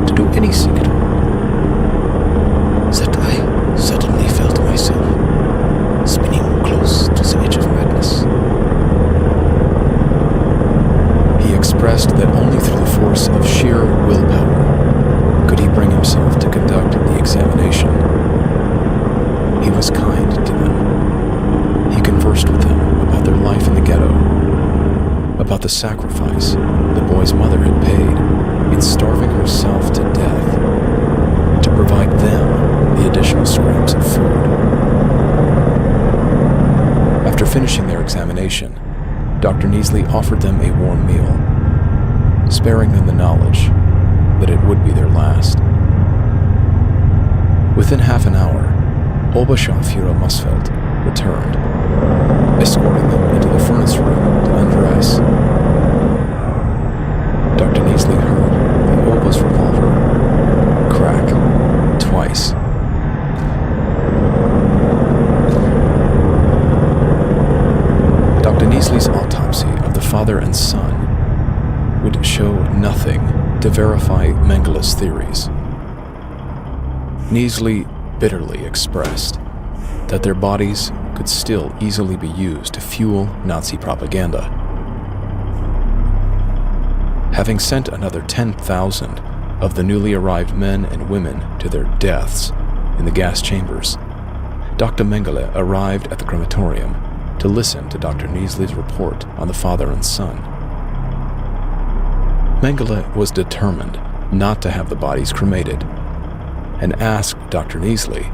to do anything at all. That I suddenly felt myself spinning close to the edge of madness. He expressed that only through the force of sheer willpower could he bring himself to conduct the examination. He was kind to them. He conversed with them about their life in the ghetto, about the sacrifice the boy's mother had paid in starving herself to death to provide them the additional scraps of food. After finishing their examination, Dr. Neasley offered them a warm meal, sparing them the knowledge that it would be their last. Within half an hour, Oberscharführer Musfeld returned, escorting them into the furnace room to undress. Dr. Neasley heard the Ober's revolver crack twice. Dr. Neasley's autopsy of the father and son would show nothing to verify Mengele's theories. Neasley bitterly expressed that their bodies could still easily be used to fuel Nazi propaganda. Having sent another 10,000 of the newly arrived men and women to their deaths in the gas chambers, Dr. Mengele arrived at the crematorium to listen to Dr. Neasley's report on the father and son. Mengele was determined not to have the bodies cremated and asked Dr. Neasley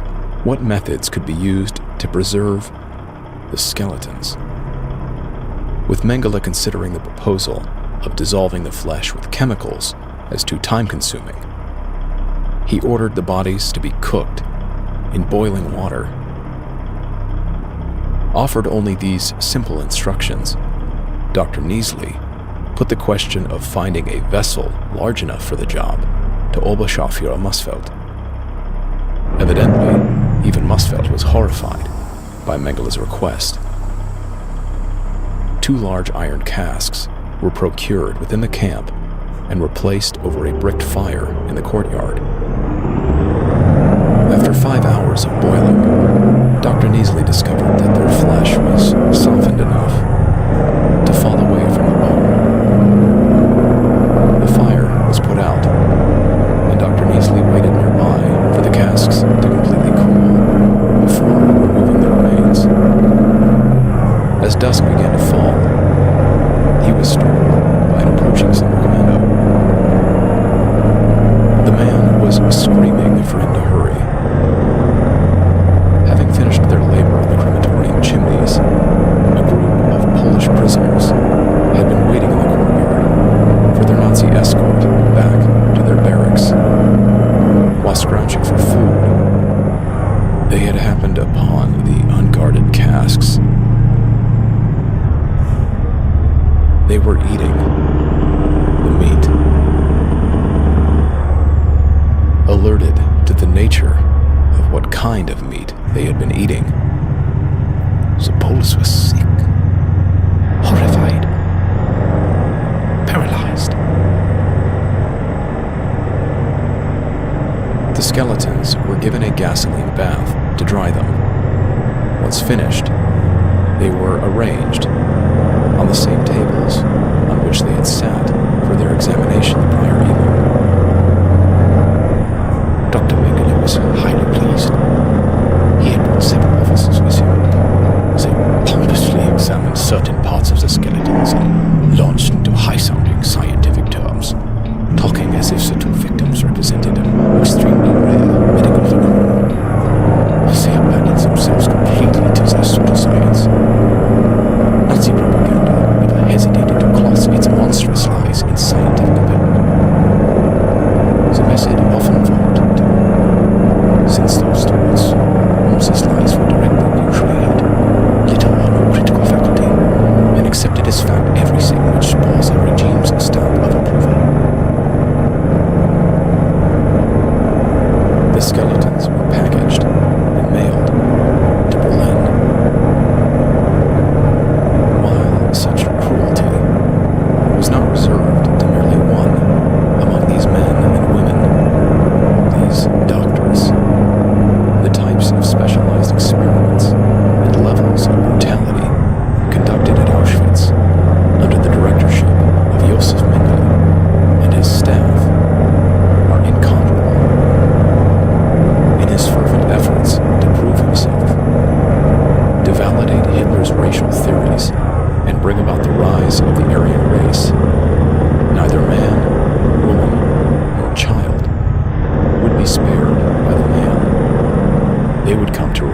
what methods could be used to preserve the skeletons. With Mengele considering the proposal of dissolving the flesh with chemicals as too time-consuming, he ordered the bodies to be cooked in boiling water. Offered only these simple instructions, Dr. Neasley put the question of finding a vessel large enough for the job to Oberscharführer Musfeld. Evidently, even Musfeld was horrified by Mengele's request. 2 large iron casks were procured within the camp and were placed over a bricked fire in the courtyard. After 5 hours of boiling, Dr. Neasley discovered that their flesh was softened enough to fall away from the bone. The fire was put out, and Dr. Neasley waited nearby for the casks to completely cool before removing the remains. As dusk began to fall, he was startled by an approaching summer commando. The man was screaming for him to hurry. Having finished their labor in the crematorium chimneys, a group of Polish prisoners had been waiting in the courtyard for their Nazi escort back to their barracks. While scrounging for food, they had happened upon the unguarded casks. They were eating the meat. Alerted to the nature of what kind of meat they had been eating, the Poles were sick, horrified, paralyzed. The skeletons were given a gasoline bath to dry them. Once finished, they were arranged on the same tables on which they had sat for their examination the prior evening. Dr. Mengele was highly pleased. He had brought several officers with him. They pompously examined certain parts of the skeletons and launched into high-sounding scientific terms, talking as if the 2 victims represented an extremely rare medical phenomenon. They abandoned themselves completely to their pseudoscience. Nazi propaganda never hesitated to cloth its monstrous lies in scientific apparel. The method often vaulted. Since those stories, Moses' lies were directed usually at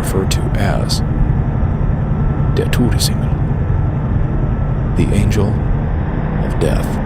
referred to as Der Todesengel, the angel of death.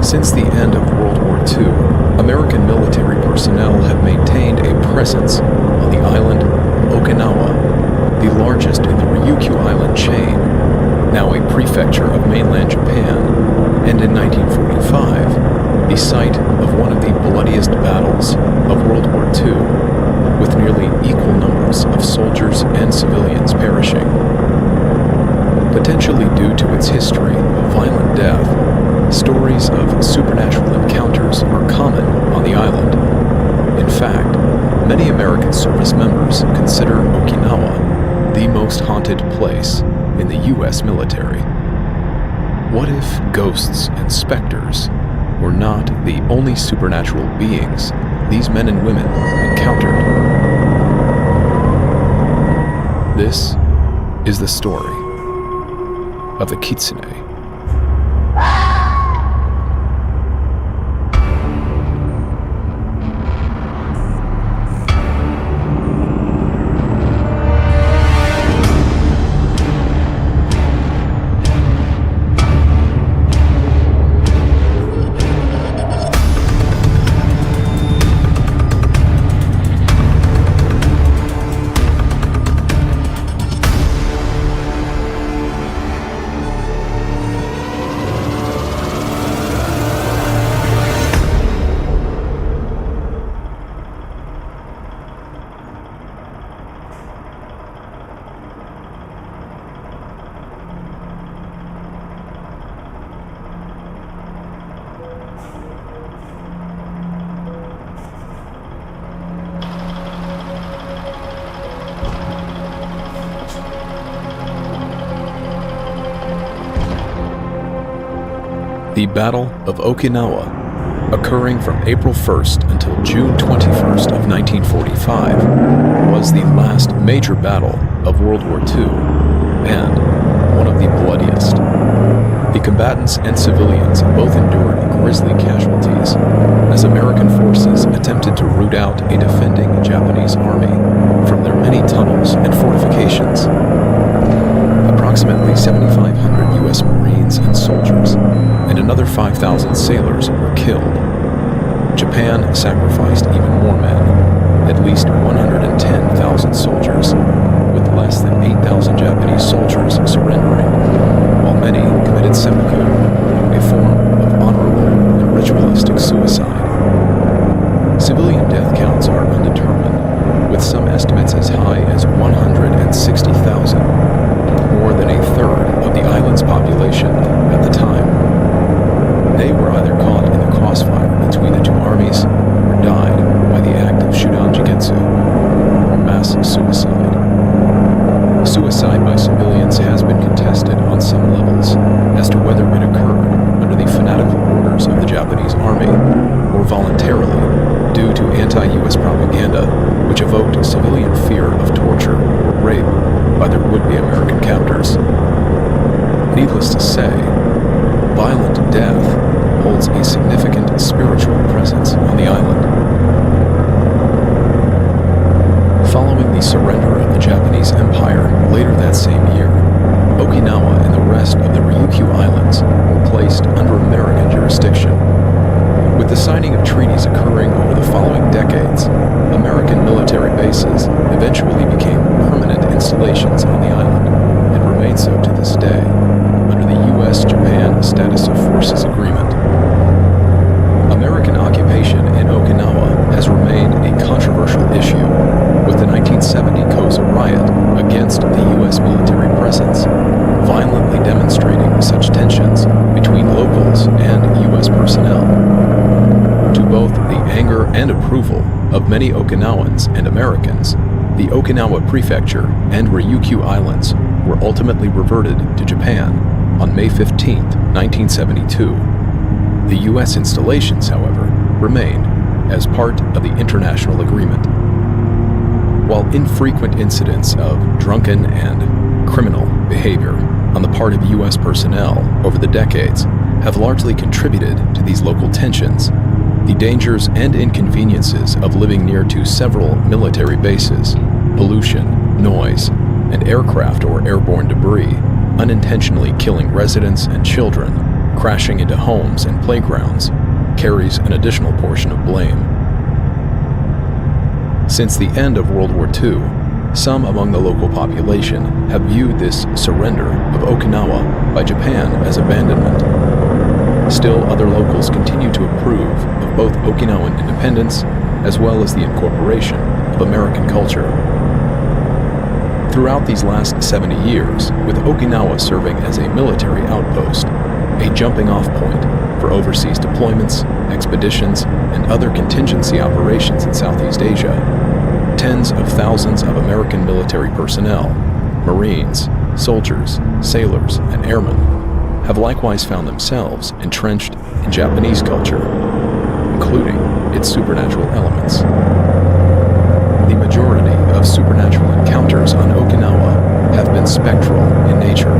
Since the end of World War II, American military personnel have maintained a presence on the island Okinawa, the largest in the Ryukyu Island chain, now a prefecture of mainland Japan, and in 1945, the site of one of the bloodiest battles of World War II, with nearly equal numbers of soldiers and civilians perishing. Potentially due to its history of violent death, stories of supernatural encounters are common on the island. In fact, many American service members consider Okinawa the most haunted place in the U.S. military. What if ghosts and specters were not the only supernatural beings these men and women encountered? This is the story of the Kitsune. The Battle of Okinawa, occurring from April 1st until June 21st of 1945, was the last major battle of World War II, and one of the bloodiest. The combatants and civilians both endured grisly casualties as American forces attempted to root out a defending Japanese army from their many tunnels and fortifications. Approximately 7,500 U.S. Marines and soldiers and another 5,000 sailors were killed. Japan sacrificed even more men, at least 110,000 soldiers, with less than 8,000 Japanese soldiers surrendering, while many committed seppuku, a form of honorable and ritualistic suicide. Civilian death counts are undetermined, with some estimates as high as 160,000, more than a third of the island's population at the time. They were either caught in the crossfire between the two armies is to say, violent death holds a significant spiritual presence on the island. Following the surrender of the Japanese Empire later that same year, Okinawa and the rest of the Ryukyu Islands were placed under American jurisdiction. With the signing of treaties occurring over the following decades, American military bases eventually became permanent installations on the island and remain so to this day under the U.S.-Japan Status of Forces Agreement. American occupation in Okinawa has remained a controversial issue, with the 1970 Koza riot against the U.S. military presence violently demonstrating such tensions between locals and U.S. personnel. To both the anger and approval of many Okinawans and Americans, the Okinawa Prefecture and Ryukyu Islands were ultimately reverted to Japan on May 15, 1972. The U.S. installations, however, remained as part of the international agreement. While infrequent incidents of drunken and criminal behavior on the part of U.S. personnel over the decades have largely contributed to these local tensions, the dangers and inconveniences of living near to several military bases, pollution, noise, and aircraft or airborne debris unintentionally killing residents and children, crashing into homes and playgrounds, carries an additional portion of blame. Since the end of World War II, some among the local population have viewed this surrender of Okinawa by Japan as abandonment. Still, other locals continue to approve of both Okinawan independence as well as the incorporation of American culture. Throughout these last 70 years, with Okinawa serving as a military outpost, a jumping-off point for overseas deployments, expeditions, and other contingency operations in Southeast Asia, tens of thousands of American military personnel, Marines, soldiers, sailors, and airmen have likewise found themselves entrenched in Japanese culture, including its supernatural elements. The majority of supernatural encounters on Okinawa have been spectral in nature,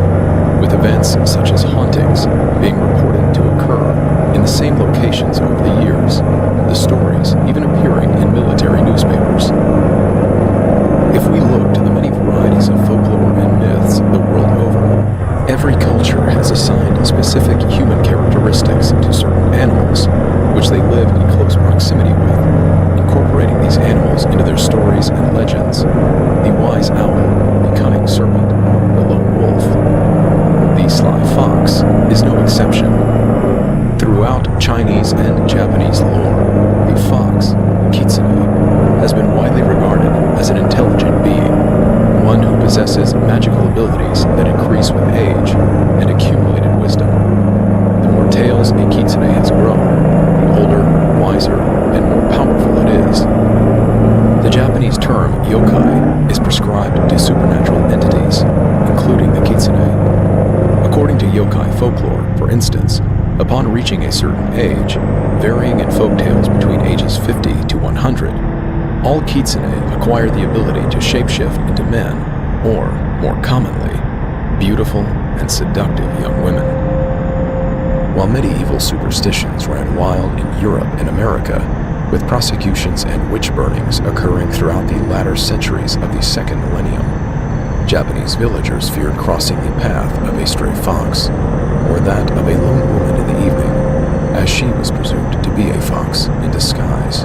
with events such as hauntings being reported to occur in the same locations over the years, the stories even appearing in military newspapers. If we look to the many varieties of folklore and myths the world over, every culture has assigned specific human characteristics to certain animals, which they live in close proximity with, incorporating these animals into their stories and legends. The wise owl, the cunning serpent, the lone wolf. The sly fox is no exception. Throughout Chinese and Japanese lore, the fox, kitsune, has been widely regarded as an intelligent being, one who possesses magical abilities that increase with age and accumulated wisdom. The more tails a kitsune has grown, the older, wiser, and more powerful it is. The Japanese term yokai is prescribed to supernatural entities, including the kitsune. According to yokai folklore, for instance, upon reaching a certain age, varying in folktales between ages 50 to 100, all kitsune acquire the ability to shapeshift into men, or, more commonly, beautiful and seductive young women. While medieval superstitions ran wild in Europe and America, with prosecutions and witch burnings occurring throughout the latter centuries of the second millennium, Japanese villagers feared crossing the path of a stray fox, or that of a lone woman in the evening, as she was presumed to be a fox in disguise.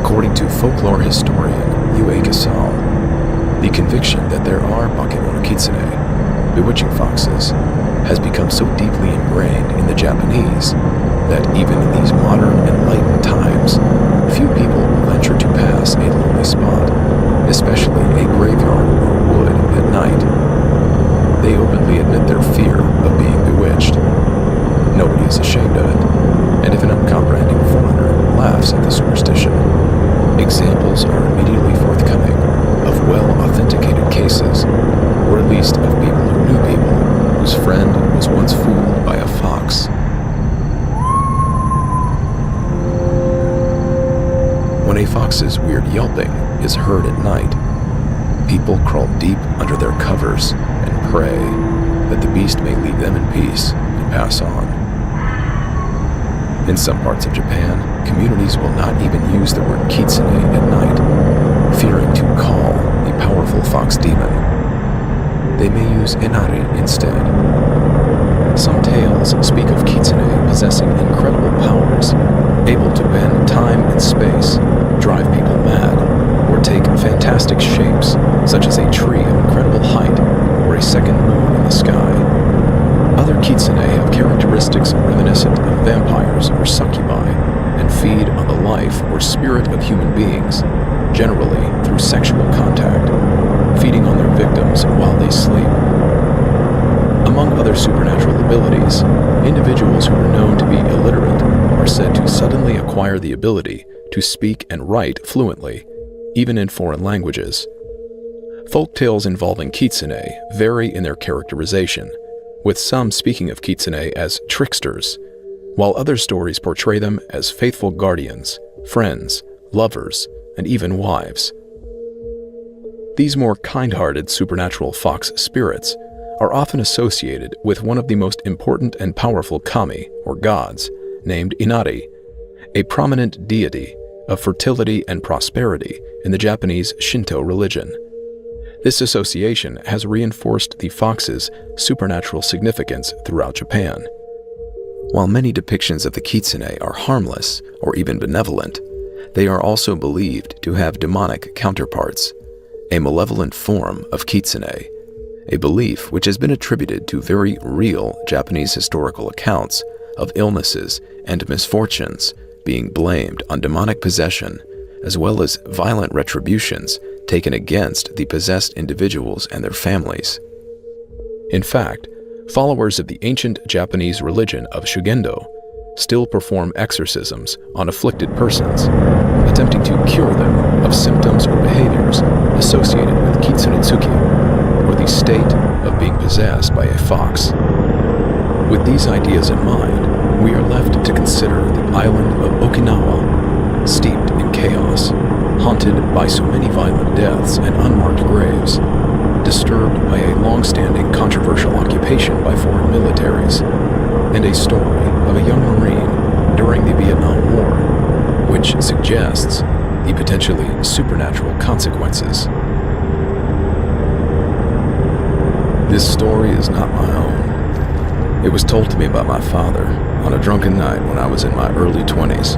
According to folklore historian Yue Kasal, the conviction that there are bakemono kitsune, bewitching foxes, has become so deeply ingrained in the Japanese that even in these modern enlightened times, few people will venture to pass a lonely spot, especially a graveyard or wood at night. They openly admit their fear of being bewitched. Nobody is ashamed of it, and if an uncomprehending foreigner laughs at the superstition, examples are immediately forthcoming of well-authenticated cases, or at least of people who knew people whose friend was once fooled by a fox. When a fox's weird yelping is heard at night, people crawl deep under their covers and pray that the beast may leave them in peace and pass on. In some parts of Japan, communities will not even use the word kitsune at night, fearing to call the powerful fox demon. They may use inari instead. Some tales speak of kitsune possessing incredible powers, able to bend time and space, drive people mad, or take fantastic shapes, such as a tree of incredible height or a second moon in the sky. Other kitsune have characteristics reminiscent of vampires or succubi, and feed on the life or spirit of human beings, generally through sexual contact, feeding on their victims while they sleep. Among other supernatural abilities, individuals who are known to be illiterate are said to suddenly acquire the ability to speak and write fluently, even in foreign languages. Folk tales involving kitsune vary in their characterization, with some speaking of kitsune as tricksters, while other stories portray them as faithful guardians, friends, lovers, and even wives. These more kind-hearted supernatural fox spirits are often associated with one of the most important and powerful kami, or gods, named Inari, a prominent deity of fertility and prosperity in the Japanese Shinto religion. This association has reinforced the fox's supernatural significance throughout Japan. While many depictions of the kitsune are harmless or even benevolent, they are also believed to have demonic counterparts, a malevolent form of kitsune, a belief which has been attributed to very real Japanese historical accounts of illnesses and misfortunes being blamed on demonic possession, as well as violent retributions taken against the possessed individuals and their families. In fact, followers of the ancient Japanese religion of Shugendo still perform exorcisms on afflicted persons, attempting to cure them of symptoms or behaviors associated with kitsunetsuki, or the state of being possessed by a fox. With these ideas in mind, we are left to consider the island of Okinawa, steeped in chaos, haunted by so many violent deaths and unmarked graves, disturbed by a long-standing controversial occupation by foreign militaries, and a story of a young Marine during the Vietnam War, which suggests the potentially supernatural consequences. This story is not my own. It was told to me by my father on a drunken night when I was in my early 20s.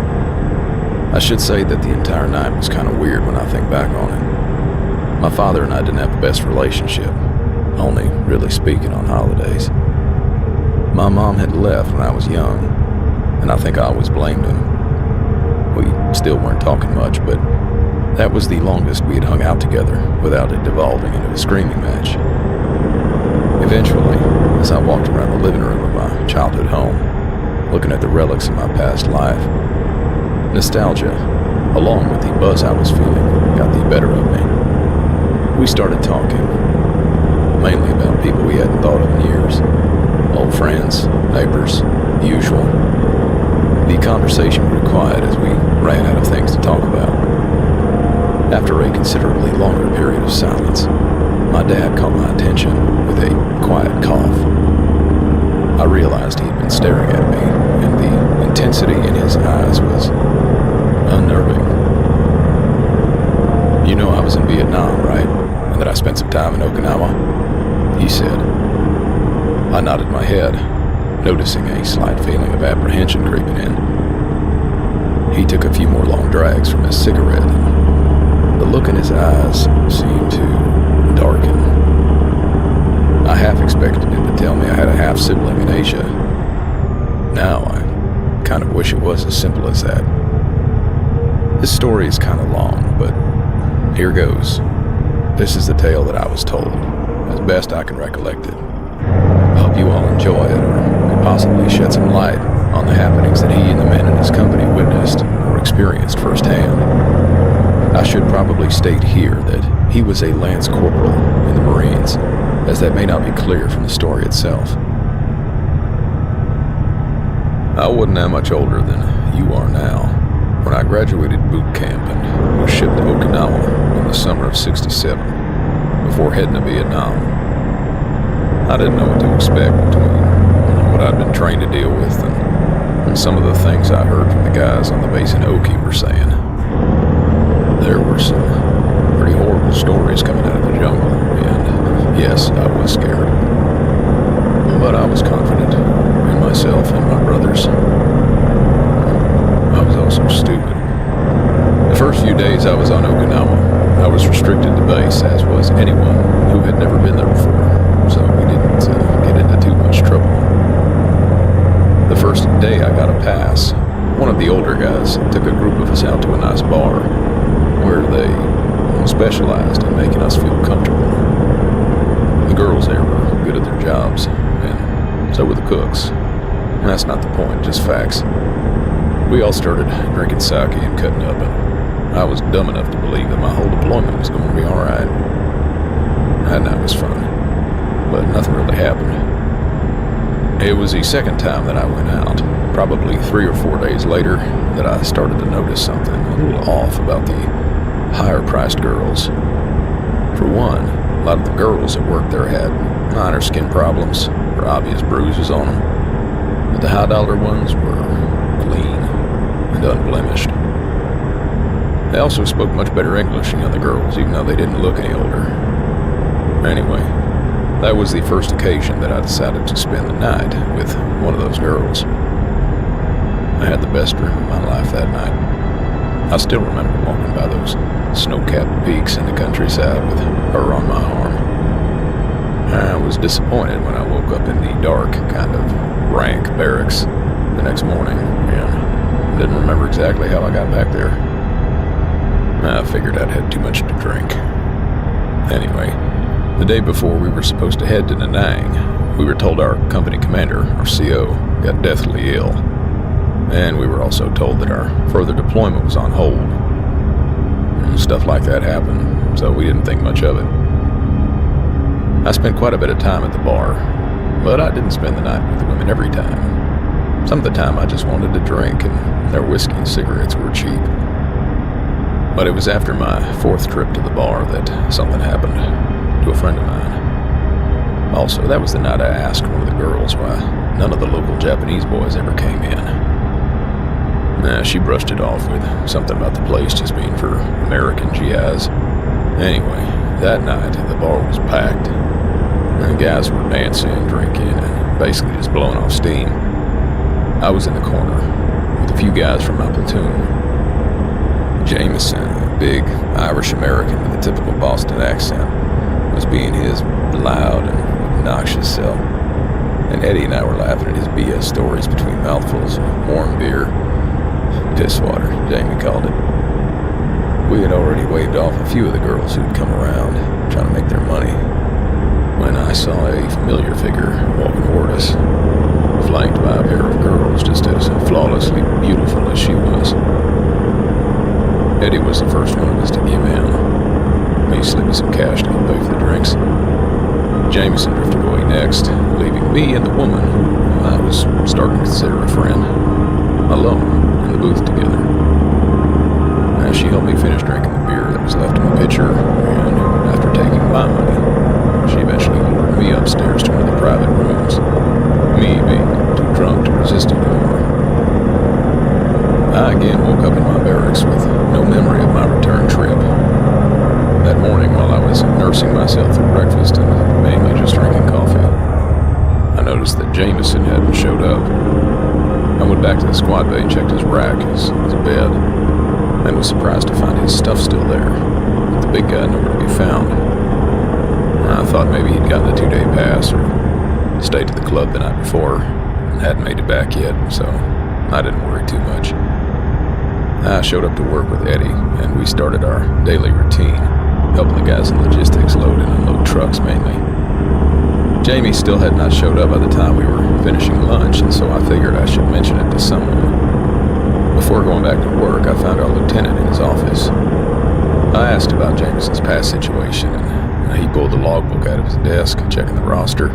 I should say that the entire night was kind of weird when I think back on it. My father and I didn't have the best relationship, only really speaking on holidays. My mom had left when I was young, and I think I always blamed him. We still weren't talking much, but that was the longest we had hung out together without it devolving into a screaming match. Eventually, as I walked around the living room of my childhood home, looking at the relics of my past life, nostalgia, along with the buzz I was feeling, got the better of me. We started talking, mainly about people we hadn't thought of in years. Old friends, neighbors, the usual. The conversation grew quiet as we ran out of things to talk about. After a considerably longer period of silence, my dad caught my attention with a quiet cough. I realized he'd been staring at me, and the intensity in his eyes was unnerving. "You know I was in Vietnam, right? And that I spent some time in Okinawa?" he said. I nodded my head, noticing a slight feeling of apprehension creeping in. He took a few more long drags from his cigarette, and the look in his eyes seemed to darken. I half expected him to tell me I had a half-sibling in Asia. Now I kind of wish it was as simple as that. This story is kind of long, but here goes. This is the tale that I was told, as best I can recollect it. I hope you all enjoy it, or could possibly shed some light on the happenings that he and the men in his company witnessed or experienced firsthand. I should probably state here that he was a lance corporal in the Marines, as that may not be clear from the story itself. I wasn't that much older than you are now when I graduated boot camp and was shipped to Okinawa in the summer of '67 before heading to Vietnam. I didn't know what to expect between what I'd been trained to deal with and some of the things I heard from the guys on the base in Oki were saying. There were some pretty horrible stories coming out of the jungle, and yes, I was scared. But I was confident in myself and my brothers. I was also stupid. The first few days I was on Okinawa, I was restricted to base, as was anyone who had never been there before, so we didn't get into too much trouble. The first day I got a pass, one of the older guys took a group of us out to a nice bar, where they specialized in making us feel comfortable. The girls there were good at their jobs, and so were the cooks. And that's not the point, just facts. We all started drinking sake and cutting up, and I was dumb enough to believe that my whole deployment was going to be alright. That night was fun, but nothing really happened. It was the second time that I went out, probably 3 or 4 days later, that I started to notice something a little off about the higher-priced girls. For one, a lot of the girls that worked there had minor skin problems or obvious bruises on them, but the high-dollar ones were clean and unblemished. They also spoke much better English than the other girls, even though they didn't look any older. Anyway, that was the first occasion that I decided to spend the night with one of those girls. I had the best dream of my life that night. I still remember walking by those snow-capped peaks in the countryside with her on my arm. I was disappointed when I woke up in the dark, kind of rank barracks the next morning, and didn't remember exactly how I got back there. I figured I'd had too much to drink. Anyway, the day before we were supposed to head to Da Nang, we were told our company commander, our CO, got deathly ill. And we were also told that our further deployment was on hold. And stuff like that happened, so we didn't think much of it. I spent quite a bit of time at the bar, but I didn't spend the night with the women every time. Some of the time I just wanted to drink, and their whiskey and cigarettes were cheap. But it was after my 4th trip to the bar that something happened to a friend of mine. Also, that was the night I asked one of the girls why none of the local Japanese boys ever came in. She brushed it off with something about the place just being for American GIs. Anyway, that night the bar was packed. The guys were dancing, drinking, and basically just blowing off steam. I was in the corner with a few guys from my platoon. Jameson, a big Irish American with a typical Boston accent, was being his loud and obnoxious self. And Eddie and I were laughing at his BS stories between mouthfuls of warm beer. Piss water, Jamie called it. We had already waved off a few of the girls who'd come around, trying to make their money, when I saw a familiar figure walking toward us, flanked by a pair of girls just as flawlessly beautiful as she was. Eddie was the first one of us to give in. He slipped me some cash to help pay for the drinks. Jameson drifted away next, leaving me and the woman who I was starting to consider a friend, alone in the booth together. As she helped me finish drinking the beer that was left in the pitcher, and after taking my money, she eventually lured me upstairs to one of the private rooms, me being too drunk to resist anymore. I again woke up in my barracks with no memory of my return trip. That morning, while I was nursing myself through breakfast and mainly just drinking coffee, I noticed that Jameson hadn't showed up. I went back to the squad bay and checked his rack, his bed, and was surprised to find his stuff still there, but the big guy nowhere to be found. I thought maybe he'd gotten a 2-day pass or stayed at the club the night before and hadn't made it back yet, so I didn't worry too much. I showed up to work with Eddie, and we started our daily routine, helping the guys in logistics load and unload trucks mainly. Jamie still had not showed up by the time we were finishing lunch, and so I figured I should mention it to someone. Before going back to work, I found our lieutenant in his office. I asked about Jameson's past situation, and he pulled the logbook out of his desk, checking the roster.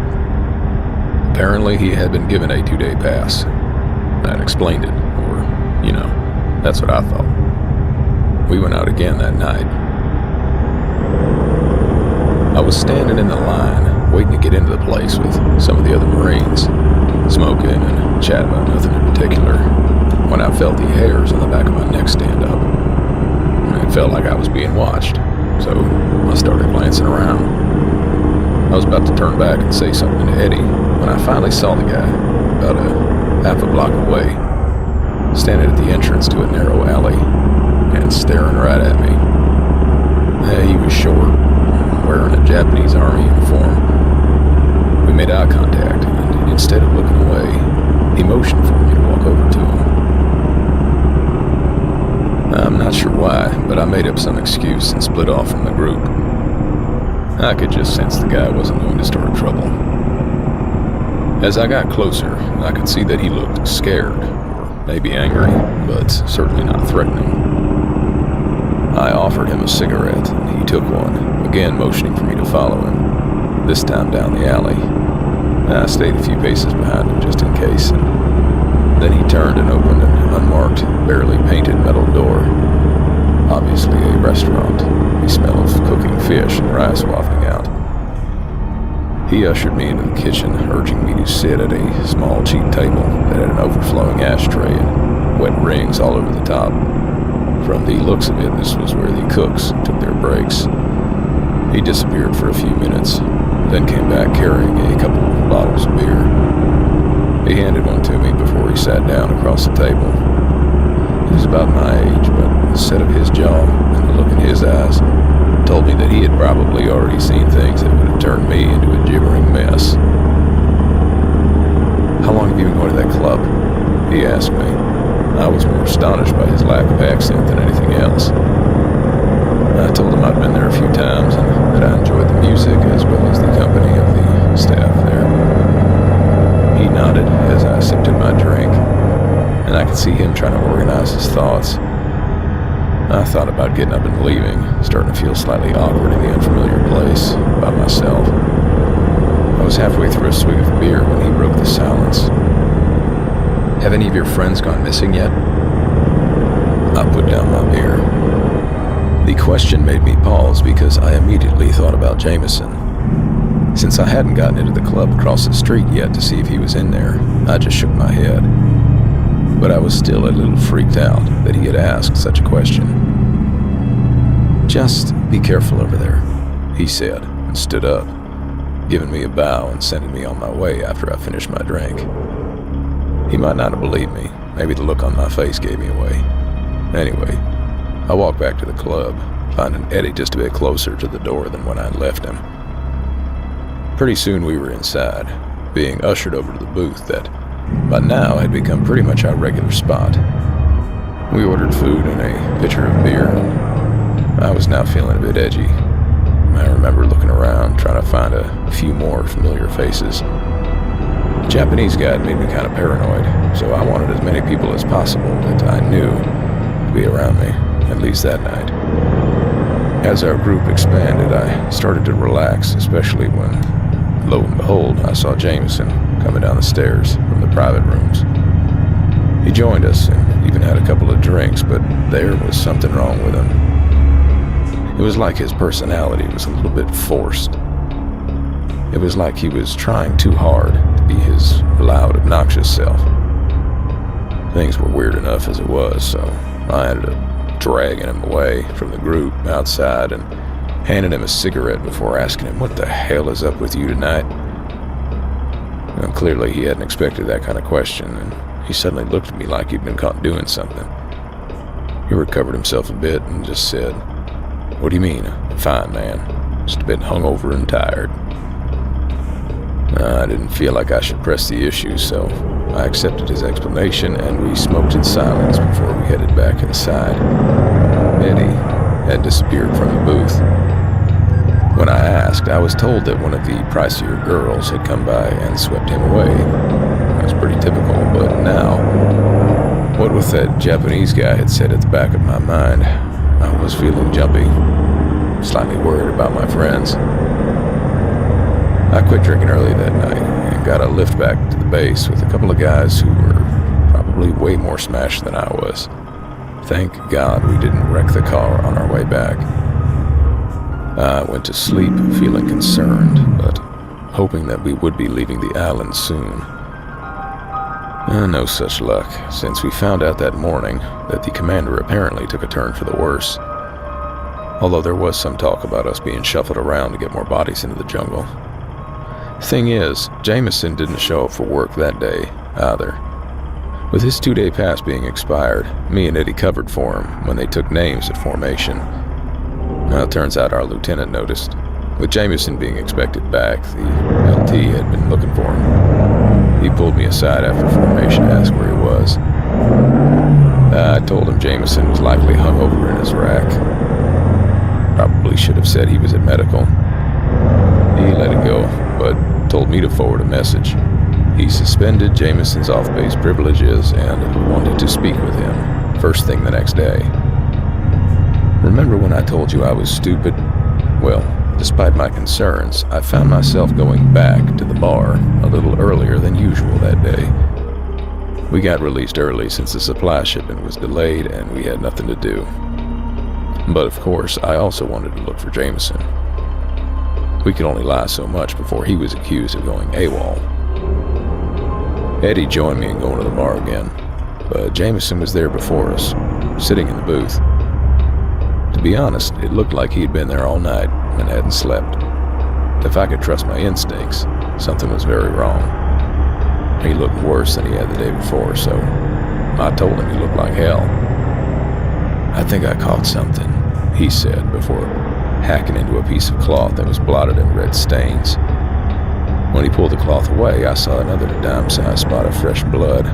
Apparently, he had been given a 2-day pass. That explained it, or, that's what I thought. We went out again that night. I was standing in the line waiting to get into the place with some of the other Marines, smoking and chatting about nothing in particular, when I felt the hairs on the back of my neck stand up. It felt like I was being watched, so I started glancing around. I was about to turn back and say something to Eddie when I finally saw the guy, about a half a block away, standing at the entrance to a narrow alley and staring right at me. He was short, wearing a Japanese army uniform. We made eye contact, and instead of looking away, he motioned for me to walk over to him. I'm not sure why, but I made up some excuse and split off from the group. I could just sense the guy wasn't going to start trouble. As I got closer, I could see that he looked scared, or maybe angry, but certainly not threatening. I offered him a cigarette, and he took one, again motioning for me to follow him, this time down the alley. I stayed a few paces behind him just in case, and then he turned and opened an unmarked, barely painted metal door. Obviously a restaurant, the smell of cooking fish and rice wafting out. He ushered me into the kitchen, urging me to sit at a small, cheap table that had an overflowing ashtray and wet rings all over the top. From the looks of it, this was where the cooks took their breaks. He disappeared for a few minutes, then came back carrying a couple of bottles of beer. He handed one to me before he sat down across the table. He was about my age, but the set of his jaw and the look in his eyes told me that he had probably already seen things that would have turned me into a gibbering mess. "How long have you been going to that club?" he asked me. I was more astonished by his lack of accent than anything else. I told him I'd been there a few times and that I enjoyed the music as well as the company of the staff there. He nodded as I sipped at my drink, and I could see him trying to organize his thoughts. I thought about getting up and leaving, starting to feel slightly awkward in the unfamiliar place by myself. I was halfway through a swig of beer when he broke the silence. "Have any of your friends gone missing yet?" I put down my beer. The question made me pause because I immediately thought about Jameson. Since I hadn't gotten into the club across the street yet to see if he was in there, I just shook my head. But I was still a little freaked out that he had asked such a question. "Just be careful over there," he said, and stood up, giving me a bow and sending me on my way after I finished my drink. He might not have believed me. Maybe the look on my face gave me away. Anyway, I walked back to the club, finding Eddie just a bit closer to the door than when I left him. Pretty soon we were inside, being ushered over to the booth that by now had become pretty much our regular spot. We ordered food and a pitcher of beer. I was now feeling a bit edgy. I remember looking around, trying to find a few more familiar faces. The Japanese guy had made me kind of paranoid, so I wanted as many people as possible that I knew to be around me, at least that night. As our group expanded, I started to relax, especially when, lo and behold, I saw Jameson coming down the stairs from the private rooms. He joined us and even had a couple of drinks, but there was something wrong with him. It was like his personality was a little bit forced. It was like he was trying too hard to be his loud, obnoxious self. Things were weird enough as it was, so I ended up dragging him away from the group outside and handed him a cigarette before asking him, "What the hell is up with you tonight?" Well, clearly he hadn't expected that kind of question, and he suddenly looked at me like he'd been caught doing something. He recovered himself a bit and just said, "What do you mean? I'm fine, man. Just a bit hungover and tired." I didn't feel like I should press the issue, so I accepted his explanation and we smoked in silence before we headed back inside. Eddie had disappeared from the booth. When I asked, I was told that one of the pricier girls had come by and swept him away. That was pretty typical, but now, what with that Japanese guy had said at the back of my mind, I was feeling jumpy, slightly worried about my friends. I quit drinking early that night and got a lift back to the base with a couple of guys who were probably way more smashed than I was. Thank God we didn't wreck the car on our way back. I went to sleep feeling concerned, but hoping that we would be leaving the island soon. No such luck, since we found out that morning that the commander apparently took a turn for the worse. Although there was some talk about us being shuffled around to get more bodies into the jungle. Thing is, Jameson didn't show up for work that day, either. With his 2-day pass being expired, me and Eddie covered for him when they took names at formation. Well, it turns out our lieutenant noticed. With Jameson being expected back, the LT had been looking for him. He pulled me aside after formation to ask where he was. I told him Jameson was likely hung over in his rack. Probably should have said he was at medical. He let it go, but told me to forward a message. He suspended Jameson's off-base privileges and wanted to speak with him first thing the next day. Remember when I told you I was stupid? Well, despite my concerns, I found myself going back to the bar a little earlier than usual that day. We got released early since the supply shipment was delayed and we had nothing to do. But of course, I also wanted to look for Jameson. We could only lie so much before he was accused of going AWOL. Eddie joined me in going to the bar again, but Jameson was there before us, sitting in the booth. To be honest, it looked like he'd been there all night and hadn't slept. If I could trust my instincts, something was very wrong. He looked worse than he had the day before, so I told him he looked like hell. "I think I caught something," he said before hacking into a piece of cloth that was blotted in red stains. When he pulled the cloth away, I saw another dime-sized spot of fresh blood.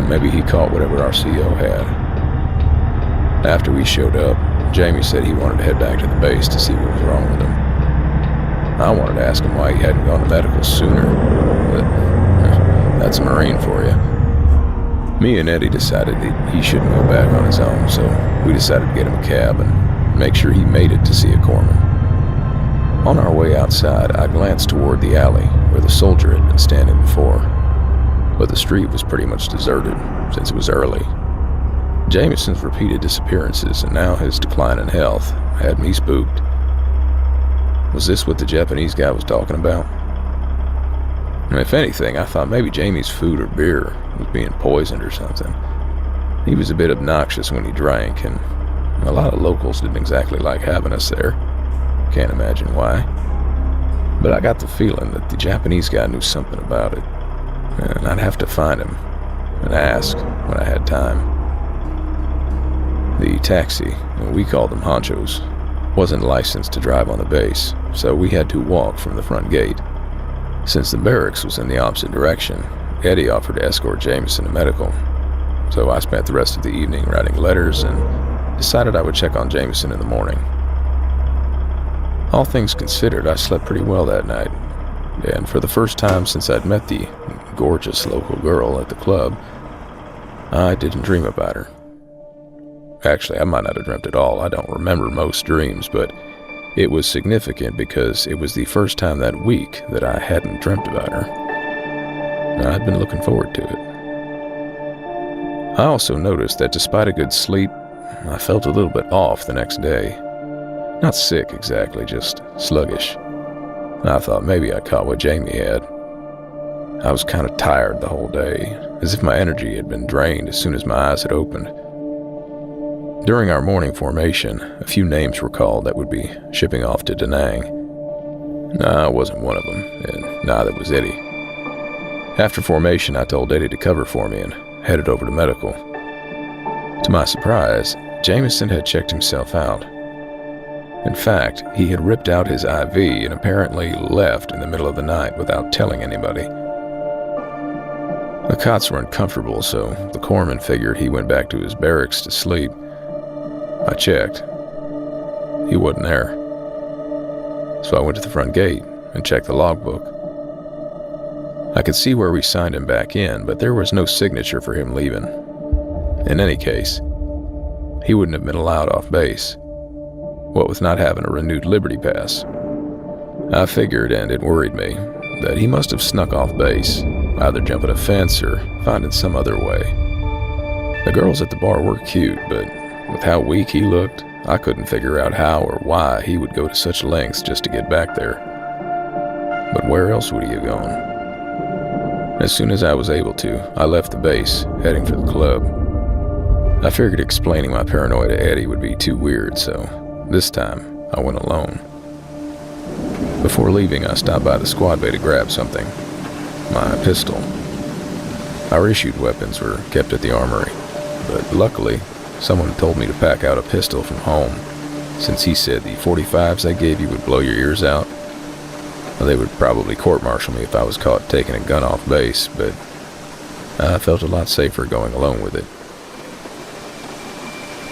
Maybe he caught whatever our CO had. After we showed up, Jamie said he wanted to head back to the base to see what was wrong with him. I wanted to ask him why he hadn't gone to medical sooner, but that's a Marine for you. Me and Eddie decided that he shouldn't go back on his own, so we decided to get him a cab and make sure he made it to see a corpsman. On our way outside, I glanced toward the alley where the soldier had been standing before, but the street was pretty much deserted since it was early. Jameson's repeated disappearances and now his decline in health had me spooked. Was this what the Japanese guy was talking about? And if anything, I thought maybe Jamie's food or beer was being poisoned or something. He was a bit obnoxious when he drank, and a lot of locals didn't exactly like having us there. Can't imagine why. But I got the feeling that the Japanese guy knew something about it, and I'd have to find him and ask when I had time. The taxi, we called them honchos, wasn't licensed to drive on the base, so we had to walk from the front gate. Since the barracks was in the opposite direction, Eddie offered to escort Jameson to medical, so I spent the rest of the evening writing letters and decided I would check on Jameson in the morning. All things considered, I slept pretty well that night, and for the first time since I'd met the gorgeous local girl at the club, I didn't dream about her. Actually, I might not have dreamt at all. I don't remember most dreams, but it was significant because it was the first time that week that I hadn't dreamt about her. I'd been looking forward to it. I also noticed that despite a good sleep, I felt a little bit off the next day. Not sick exactly, just sluggish. I thought maybe I caught what Jamie had. I was kind of tired the whole day, as if my energy had been drained as soon as my eyes had opened. During our morning formation, a few names were called that would be shipping off to Da Nang. I wasn't one of them, and neither was Eddie. After formation, I told Eddie to cover for me and headed over to medical. To my surprise, Jameson had checked himself out. In fact, he had ripped out his IV and apparently left in the middle of the night without telling anybody. The cots were uncomfortable, so the corpsman figured he went back to his barracks to sleep. I checked. He wasn't there. So I went to the front gate and checked the logbook. I could see where we signed him back in, but there was no signature for him leaving. In any case, he wouldn't have been allowed off base, what with not having a renewed Liberty Pass. I figured, and it worried me, that he must have snuck off base, either jumping a fence or finding some other way. The girls at the bar were cute, but with how weak he looked, I couldn't figure out how or why he would go to such lengths just to get back there. But where else would he have gone? As soon as I was able to, I left the base, heading for the club. I figured explaining my paranoia to Eddie would be too weird, so this time I went alone. Before leaving, I stopped by the squad bay to grab something. My pistol. Our issued weapons were kept at the armory, but luckily, someone told me to pack out a pistol from home, since he said the .45s I gave you would blow your ears out. Well, they would probably court-martial me if I was caught taking a gun off base, but I felt a lot safer going alone with it.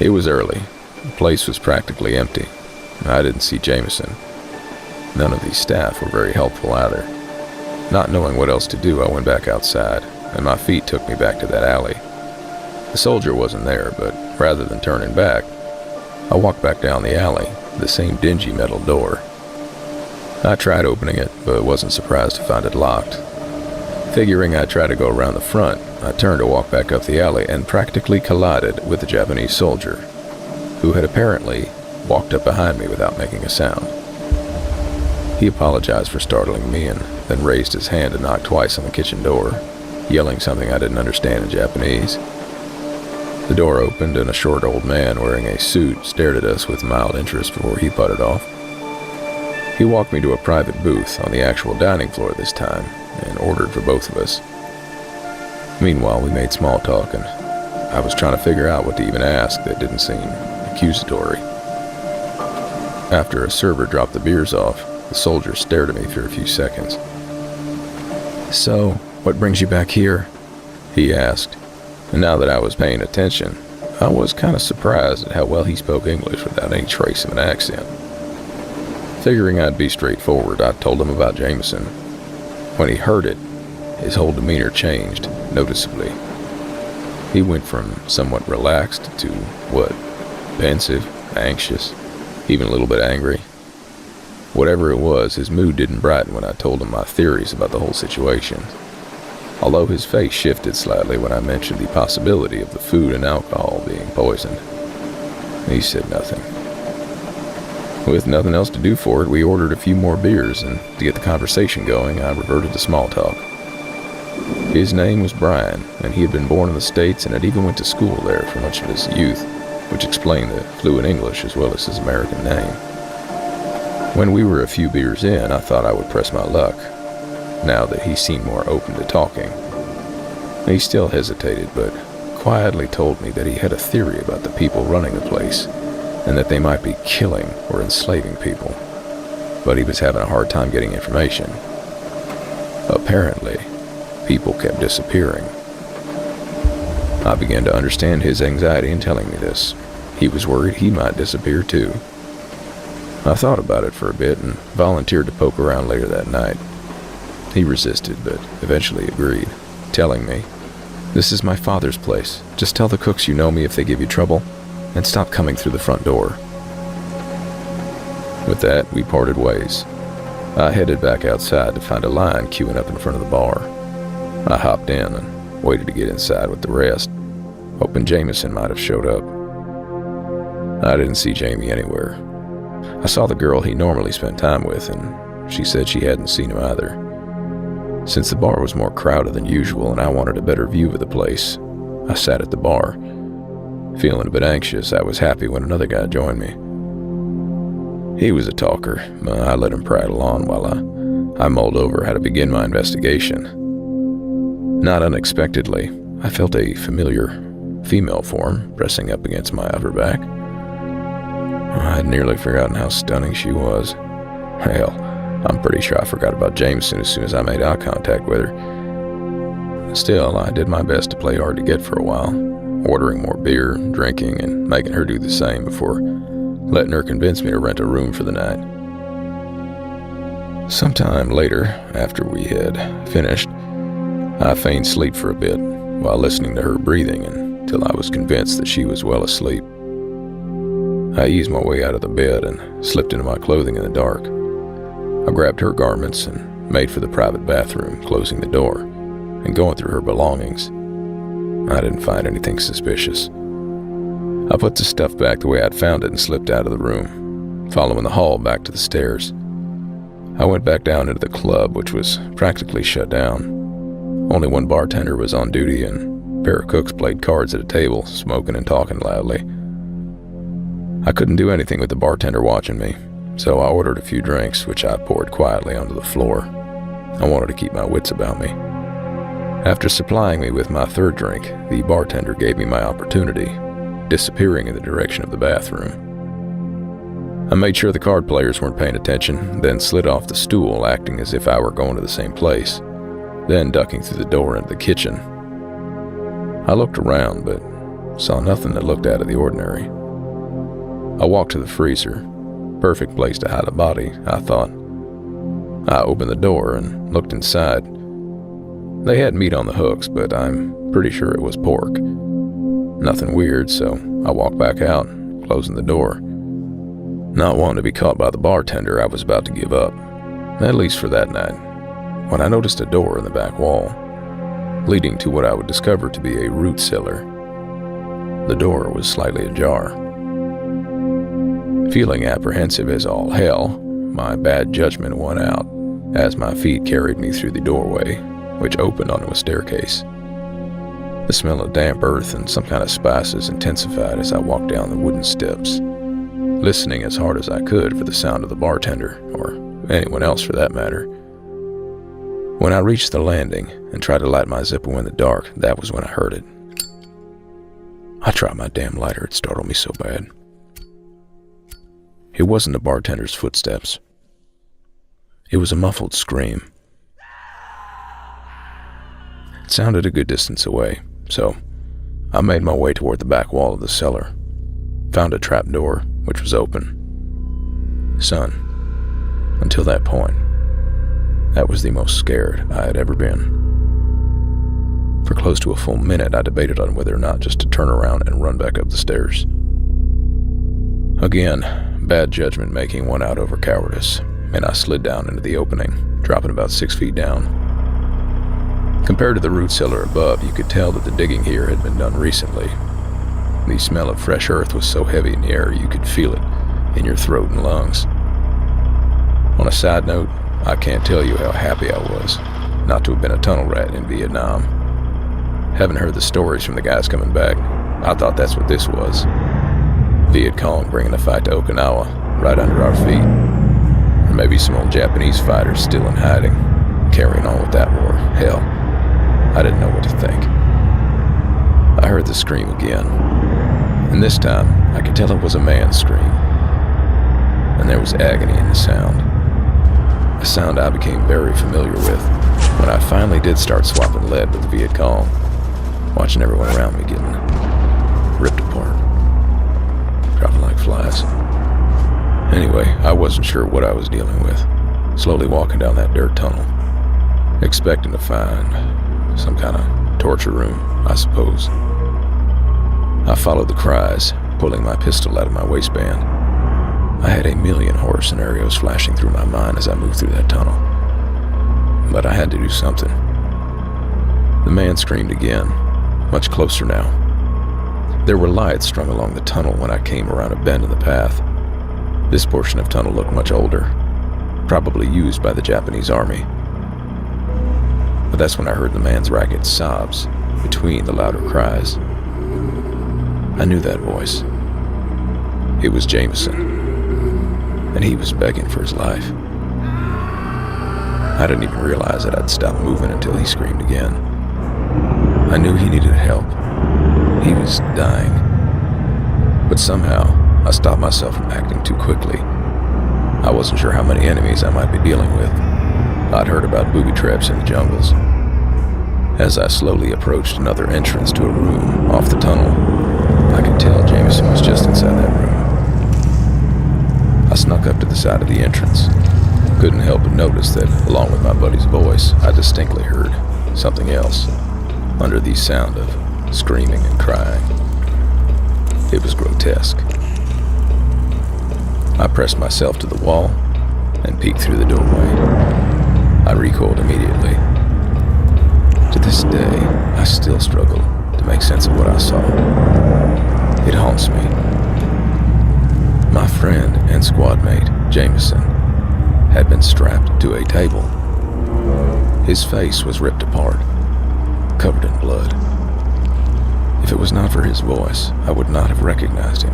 It was early. The place was practically empty. I didn't see Jameson. None of the staff were very helpful either. Not knowing what else to do, I went back outside, and my feet took me back to that alley. The soldier wasn't there, but rather than turning back, I walked back down the alley, the same dingy metal door. I tried opening it, but wasn't surprised to find it locked. Figuring I'd try to go around the front, I turned to walk back up the alley and practically collided with a Japanese soldier, who had apparently walked up behind me without making a sound. He apologized for startling me and then raised his hand and knocked twice on the kitchen door, yelling something I didn't understand in Japanese. The door opened and a short old man wearing a suit stared at us with mild interest before he puttered off. He walked me to a private booth on the actual dining floor this time and ordered for both of us. Meanwhile, we made small talk and I was trying to figure out what to even ask that didn't seem accusatory. After a server dropped the beers off, the soldier stared at me for a few seconds. "So, what brings you back here?" he asked. And now that I was paying attention, I was kind of surprised at how well he spoke English without any trace of an accent. Figuring I'd be straightforward, I told him about Jameson. When he heard it, his whole demeanor changed noticeably. He went from somewhat relaxed to, pensive, anxious, even a little bit angry. Whatever it was, his mood didn't brighten when I told him my theories about the whole situation. Although his face shifted slightly when I mentioned the possibility of the food and alcohol being poisoned. He said nothing. With nothing else to do for it, we ordered a few more beers, and to get the conversation going, I reverted to small talk. His name was Brian, and he had been born in the States and had even went to school there for much of his youth, which explained the fluent English as well as his American name. When we were a few beers in, I thought I would press my luck, now that he seemed more open to talking. He still hesitated, but quietly told me that he had a theory about the people running the place, and that they might be killing or enslaving people, but he was having a hard time getting information. Apparently, people kept disappearing. I began to understand his anxiety in telling me this. He was worried he might disappear too. I thought about it for a bit and volunteered to poke around later that night. He resisted, but eventually agreed, telling me, "This is my father's place. Just tell the cooks you know me if they give you trouble, and stop coming through the front door." With that, we parted ways. I headed back outside to find a line queuing up in front of the bar. I hopped in and waited to get inside with the rest, hoping Jameson might have showed up. I didn't see Jamie anywhere. I saw the girl he normally spent time with, and she said she hadn't seen him either. Since the bar was more crowded than usual and I wanted a better view of the place, I sat at the bar. Feeling a bit anxious, I was happy when another guy joined me. He was a talker, but I let him prattle on while I mulled over how to begin my investigation. Not unexpectedly, I felt a familiar female form pressing up against my upper back. I had nearly forgotten how stunning she was. Hell, I'm pretty sure I forgot about Jameson as soon as I made eye contact with her. Still, I did my best to play hard to get for a while, ordering more beer, drinking, and making her do the same before letting her convince me to rent a room for the night. Sometime later, after we had finished, I feigned sleep for a bit while listening to her breathing until I was convinced that she was well asleep. I eased my way out of the bed and slipped into my clothing in the dark. I grabbed her garments and made for the private bathroom, closing the door and going through her belongings. I didn't find anything suspicious. I put the stuff back the way I'd found it and slipped out of the room, following the hall back to the stairs. I went back down into the club, which was practically shut down. Only one bartender was on duty, and a pair of cooks played cards at a table, smoking and talking loudly. I couldn't do anything with the bartender watching me, so I ordered a few drinks, which I poured quietly onto the floor. I wanted to keep my wits about me. After supplying me with my third drink, the bartender gave me my opportunity, disappearing in the direction of the bathroom. I made sure the card players weren't paying attention, then slid off the stool, acting as if I were going to the same place, then ducking through the door into the kitchen. I looked around, but saw nothing that looked out of the ordinary. I walked to the freezer. Perfect place to hide a body, I thought. I opened the door and looked inside. They had meat on the hooks, but I'm pretty sure it was pork. Nothing weird, so I walked back out, closing the door. Not wanting to be caught by the bartender, I was about to give up, at least for that night, when I noticed a door in the back wall, leading to what I would discover to be a root cellar. The door was slightly ajar. Feeling apprehensive as all hell, my bad judgment won out as my feet carried me through the doorway, which opened onto a staircase. The smell of damp earth and some kind of spices intensified as I walked down the wooden steps, listening as hard as I could for the sound of the bartender, or anyone else for that matter. When I reached the landing and tried to light my Zippo in the dark, that was when I heard it. I tried my damn lighter, it startled me so bad. It wasn't the bartender's footsteps. It was a muffled scream. It sounded a good distance away, so I made my way toward the back wall of the cellar, found a trap door, which was open. Son, until that point, that was the most scared I had ever been. For close to a full minute, I debated on whether or not just to turn around and run back up the stairs. Again, bad judgment making won out over cowardice, and I slid down into the opening, dropping about 6 feet down. Compared to the root cellar above, you could tell that the digging here had been done recently. The smell of fresh earth was so heavy in the air you could feel it in your throat and lungs. On a side note, I can't tell you how happy I was not to have been a tunnel rat in Vietnam. Having heard the stories from the guys coming back, I thought that's what this was. Viet Cong bringing a fight to Okinawa right under our feet. Or maybe some old Japanese fighters still in hiding, carrying on with that war. Hell, I didn't know what to think. I heard the scream again, and this time I could tell it was a man's scream. And there was agony in the sound. A sound I became very familiar with when I finally did start swapping lead with the Viet Cong, watching everyone around me getting ripped apart, dropping like flies. Anyway, I wasn't sure what I was dealing with, slowly walking down that dirt tunnel, expecting to find some kind of torture room, I suppose. I followed the cries, pulling my pistol out of my waistband. I had a million horror scenarios flashing through my mind as I moved through that tunnel. But I had to do something. The man screamed again, much closer now. There were lights strung along the tunnel when I came around a bend in the path. This portion of tunnel looked much older, probably used by the Japanese army. But that's when I heard the man's ragged sobs between the louder cries. I knew that voice. It was Jameson, and he was begging for his life. I didn't even realize that I'd stopped moving until he screamed again. I knew he needed help. He was dying. But somehow, I stopped myself from acting too quickly. I wasn't sure how many enemies I might be dealing with. I'd heard about booby traps in the jungles. As I slowly approached another entrance to a room off the tunnel, I could tell Jameson was just inside that room. I snuck up to the side of the entrance. Couldn't help but notice that, along with my buddy's voice, I distinctly heard something else under the sound of screaming and crying. It was grotesque. I pressed myself to the wall and peeked through the doorway. I recoiled immediately. To this day, I still struggle to make sense of what I saw. It haunts me. My friend and squad mate, Jameson, had been strapped to a table. His face was ripped apart, covered in blood. If it was not for his voice, I would not have recognized him.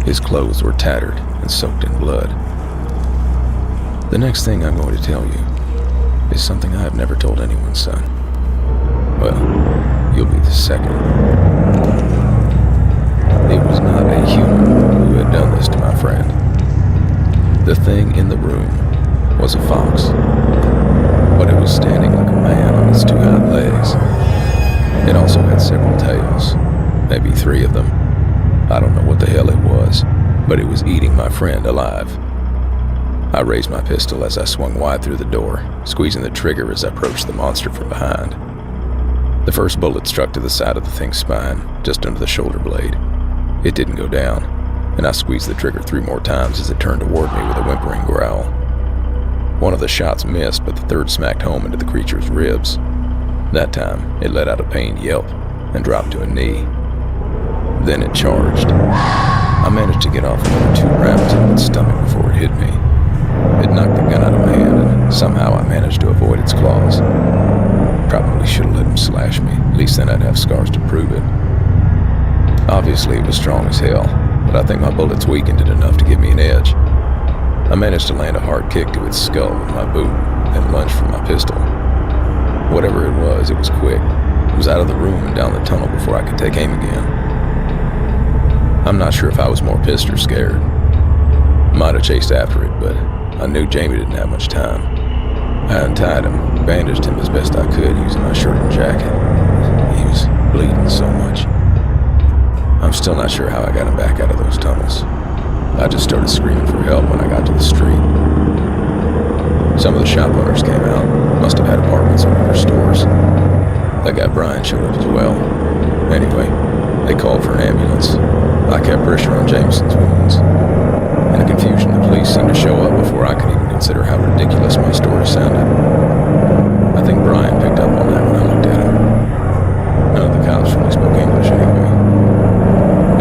His clothes were tattered and soaked in blood. The next thing I'm going to tell you is something I have never told anyone, son. Well, you'll be the second. It was not a human who had done this to my friend. The thing in the room was a fox, but it was standing like a man on its two hind legs. It also had several tails, maybe 3 of them. I don't know what the hell it was, but it was eating my friend alive. I raised my pistol as I swung wide through the door, squeezing the trigger as I approached the monster from behind. The first bullet struck to the side of the thing's spine, just under the shoulder blade. It didn't go down, and I squeezed the trigger 3 more times as it turned toward me with a whimpering growl. One of the shots missed, but the third smacked home into the creature's ribs. That time, it let out a pained yelp and dropped to a knee. Then it charged. I managed to get off another 2 rounds in its stomach before it hit me. It knocked the gun out of my hand, and somehow I managed to avoid its claws. Probably should have let him slash me, at least then I'd have scars to prove it. Obviously, it was strong as hell, but I think my bullets weakened it enough to give me an edge. I managed to land a hard kick to its skull with my boot, then lunged for my pistol. Whatever it was quick. It was out of the room and down the tunnel before I could take aim again. I'm not sure if I was more pissed or scared. Might have chased after it, but I knew Jamie didn't have much time. I untied him, bandaged him as best I could using my shirt and jacket. He was bleeding so much. I'm still not sure how I got him back out of those tunnels. I just started screaming for help when I got to the street. Some of the shop owners came out, must have had apartments or other stores. That guy Brian showed up as well. Anyway, they called for an ambulance. I kept pressure on Jameson's wounds. In the confusion, the police seemed to show up before I could even consider how ridiculous my story sounded. I think Brian picked up on that when I looked at him. None of the cops really spoke English anyway.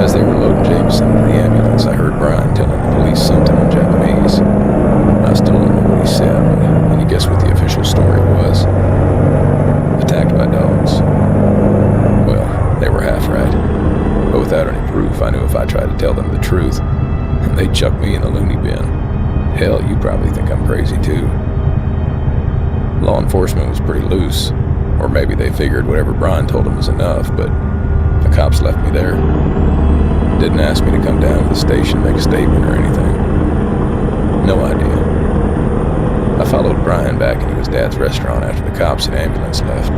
As they were loading Jameson into the ambulance, I heard Brian telling the police something in Japanese. I still don't know what he said, but any guess what the official story was? Attacked by dogs. Well, they were half right. But without any proof, I knew if I tried to tell them the truth, they'd chuck me in the loony bin. Hell, you probably think I'm crazy too. Law enforcement was pretty loose, or maybe they figured whatever Brian told them was enough, but the cops left me there. Didn't ask me to come down to the station, make a statement or anything. No idea. I followed Brian back into his dad's restaurant after the cops and ambulance left.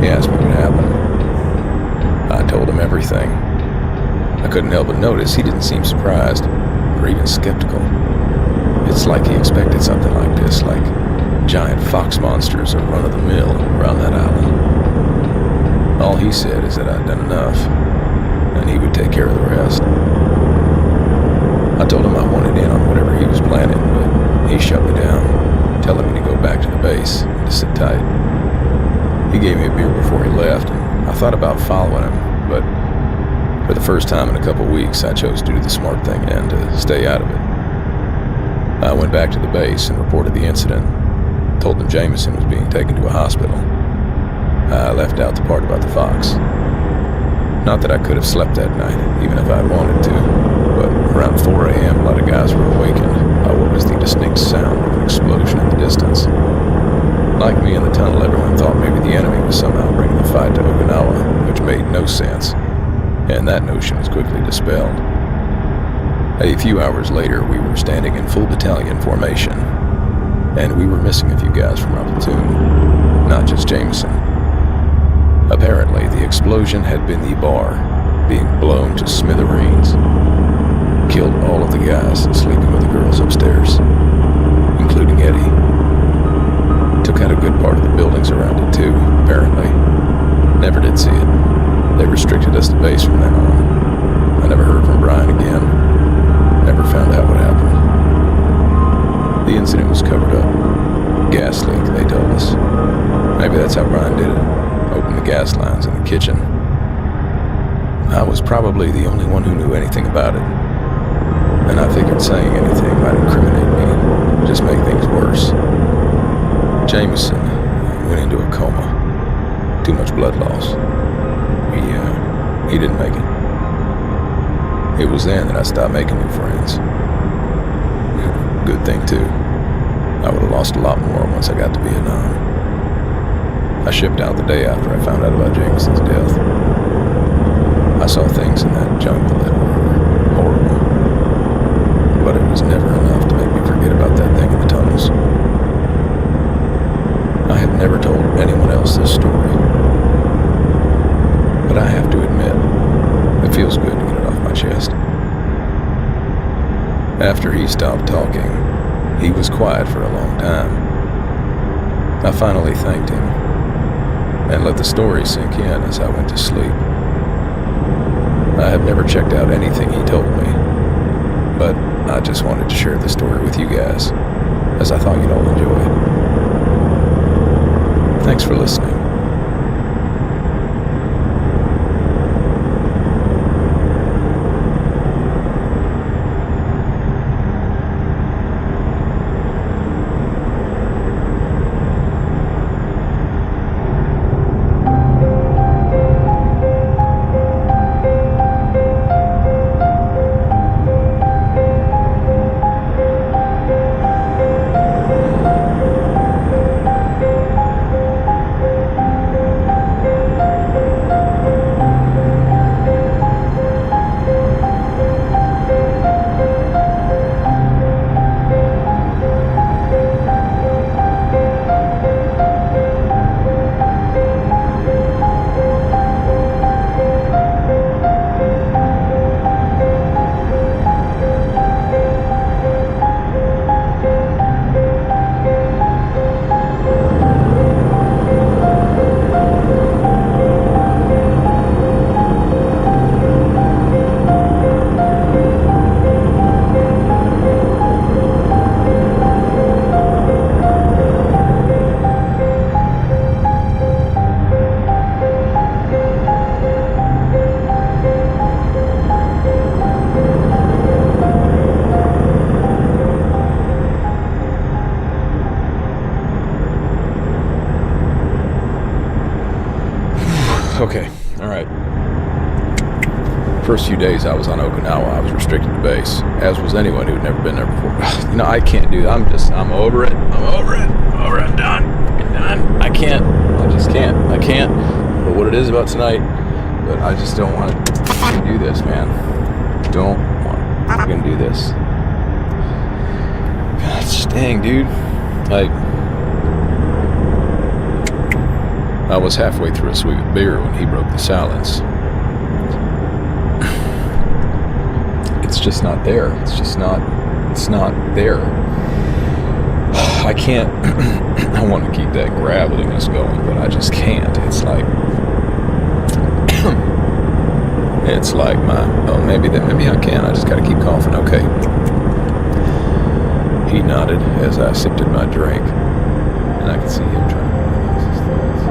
He asked me what happened. I told him everything. I couldn't help but notice he didn't seem surprised, or even skeptical. It's like he expected something like this, like giant fox monsters or run-of-the-mill around that island. All he said is that I'd done enough, and he would take care of the rest. I told him I wanted in on whatever he was planning, but he shut me down, telling me to go back to the base and to sit tight. He gave me a beer before he left, and I thought about following him, but for the first time in a couple weeks, I chose to do the smart thing and to stay out of it. I went back to the base and reported the incident, told them Jameson was being taken to a hospital. I left out the part about the fox. Not that I could have slept that night, even if I'd wanted to, but around 4 a.m. a lot of guys were awakened by what was the distinct sound of an explosion in the distance. Like me in the tunnel, everyone thought maybe the enemy was somehow bringing the fight to Okinawa, which made no sense, and that notion was quickly dispelled. A few hours later, we were standing in full battalion formation, and we were missing a few guys from our platoon, not just Jameson. Apparently, the explosion had been the bar, being blown to smithereens. Killed all of the guys sleeping with the girls upstairs, including Eddie. Took out a good part of the buildings around it too, apparently. Never did see it. They restricted us to base from then on. I never heard from Brian again. Never found out what happened. The incident was covered up. Gas leak, they told us. Maybe that's how Brian did it. Opened the gas lines in the kitchen. I was probably the only one who knew anything about it, and I figured saying anything might incriminate me. to just make things worse. Jameson went into a coma. Too much blood loss. He didn't make it. It was then that I stopped making new friends. Good thing, too. I would have lost a lot more once I got to Vietnam. I shipped out the day after I found out about Jameson's death. I saw things in that jungle that were horrible. But it was never enough to make me forget about that thing in the tunnels. I have never told anyone else this story. But I have to admit, it feels good to get it off my chest. After he stopped talking, he was quiet for a long time. I finally thanked him and let the story sink in as I went to sleep. I have never checked out anything he told me, but I just wanted to share the story with you guys, as I thought you'd all enjoy it. Thanks for listening. Okay, alright. First few days I was on Okinawa, I was restricted to base, as was anyone who'd never been there before. I can't do that. I'm over it. I'm done. I just can't. I can't. But what it is about tonight, but I just don't want to fucking do this, man. Don't want to fucking do this. Gosh dang, dude. I was halfway through a swig of beer when he broke the silence. It's just not there. It's not there. I can't, I want to keep that graveliness going, but I just can't. It's like maybe I can. I just gotta keep coughing. Okay. He nodded as I sipped at my drink, and I could see him trying to organize his thoughts.